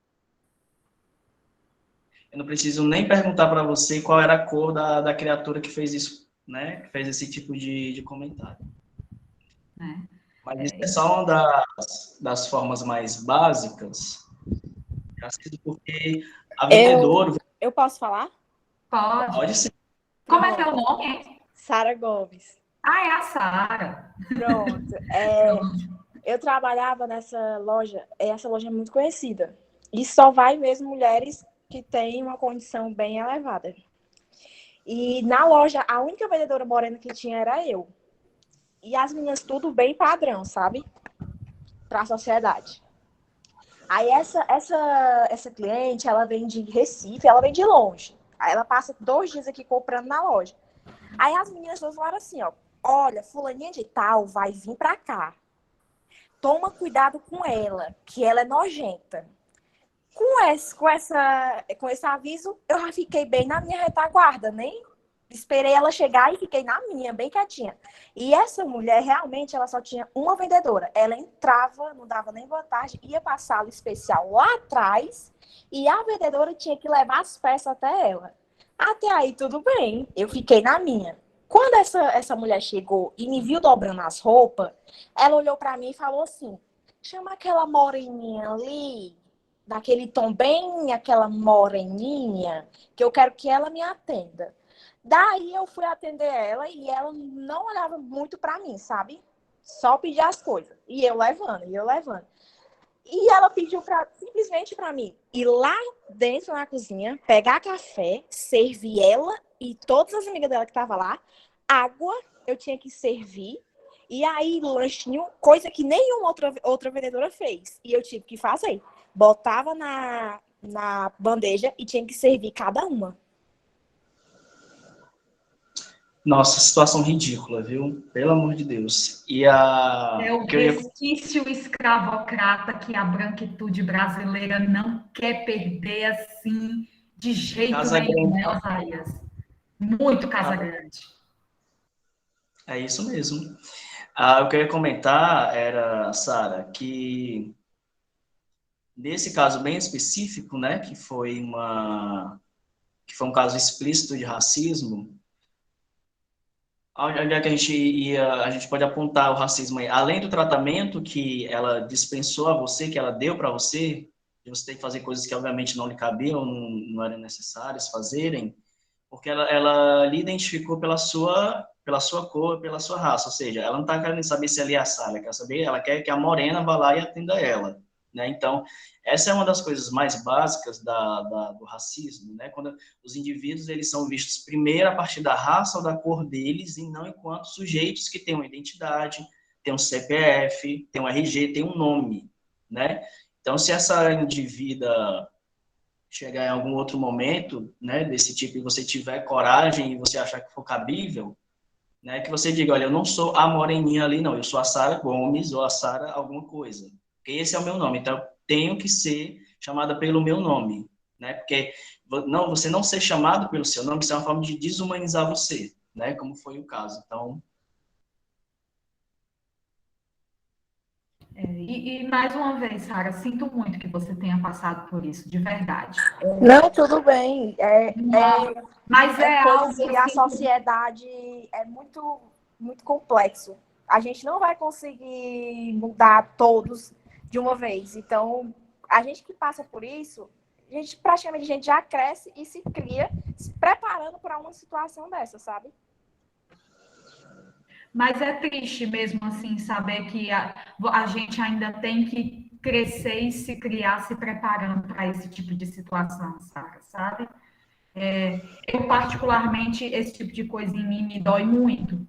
Eu não preciso nem perguntar para você qual era a cor da criatura que fez isso, né? Que fez esse tipo de comentário. Mas isso é só uma das formas mais básicas, porque a vendedora... Eu posso falar? Pode ser. Como é teu nome, hein? Sara Gomes. Ah, é a Sara. Pronto. Eu trabalhava nessa loja, essa loja é muito conhecida. E só vai mesmo mulheres que têm uma condição bem elevada. E na loja, a única vendedora morena que tinha era eu. E as meninas tudo bem padrão, sabe? Para a sociedade. Aí essa cliente, ela vem de Recife, ela vem de longe. Aí ela passa 2 dias aqui comprando na loja. Aí as meninas todas falaram assim, ó, olha, fulaninha de tal vai vir pra cá. Toma cuidado com ela, que ela é nojenta. Com esse aviso, eu já fiquei bem na minha retaguarda, nem esperei ela chegar e fiquei na minha, bem quietinha. E essa mulher, realmente, ela só tinha uma vendedora. Ela entrava, não dava nem boa tarde, ia para a sala especial lá atrás e a vendedora tinha que levar as peças até ela. Até aí, tudo bem. Eu fiquei na minha. Quando essa mulher chegou e me viu dobrando as roupas, ela olhou para mim e falou assim, chama aquela moreninha ali, daquele tom bem, aquela moreninha, que eu quero que ela me atenda. Daí eu fui atender ela e ela não olhava muito pra mim, sabe? Só pedia as coisas. E eu levando. E ela pediu simplesmente pra mim ir lá dentro na cozinha, pegar café, servir ela e todas as amigas dela que estavam lá. Água eu tinha que servir. E aí, lanchinho, coisa que nenhuma outra vendedora fez. E eu tive que fazer. Botava na bandeja e tinha que servir cada uma. Nossa, situação ridícula, viu? Pelo amor de Deus. É o resquício escravocrata que a branquitude brasileira não quer perder assim de jeito nenhum, né, Osaías? Muito Casa Grande. É isso mesmo. O que eu ia comentar era, Sara, que nesse caso bem específico, né, que foi um caso explícito de racismo, onde é que a gente pode apontar o racismo aí? Além do tratamento que ela dispensou a você, que ela deu para você, de você ter que fazer coisas que obviamente não lhe cabiam, não eram necessárias fazerem, porque ela lhe identificou pela sua cor, pela sua raça, ou seja, ela não está querendo saber se ela é a Sara, ela quer que a morena vá lá e atenda ela, né? Então, essa é uma das coisas mais básicas do racismo, né? Quando os indivíduos eles são vistos primeiro a partir da raça ou da cor deles e não enquanto sujeitos que têm uma identidade, têm um CPF, têm um RG, têm um nome, né? Então, se essa indivídua chegar em algum outro momento, né, desse tipo, e você tiver coragem e você achar que for cabível, né, que você diga, olha, eu não sou a moreninha ali, não, eu sou a Sara Gomes ou a Sara alguma coisa. Porque esse é o meu nome, então eu tenho que ser chamada pelo meu nome, né, porque não, você não ser chamado pelo seu nome, isso é uma forma de desumanizar você, né, como foi o caso. Então, E mais uma vez, Sara, sinto muito que você tenha passado por isso, de verdade. Não, tudo bem. Mas é algo que a sociedade é muito, muito complexo. A gente não vai conseguir mudar todos de uma vez. Então, a gente que passa por isso, praticamente a gente já cresce e se cria se preparando para uma situação dessa, sabe? Mas é triste mesmo assim saber que a gente ainda tem que crescer e se criar se preparando para esse tipo de situação, sabe? Eu, particularmente, esse tipo de coisa em mim me dói muito,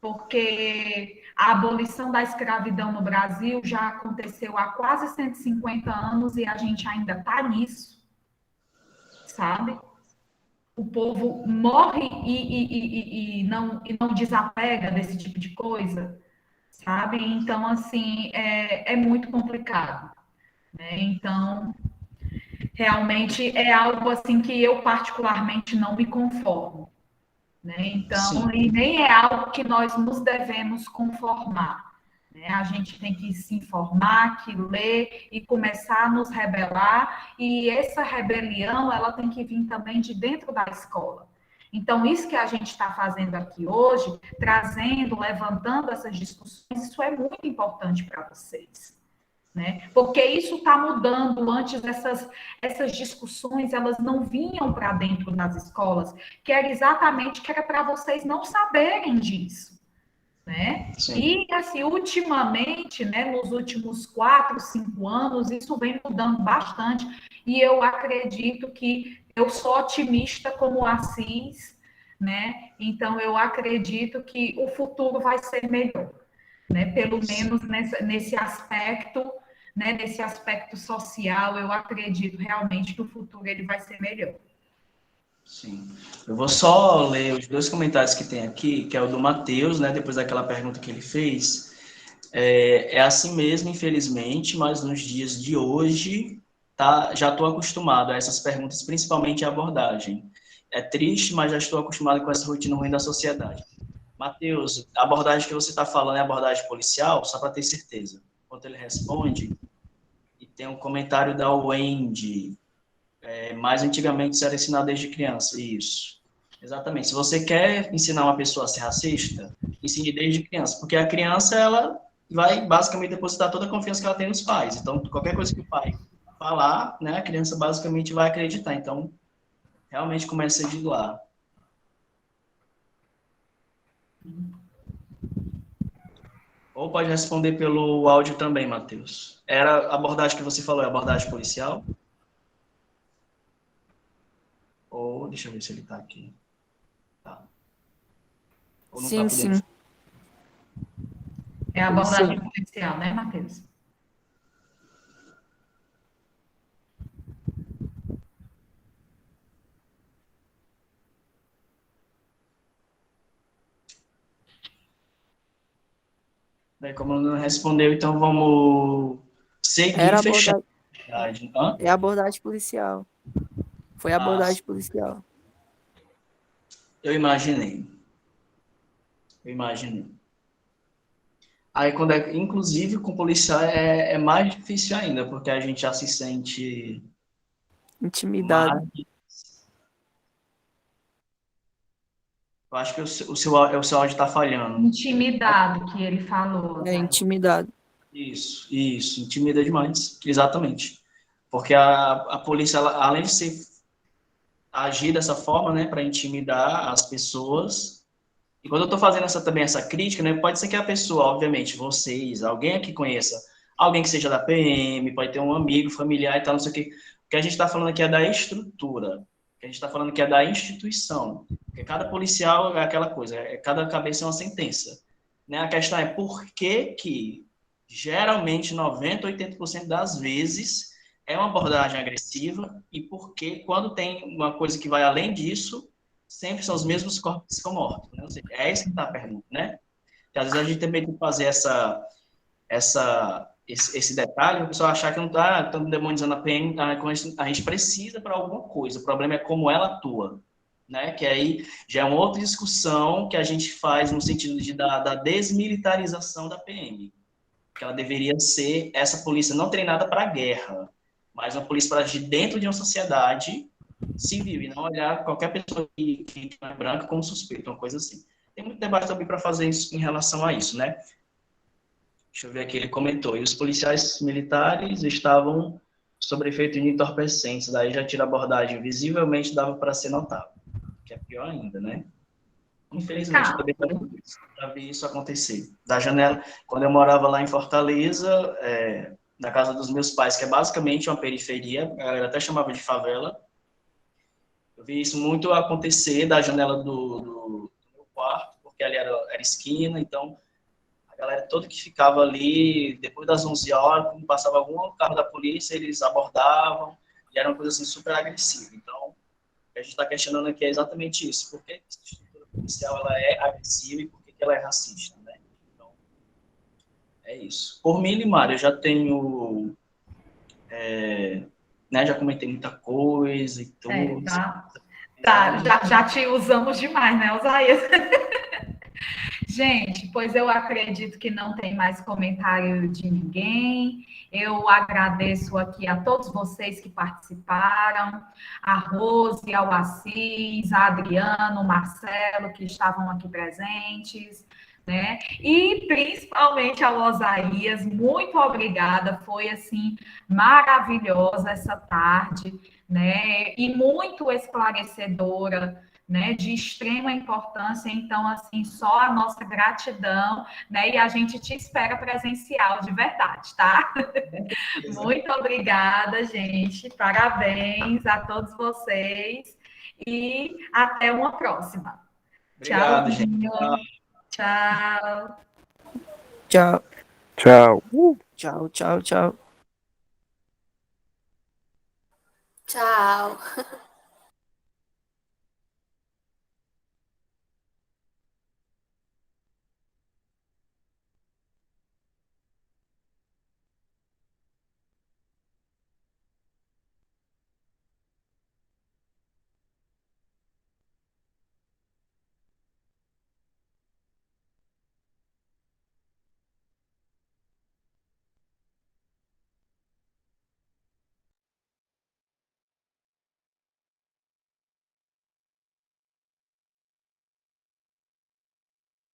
porque a abolição da escravidão no Brasil já aconteceu há quase 150 anos e a gente ainda está nisso, sabe? O povo morre e não desapega desse tipo de coisa, sabe? Então, assim, é muito complicado, né? Então, realmente é algo assim que eu particularmente não me conformo, né? Então, Sim, e nem é algo que nós nos devemos conformar, né? A gente tem que se informar, que ler e começar a nos rebelar, e essa rebelião, ela tem que vir também de dentro da escola. Então, isso que a gente está fazendo aqui hoje, trazendo, levantando essas discussões, isso é muito importante para vocês, né? Porque isso está mudando. Antes essas discussões elas não vinham para dentro das escolas, que era exatamente que era para vocês não saberem disso, né? sim. E assim, ultimamente, né, nos últimos 4, 5 anos, isso vem mudando bastante, e eu acredito que eu sou otimista como Assis, né? Então eu acredito que o futuro vai ser melhor, né? Pelo menos nesse aspecto, né? Nesse aspecto social, eu acredito realmente que o futuro ele vai ser melhor. Sim. Eu vou só ler os dois comentários que tem aqui, que é o do Matheus, né? Depois daquela pergunta que ele fez. É assim mesmo, infelizmente, mas nos dias de hoje, tá, já estou acostumado a essas perguntas, principalmente a abordagem. É triste, mas já estou acostumado com essa rotina ruim da sociedade. Matheus, a abordagem que você está falando é abordagem policial? Só para ter certeza. Enquanto ele responde, e tem um comentário da Wendy. Mais antigamente isso era ensinado desde criança. Isso. Exatamente. Se você quer ensinar uma pessoa a ser racista, ensine desde criança. Porque a criança, ela vai basicamente depositar toda a confiança que ela tem nos pais. Então, qualquer coisa que o pai falar, né, a criança basicamente vai acreditar. Então, realmente começa de lá. Ou pode responder pelo áudio também, Matheus. Era a abordagem que você falou, é a abordagem policial? Ou, deixa eu ver se ele está aqui. Tá. Ou não está Sim, podendo. sim. É a Policial. abordagem policial, né, Matheus? Bem, como não respondeu, então vamos seguir Era e fechar. abordagem, Hã? é abordagem policial. Foi Ah, abordagem policial. eu imaginei. Eu imaginei. Aí, quando inclusive, com policial é mais difícil ainda, porque a gente já se sente Intimidado. mais. Eu acho que o seu áudio está falhando. Intimidado, que ele falou, É, Zay. intimidado. Isso, intimida demais. Exatamente. Porque a polícia, ela, além de agir dessa forma, né, para intimidar as pessoas. E quando eu estou fazendo também essa crítica, né, pode ser que a pessoa, obviamente, vocês, alguém aqui conheça, alguém que seja da PM, pode ter um amigo, familiar e tal, não sei o quê. O que a gente está falando aqui é da estrutura. O que a gente está falando aqui é da instituição. Porque cada policial é aquela coisa, cada cabeça é uma sentença. Né? A questão é por que geralmente 90, 80% das vezes é uma abordagem agressiva e por que quando tem uma coisa que vai além disso, sempre são os mesmos corpos psicomortos, né? Ou seja, é isso que está a pergunta, né? Porque às vezes a gente também tem que fazer esse detalhe, o pessoal achar que não está demonizando a PM, a gente precisa para alguma coisa, o problema é como ela atua, né? Que aí já é uma outra discussão que a gente faz no sentido da desmilitarização da PM, que ela deveria ser essa polícia não treinada para a guerra, mas uma polícia para agir dentro de uma sociedade civil e não olhar qualquer pessoa que é branca como suspeito, uma coisa assim. Tem muito debate também para fazer isso, em relação a isso, né? Deixa eu ver aqui, ele comentou, e os policiais militares estavam sob efeito de entorpecentes, daí já tira a abordagem, visivelmente dava para ser notável, que é pior ainda, né? Infelizmente, eu Complicado. também já vi isso acontecer. Da janela, quando eu morava lá em Fortaleza, na casa dos meus pais, que é basicamente uma periferia, a galera até chamava de favela, eu vi isso muito acontecer da janela do meu quarto, porque ali era esquina, então a galera toda que ficava ali, depois das 11 horas, quando passava algum carro da polícia, eles abordavam, e era uma coisa assim super agressiva. Então, o que a gente está questionando aqui é exatamente isso. Por que a estrutura policial ela é agressiva e por que ela é racista, né? Então, é isso. Por mim, Limar, eu já tenho né? Já comentei muita coisa e tudo. Já te usamos demais, né, Osaías? Gente, pois eu acredito que não tem mais comentário de ninguém. Eu agradeço aqui a todos vocês que participaram, a Rose, ao Assis, a Adriano, o Marcelo, que estavam aqui presentes, né? E principalmente ao Osaías, muito obrigada, foi assim maravilhosa essa tarde, né? E muito esclarecedora, né, de extrema importância. Então, assim, só a nossa gratidão, né, e a gente te espera presencial de verdade, tá? Muito obrigada, gente, parabéns a todos vocês e até uma próxima. Obrigado, gente. Tchauzinho. Tchau. Tchau. Tchau. Tchau, tchau, tchau. Tchau.